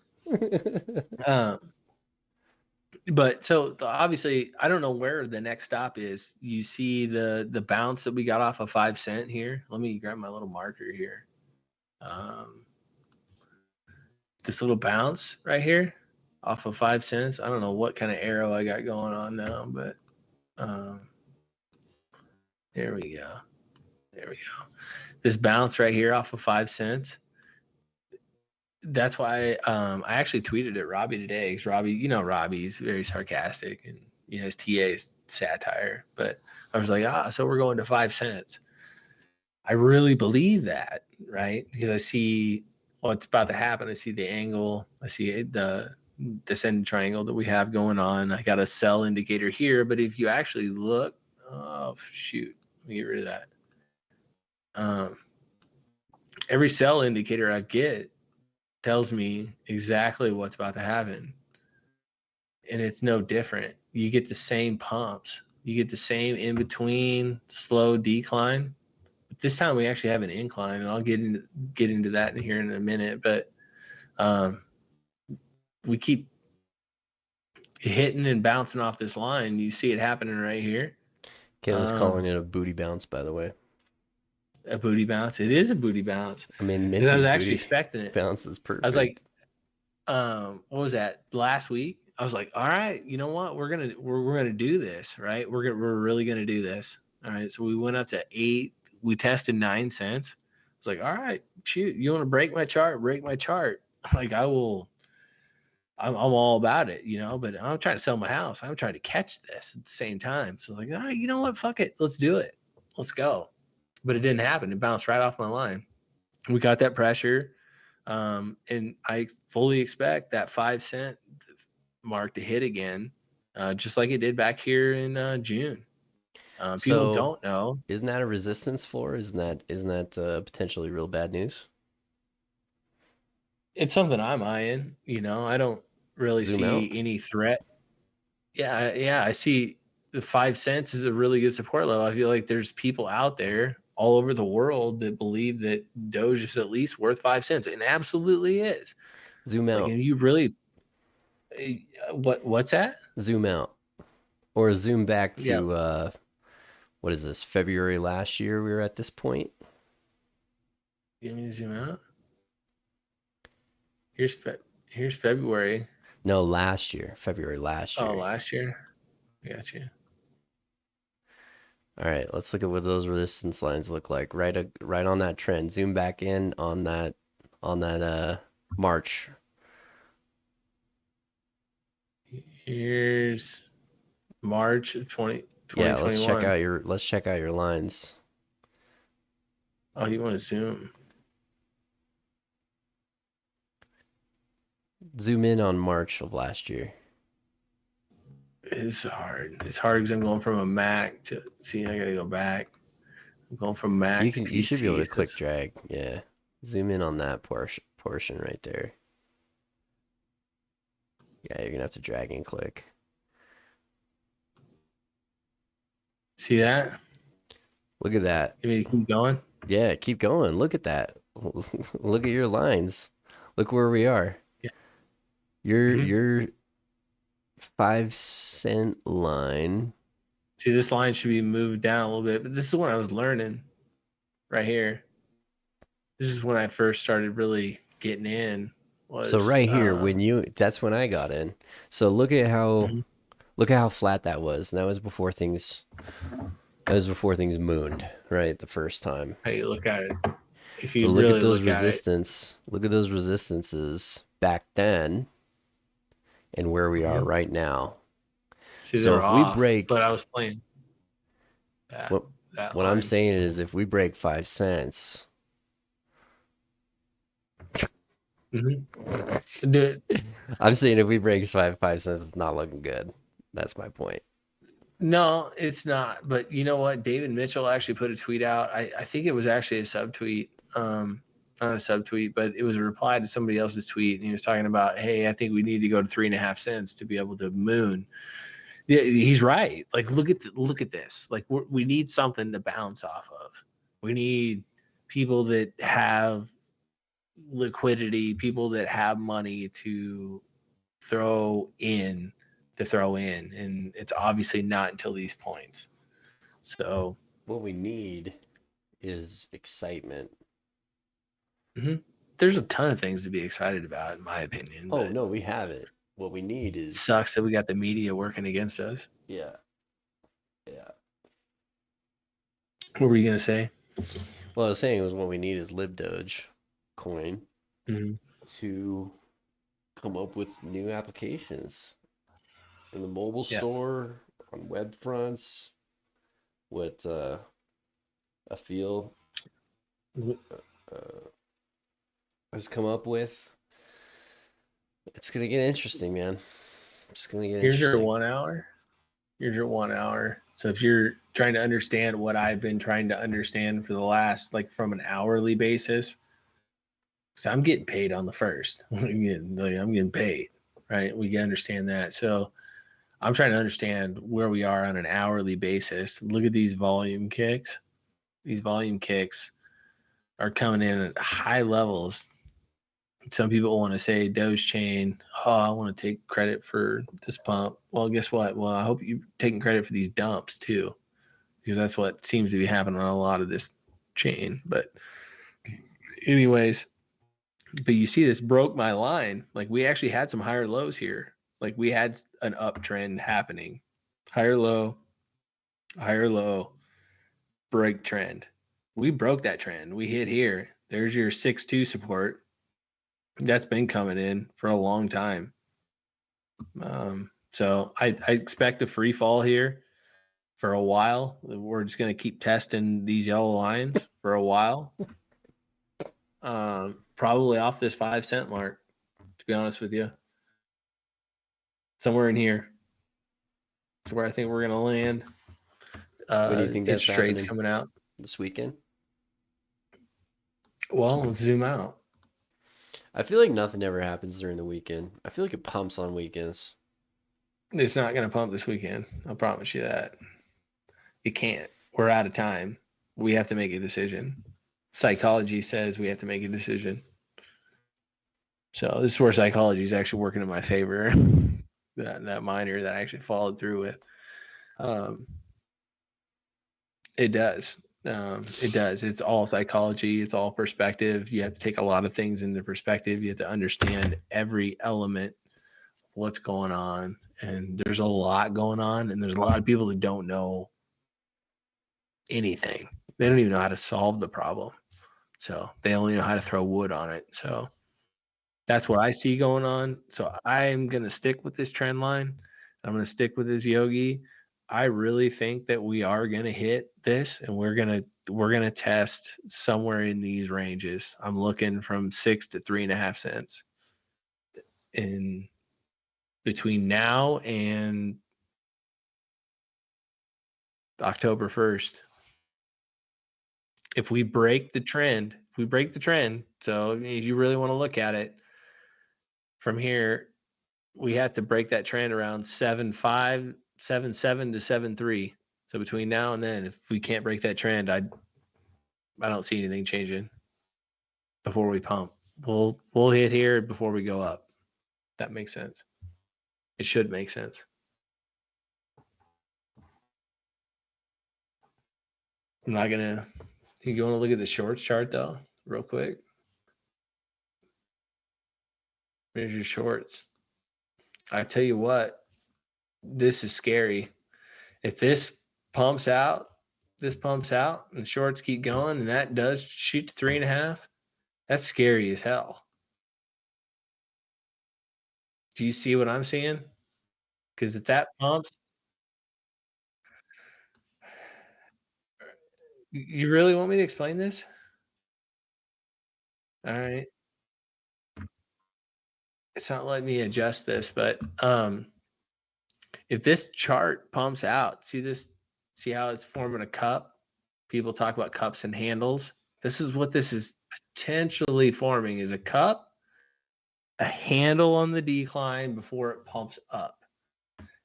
But so obviously, I don't know where the next stop is. You see the bounce that we got off of 5 cent here. Let me grab my little marker here. This little bounce right here off of 5 cents. I don't know what kind of arrow I got going on now, but there we go. There we go. This bounce right here off of 5 cents. That's why I actually tweeted at Robbie today, because Robbie, Robbie's very sarcastic, and his TA is satire. But I was like, so we're going to 5 cents. I really believe that, right? Because I see what's about to happen. I see the angle. I see the descending triangle that we have going on. I got a sell indicator here, but if you actually look, oh shoot, let me get rid of that. Every sell indicator I get tells me exactly what's about to happen, and it's no different. You get the same pumps, you get the same in between slow decline, but this time we actually have an incline, and I'll get into that in here in a minute. But we keep hitting and bouncing off this line. You see it happening right here. Kayla's calling it a booty bounce, by the way. A booty bounce. It is a booty bounce. I mean, I was actually expecting it. Bounce is perfect. I was like, what was that last week? I was like, all right, you know what? We're gonna do this, right? We're really gonna do this. All right. So we went up to 8. We tested 9 cents. I was like, all right, shoot, you want to break my chart? Break my chart. Like, I will. I'm all about it, but I'm trying to sell my house. I'm trying to catch this at the same time. So like, all right, you know what? Fuck it. Let's do it. Let's go. But it didn't happen. It bounced right off my line. We got that pressure. And I fully expect that 5 cent mark to hit again, just like it did back here in June. People don't know. Isn't that a resistance floor? Isn't that potentially real bad news? It's something I'm eyeing. I don't really see any threat. Yeah. I see the 5 cents is a really good support level. I feel like there's people out there all over the world that believe that Doge is at least worth 5 cents. It absolutely is. Zoom out. And you really, what's that? Zoom out, or zoom back to what is this? February last year. We were at this point. You want me to zoom out? Here's February. No, last year. February last year. Oh, last year. I got you. All right, let's look at what those resistance lines look like. Right on that trend. Zoom back in on that March. Here's March of 2021. Yeah, let's check out your lines. Oh, you want to zoom? Zoom in on March of last year. It's hard. It's hard because I'm going from a Mac to see. I gotta go back. I'm going from Mac. You should be able to click drag. Yeah, zoom in on that portion right there. Yeah, you're gonna have to drag and click. See that? Look at that. You mean to keep going? Yeah, keep going. Look at that. Look at your lines. Look where we are. Yeah. Your 5 cent line. See, this line should be moved down a little bit, but this is when I was learning right here. This is when I first started really getting in. So right here, that's when I got in. So look at how flat that was. And that was before things mooned, right? The first time. Hey, look at it. If you look at those resistances back then and where we are right now. See, so if we break, but I was playing. What I'm saying is, if we break 5 cents, I'm saying if we break 5 cents, it's not looking good. That's my point. No, it's not. But you know what? David Mitchell actually put a tweet out. I think it was actually a subtweet. Not a subtweet, but it was a reply to somebody else's tweet. And he was talking about, hey, I think we need to go to 3.5 cents to be able to moon. Yeah, he's right. Like, look at this. Like, we need something to bounce off of. We need people that have liquidity, people that have money to throw in, and it's obviously not until these points. So What we need is excitement. there's a ton of things to be excited about, in my opinion. Oh, but no, we have it. What we need it is... sucks that we got the media working against us. Yeah. What were you gonna say? Well, I was saying what we need is Lib Dogecoin to come up with new applications in the mobile store, on web fronts. What I feel has come up with. It's gonna get interesting, man. It's gonna get Here's interesting. your 1 hour. So if you're trying to understand what I've been trying to understand for the last, like, from an hourly basis, because I'm getting paid on the first. I'm getting paid, right? We can understand that. So I'm trying to understand where we are on an hourly basis. Look at these volume kicks. These volume kicks are coming in at high levels. Some people want to say Dogechain, I want to take credit for this pump. Well, guess what? Well, I hope you're taking credit for these dumps too, because that's what seems to be happening on a lot of this chain. But anyways, but you see, this broke my line. Like, we actually had some higher lows here. Like, we had an uptrend happening. Higher low, break trend. We broke that trend. We hit here. There's your 6-2 support. That's been coming in for a long time. So I expect a free fall here for a while. We're just going to keep testing these yellow lines for a while. Probably off this 5 cent mark, to be honest with you. Somewhere in here is where I think we're going to land. When do you think that's interest rates happening? coming out This weekend? Well, let's zoom out. I feel like nothing ever happens during the weekend. I feel like it pumps on weekends. It's not going to pump this weekend. I'll promise you that. It can't. We're out of time. We have to make a decision. Psychology says we have to make a decision. So this is where psychology is actually working in my favor. that minor that I actually followed through with. It does. It does. It's all psychology. It's all perspective. You have to take a lot of things into perspective. You have to understand every element of what's going on. And there's a lot going on. And there's a lot of people that don't know anything. They don't even know how to solve the problem. So they only know how to throw wood on it. So that's what I see going on. So I'm going to stick with this trend line. I'm going to stick with this yogi. I really think that we are going to hit this, and we're going to test somewhere in these ranges. I'm looking from 6 to 3.5 cents in between now and October 1st. If we break the trend, so if you really want to look at it from here, we have to break that trend around 7.5, 7.7 to 7.3. So between now and then, if we can't break that trend, I don't see anything changing before we pump. We'll hit here before we go up. That makes sense. It should make sense. I'm not gonna. You want to look at the shorts chart though, real quick? Here's your shorts. I tell you what, this is scary. If this pumps out, and shorts keep going, and that does shoot to 3.5, that's scary as hell. Do you see what I'm seeing? Because if that pumps, you really want me to explain this? All right. It's not letting me adjust this, but if this chart pumps out, see how it's forming a cup? People talk about cups and handles. This is what this is potentially forming, is a cup, a handle on the decline before it pumps up.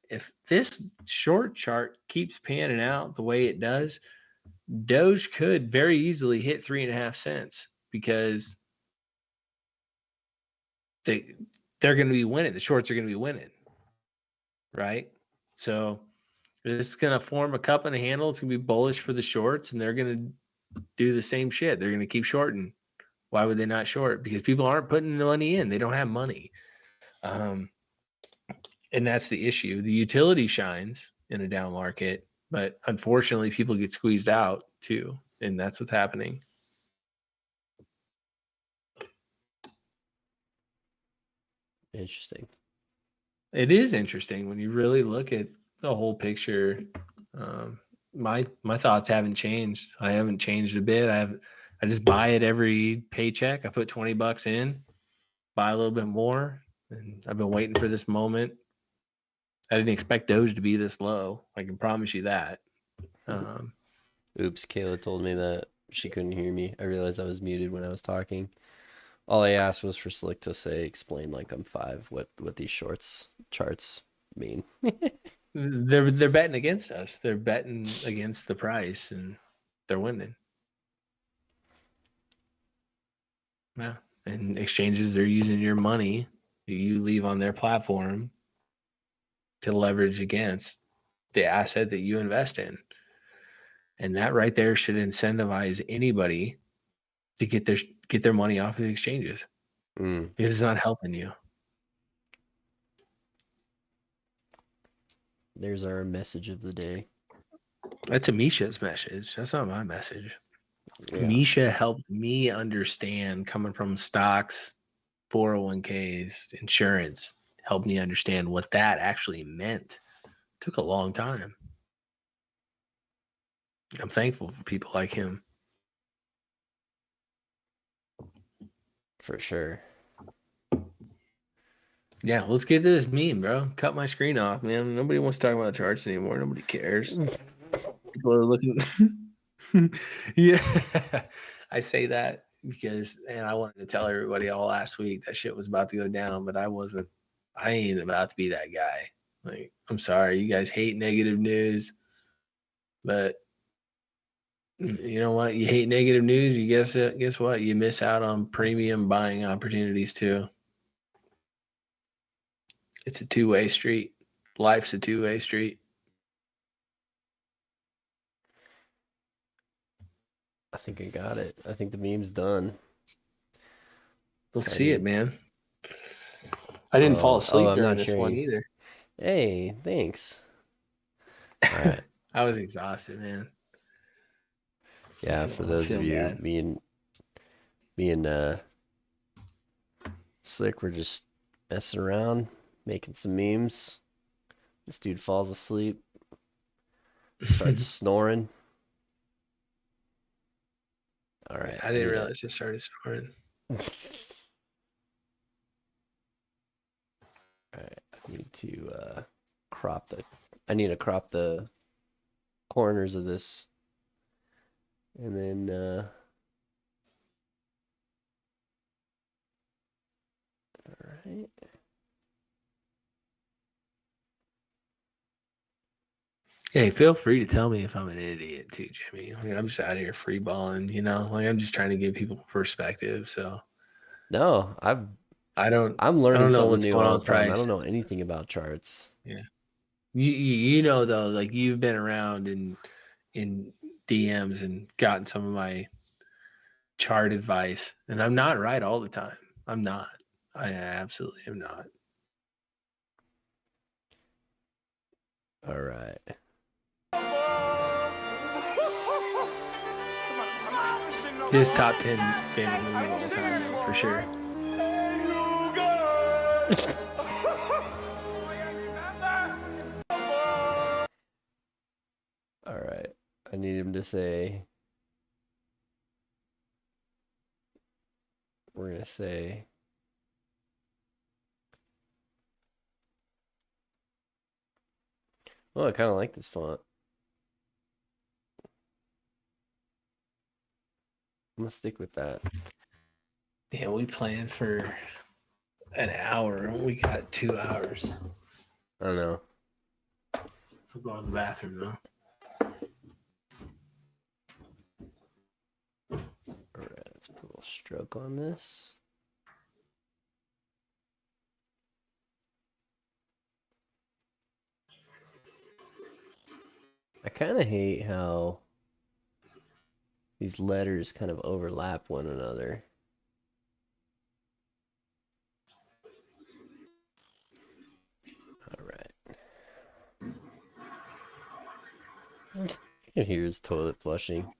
If this short chart keeps panning out the way it does, Doge could very easily hit 3.5 cents because they're going to be winning. The shorts are going to be winning, right? So this is going to form a cup and a handle. It's going to be bullish for the shorts, and they're going to do the same shit. They're going to keep shorting. Why would they not short? Because people aren't putting the money in. They don't have money. And that's the issue. The utility shines in a down market, but unfortunately, people get squeezed out too. And that's what's happening. Interesting. It is interesting when you really look at the whole picture. My thoughts haven't changed. I haven't changed a bit. I just buy it every paycheck. I put $20 in, buy a little bit more, and I've been waiting for this moment. I didn't expect Doge to be this low. I can promise you that. Oops, Kayla told me that she couldn't hear me. I realized I was muted when I was talking. All I asked was for Slick to explain like I'm 5, what these charts mean. They're betting against us. They're betting against the price, and they're winning. Yeah, and exchanges, they're using your money that you leave on their platform to leverage against the asset that you invest in. And that right there should incentivize anybody to get their money off of the exchanges because it's not helping you. There's our message of the day. That's Amisha's message. That's not my message. Yeah. Misha helped me understand, coming from stocks, 401ks, insurance, helped me understand what that actually meant. It took a long time. I'm thankful for people like him. For sure. Yeah, let's get to this meme, bro. Cut my screen off, man. Nobody wants to talk about charts anymore. Nobody cares. People are looking. Yeah, I say that because, and I wanted to tell everybody all last week that shit was about to go down, but I wasn't. I ain't about to be that guy. Like, I'm sorry, you guys hate negative news, but you know what? You hate negative news. You guess what? You miss out on premium buying opportunities too. It's a two-way street. Life's a two-way street. I think I got it. I think the meme's done. Let's see it, man. I didn't fall asleep during this one either. Hey, thanks. All right. I was exhausted, man. Yeah, for those of you, bad. me and Slick were just messing around, making some memes. This dude falls asleep, starts snoring. All right. I didn't realize it started snoring. All right. I need to crop the corners of this. And then all right. Hey, feel free to tell me if I'm an idiot too, Jimmy. I mean, I'm just out here free balling, you know. Like, I'm just trying to give people perspective. So No, I'm learning know something what's new going all on the time. I price. don't know anything about charts. Yeah, you know though, like you've been around in DMs and gotten some of my chart advice, and I'm not right all the time. I'm not. I absolutely am not. All right. His top 10 favorite movie of all time, though, for sure. All right. I need him to say. We're going to say. Oh, I kind of like this font. I'm going to stick with that. Yeah, we planned for an hour and we got 2 hours. I don't know. I'm going to the bathroom though. Put a little stroke on this. I kind of hate how these letters kind of overlap one another. All right. You can hear his toilet flushing.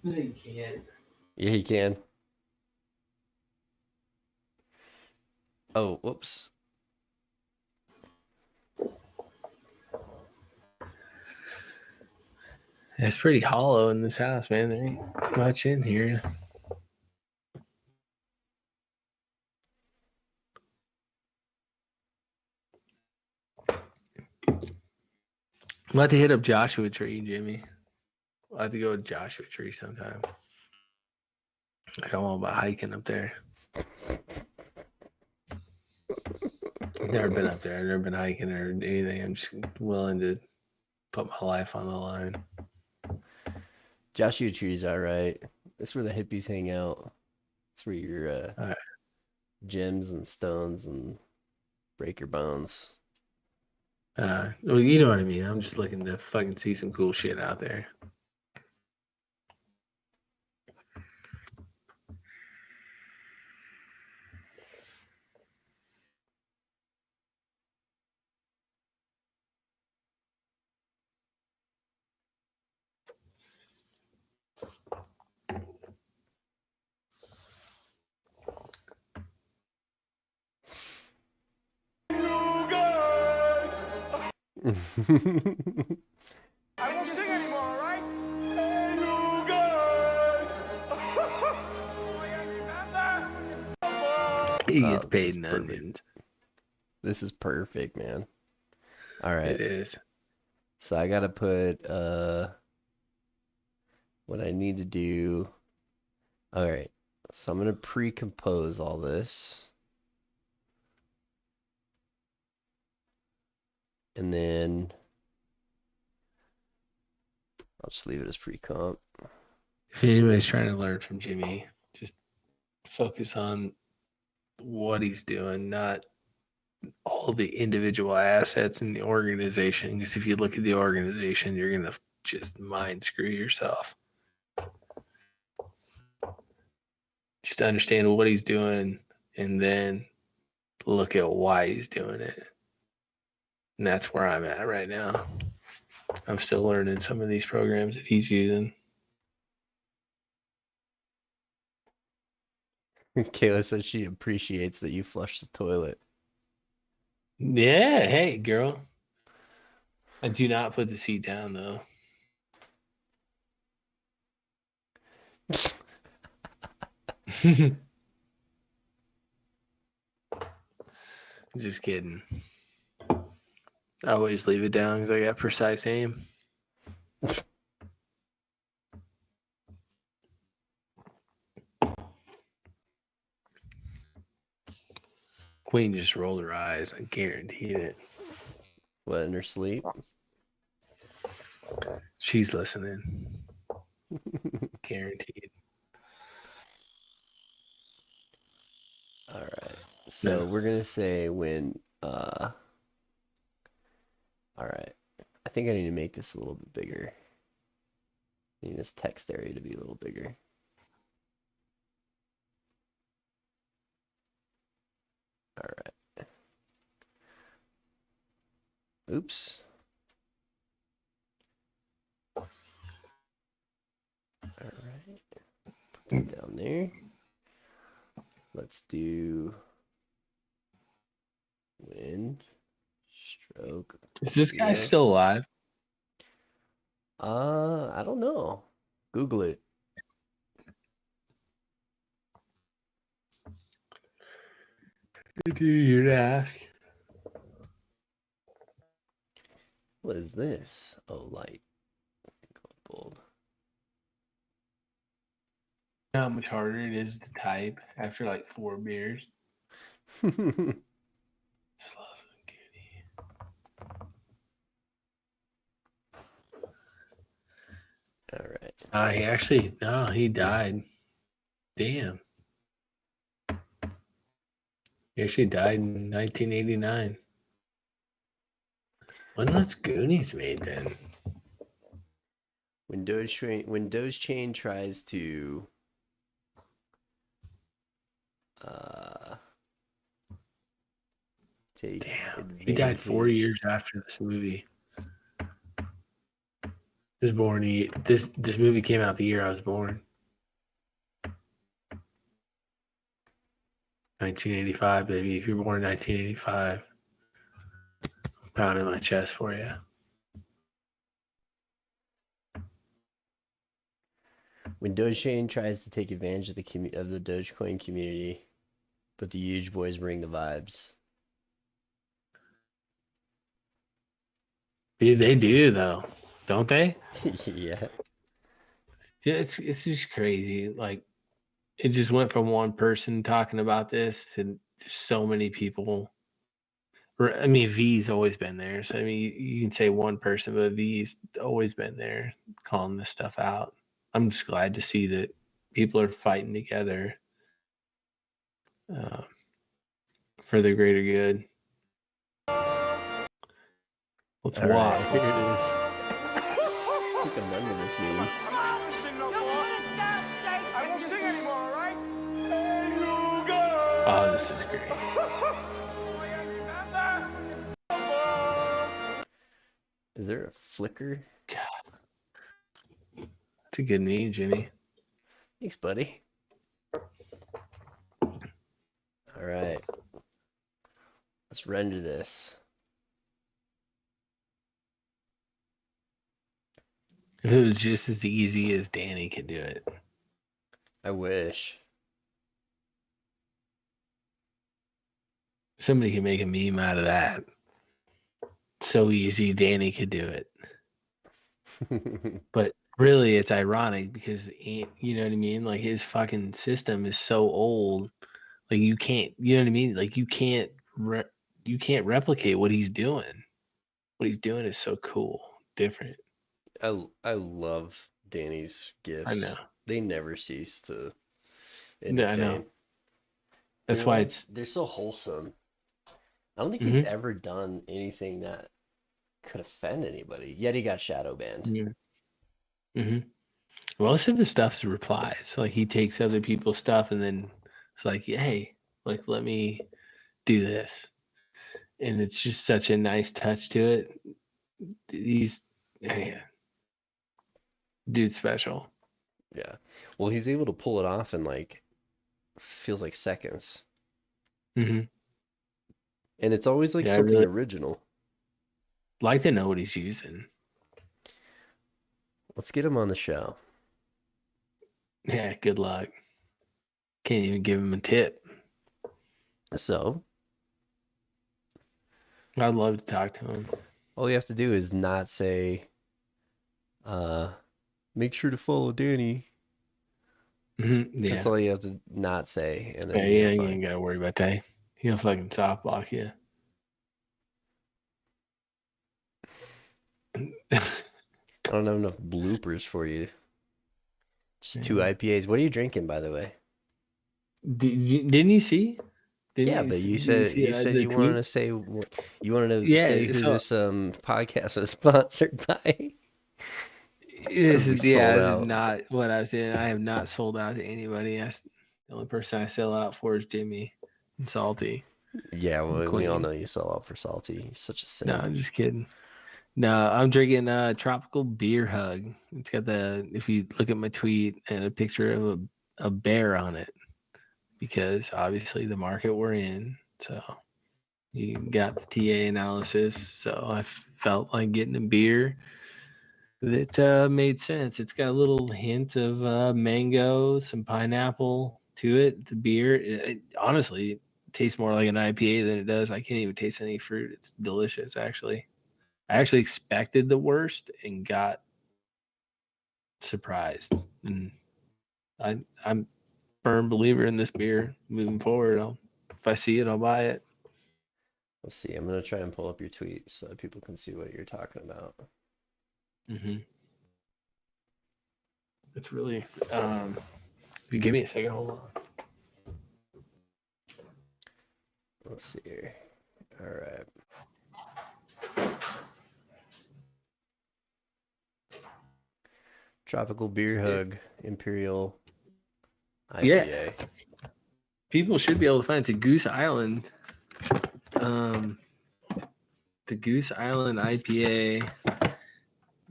No, you can't. Yeah, he can. Oh, whoops. It's pretty hollow in this house, man. There ain't much in here. We'll have to hit up Joshua Tree, Jimmy. We'll have to go to Joshua Tree sometime. Like, I'm all about hiking up there. I've never been up there. I've never been hiking or anything. I'm just willing to put my life on the line. Joshua Tree's all right. That's where the hippies hang out. That's where your All right. gems and stones and break your bones. Well, you know what I mean. I'm just looking to fucking see some cool shit out there. I won't sing anymore, all right? Hey, you guys! Remember? He Oh, gets paid that's in perfect. onions. This is perfect, man. All right. It is. So I gotta put what I need to do. All right. So I'm gonna pre-compose all this. And then I'll just leave it as pre-comp. If anybody's trying to learn from Jimmy, just focus on what he's doing, not all the individual assets in the organization. Because if you look at the organization, you're going to just mind screw yourself. Just understand what he's doing and then look at why he's doing it. And that's where I'm at right now. I'm still learning some of these programs that he's using. Kayla says she appreciates that you flush the toilet. Yeah, hey, girl. I do not put the seat down, though. Just kidding. I always leave it down because I got precise aim. Queen just rolled her eyes. I guaranteed it. What, in her sleep? She's listening. Guaranteed. All right. So we're gonna say when all right. I think I need to make this a little bit bigger. I need this text area to be a little bigger. All right. Oops. All right. Put that down there. Let's do wind, stroke. Is this guy Yeah. still alive? I don't know. Google it. Do you ask? What is this? Oh, light. Go bold. You know how much harder it is to type after like 4 beers? Sloth and Goody. He actually, no, he died. Damn. He actually died in 1989. When was Goonies made then? When Dogechain tries to take Damn, he died 4 advantage. years after this movie. Was born. This movie came out the year I was born. 1985, baby. If you're born in 1985, I'm pounding my chest for you. When Dogechain tries to take advantage of the Dogecoin community, but the huge boys bring the vibes. Dude, they do though, don't they? Yeah. Yeah, it's just crazy. Like, it just went from one person talking about this to so many people. I mean, V's always been there. So I mean, you can say one person, but V's always been there calling this stuff out. I'm just glad to see that people are fighting together uh, for the greater good. Let's All watch. right, here it is. I think I remember this meme. I won't sing anymore, all right? Hey, you guys! Oh, this is great. Is there a flicker? It's a good meme, Jimmy. Thanks, buddy. All right. Let's render this. If it was just as easy as Danny could do it. I wish. Somebody can make a meme out of that. So easy, Danny could do it. But really, it's ironic because, you know what I mean? Like, his fucking system is so old. Like, you can't, you know what I mean? Like, you can't replicate what he's doing. What he's doing is so cool, different. I love Danny's gifts. I know. They never cease to Yeah, entertain. I know. That's why they're so wholesome. I don't think Mm-hmm. he's ever done anything that could offend anybody. Yet he got shadow banned. Yeah. Mm-hmm. Most of his stuff's replies. Like, he takes other people's stuff and then it's like, hey, like, let me do this. And it's just such a nice touch to it. Dude's special. Yeah. Well, he's able to pull it off in like feels like seconds. Mm-hmm. And it's always like Yeah, I something really original. like to know what he's using. Let's get him on the show. Yeah, good luck. Can't even give him a tip. So I'd love to talk to him. all you have to do is not say, make sure to follow Danny. Mm-hmm. Yeah. That's all you have to not say. And then Yeah, you ain't got to worry about that. He'll fucking soft block you. I don't have enough bloopers for you. Just 2 IPAs. What are you drinking, by the way? Didn't you see? But you said you wanted to say you wanted to say who this podcast is sponsored by. This is out. not what I was saying. I have not sold out to anybody. The only person I sell out for is Jimmy and Salty. Yeah, well, we all know you sell out for Salty. You're such a simp. No, I'm just kidding. No, I'm drinking Tropical Beer Hug. It's got if you look at my tweet, and a picture of a bear on it, because obviously the market we're in. So you got the TA analysis. So I felt like getting a beer that made sense. It's got a little hint of mango, some pineapple to it. The beer, honestly, it tastes more like an IPA than it does. I can't even taste any fruit. It's delicious, actually. I actually expected the worst and got surprised. And I'm a firm believer in this beer moving forward. If I see it, I'll buy it. Let's see. I'm going to try and pull up your tweet so that people can see what you're talking about. Mm-hmm. It's really. If you give me a second, hold on. Let's see here. All right. Tropical Beer Hug Imperial IPA. Yeah. People should be able to find it. It's a Goose Island. The Goose Island IPA.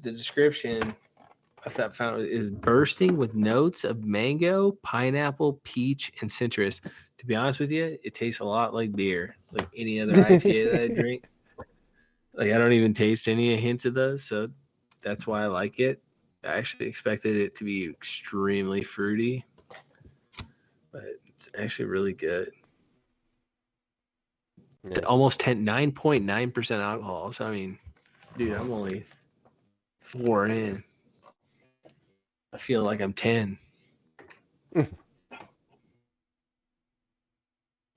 The description I found is bursting with notes of mango, pineapple, peach, and citrus. To be honest with you, it tastes a lot like beer, like any other IPA that I drink. Like I don't even taste any hints of those, so that's why I like it. I actually expected it to be extremely fruity, but it's actually really good. Nice. Almost 9.9% alcohol. So I mean, dude, I'm only 4 in. I feel like I'm 10.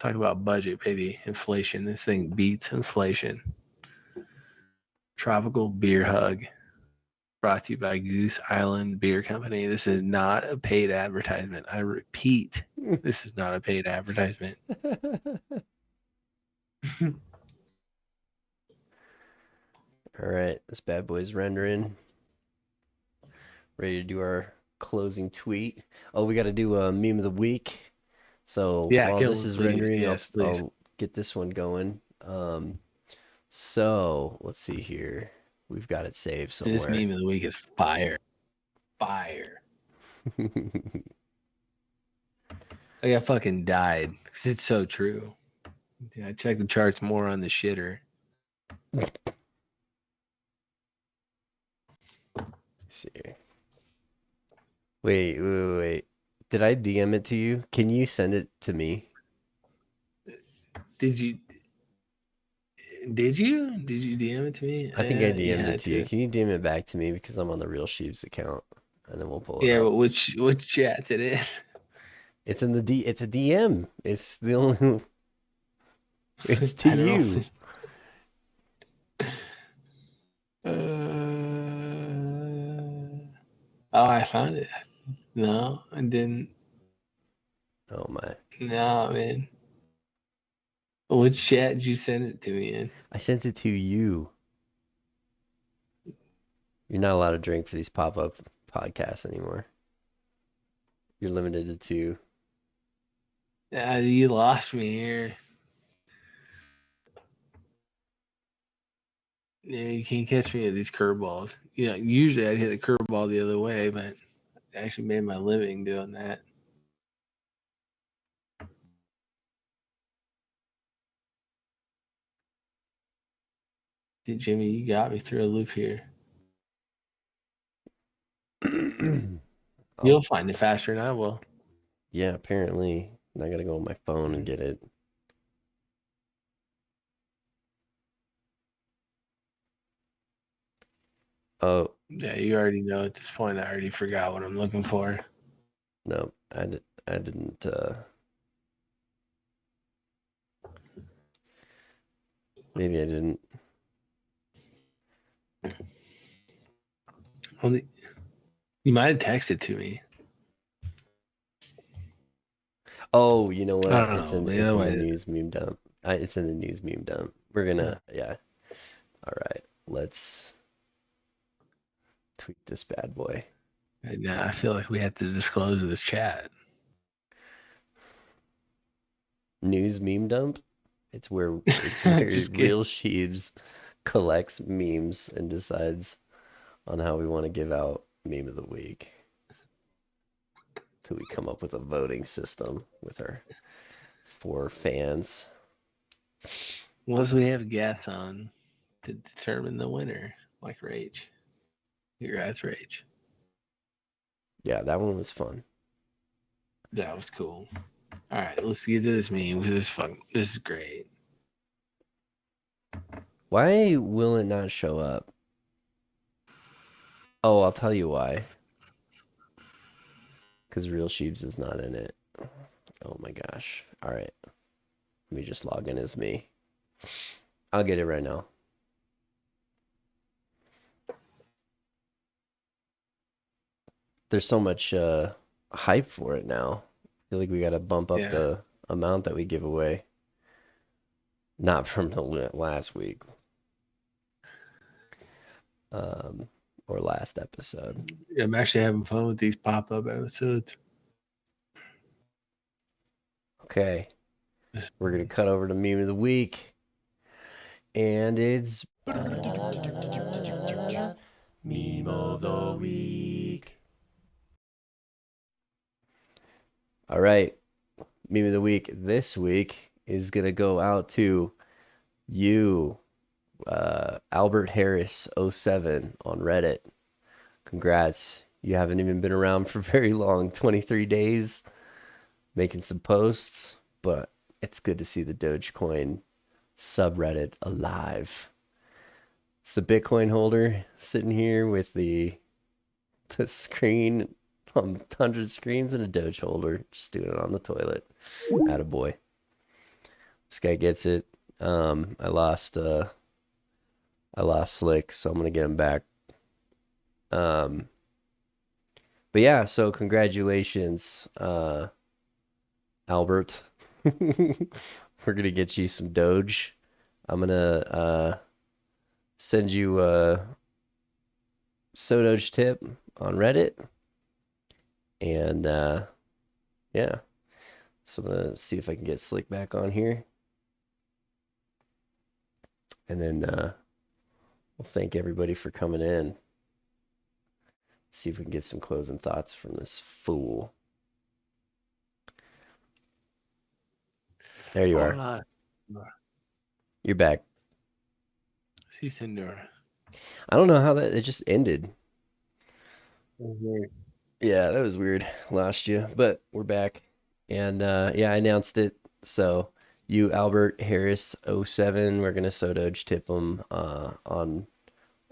Talk about budget, baby. Inflation. This thing beats inflation. Tropical Beer Hug. Brought to you by Goose Island Beer Company. This is not a paid advertisement. I repeat, this is not a paid advertisement. All right, this bad boy's rendering. Ready to do our closing tweet. Oh, we got to do a meme of the week. So Yeah, while kill this him, is please. rendering, Yes, please. I'll get this one going. So let's see here. We've got it saved somewhere. This meme of the week is fire. Fire. I got fucking died. 'Cause it's so true. Yeah, I check the charts more on the shitter. Let's see. Wait. Did I DM it to you? Can you send it to me? Did you DM it to me? I think I DM'd Yeah, it to you. Can you DM it back to me because I'm on the real Shibes account, and then we'll pull it Yeah, up. but which chat's it in? It's in the It's a DM. It's the only. It's to I don't you. Oh, I found it. No, I didn't. Oh my! No, man. Which chat did you send it to me in? I sent it to you. You're not allowed to drink for these pop-up podcasts anymore. You're limited to 2. You lost me here. Yeah, you can't catch me at these curveballs. You know, usually I'd hit a curveball the other way, but I actually made my living doing that. Jimmy, you got me through a loop here. You'll find it faster than I will. Yeah, apparently. I gotta go on my phone and get it. Oh. Yeah, you already know at this point. I already forgot what I'm looking for. No, I didn't. Maybe I didn't. You might have texted to me. Oh, you know what? I don't It's know, in the news meme dump. It's in the news meme dump. We're gonna, yeah. All right, let's tweet this bad boy. Now I feel like we have to disclose this chat. News meme dump. It's where real Shibes collects memes and decides on how we want to give out meme of the week. Till we come up with a voting system with our 4 fans. Unless we have guests on to determine the winner, like Rage. Congrats, Rage. Yeah, that one was fun. That was cool. All right, let's get to this meme. This is fun. This is great. Why will it not show up? Oh, I'll tell you why. Because Real Shibes is not in it. Oh my gosh. All right. Let me just log in as me. I'll get it right now. there's so much hype for it now. I feel like we got to bump up Yeah. the amount that we give away. Not from the last week. Or last episode. I'm actually having fun with these pop-up episodes. Okay. We're going to cut over to meme of the week. And it's meme of the week. All right. Meme of the week this week is going to go out to you, Albert Harris 07 on Reddit. Congrats. You haven't even been around for very long, 23 days, making some posts, but it's good to see the Dogecoin subreddit alive. It's a Bitcoin holder sitting here with the screen on 100 screens and a Doge holder, just doing it on the toilet. Attaboy. This guy gets it. I lost Slick, so I'm gonna get him back. But yeah, so congratulations, Albert. We're gonna get you some Doge. I'm gonna send you a Doge tip on Reddit. And yeah. So I'm gonna see if I can get Slick back on here. And then we'll thank everybody for coming in. See if we can get some closing thoughts from this fool. There you are. You're back. Sí, señor. I don't know how it just ended. Yeah, that was weird. Lost you, but we're back. And yeah, I announced it. So you, Albert Harris 07, we're gonna Doge tip him on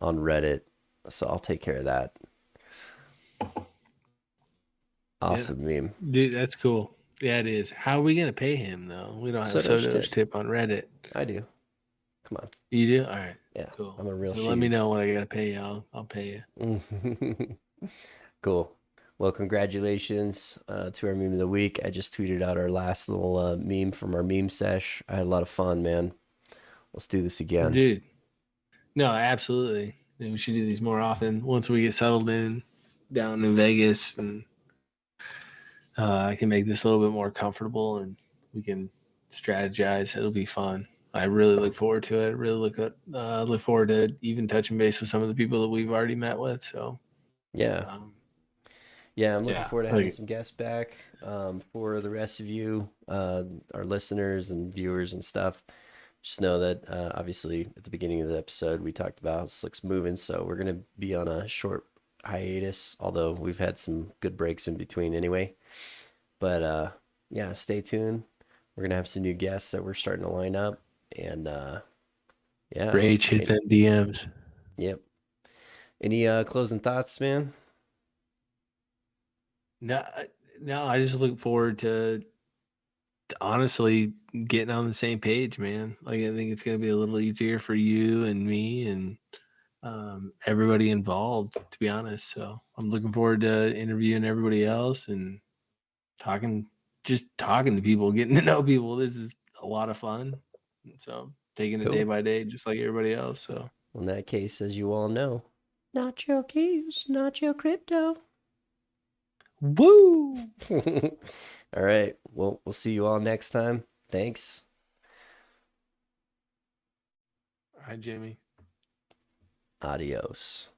Reddit. So I'll take care of that. Awesome meme. Dude, that's cool. Yeah, it is. How are we gonna pay him though? We don't have Doge tip on Reddit. I do. Come on. You do? All right. Yeah. Cool. I'm a real So let me know what I gotta pay you. I'll pay you. Cool. Well, congratulations to our meme of the week. I just tweeted out our last little meme from our meme sesh. I had a lot of fun, man. Let's do this again. Dude. No, absolutely. We should do these more often once we get settled in down in Vegas, and I can make this a little bit more comfortable and we can strategize. It'll be fun. I really look forward to it. Really look forward to even touching base with some of the people that we've already met with. So yeah. I'm looking forward to having some guests back for the rest of you, our listeners and viewers and stuff. Just know that obviously at the beginning of the episode we talked about how Slick's moving, so we're going to be on a short hiatus, although we've had some good breaks in between anyway. But yeah, stay tuned. We're going to have some new guests that we're starting to line up. And yeah. Rage, hit them DMs. Yep. Any closing thoughts, man? No, I just look forward to honestly getting on the same page, man. Like, I think it's going to be a little easier for you and me and everybody involved, to be honest. So I'm looking forward to interviewing everybody else and talking to people, getting to know people. This is a lot of fun. So taking it day by day, just like everybody else. So in that case, as you all know, not your keys, not your crypto. Woo! All right. Well, we'll see you all next time. Thanks. All right, Jimmy. Adios.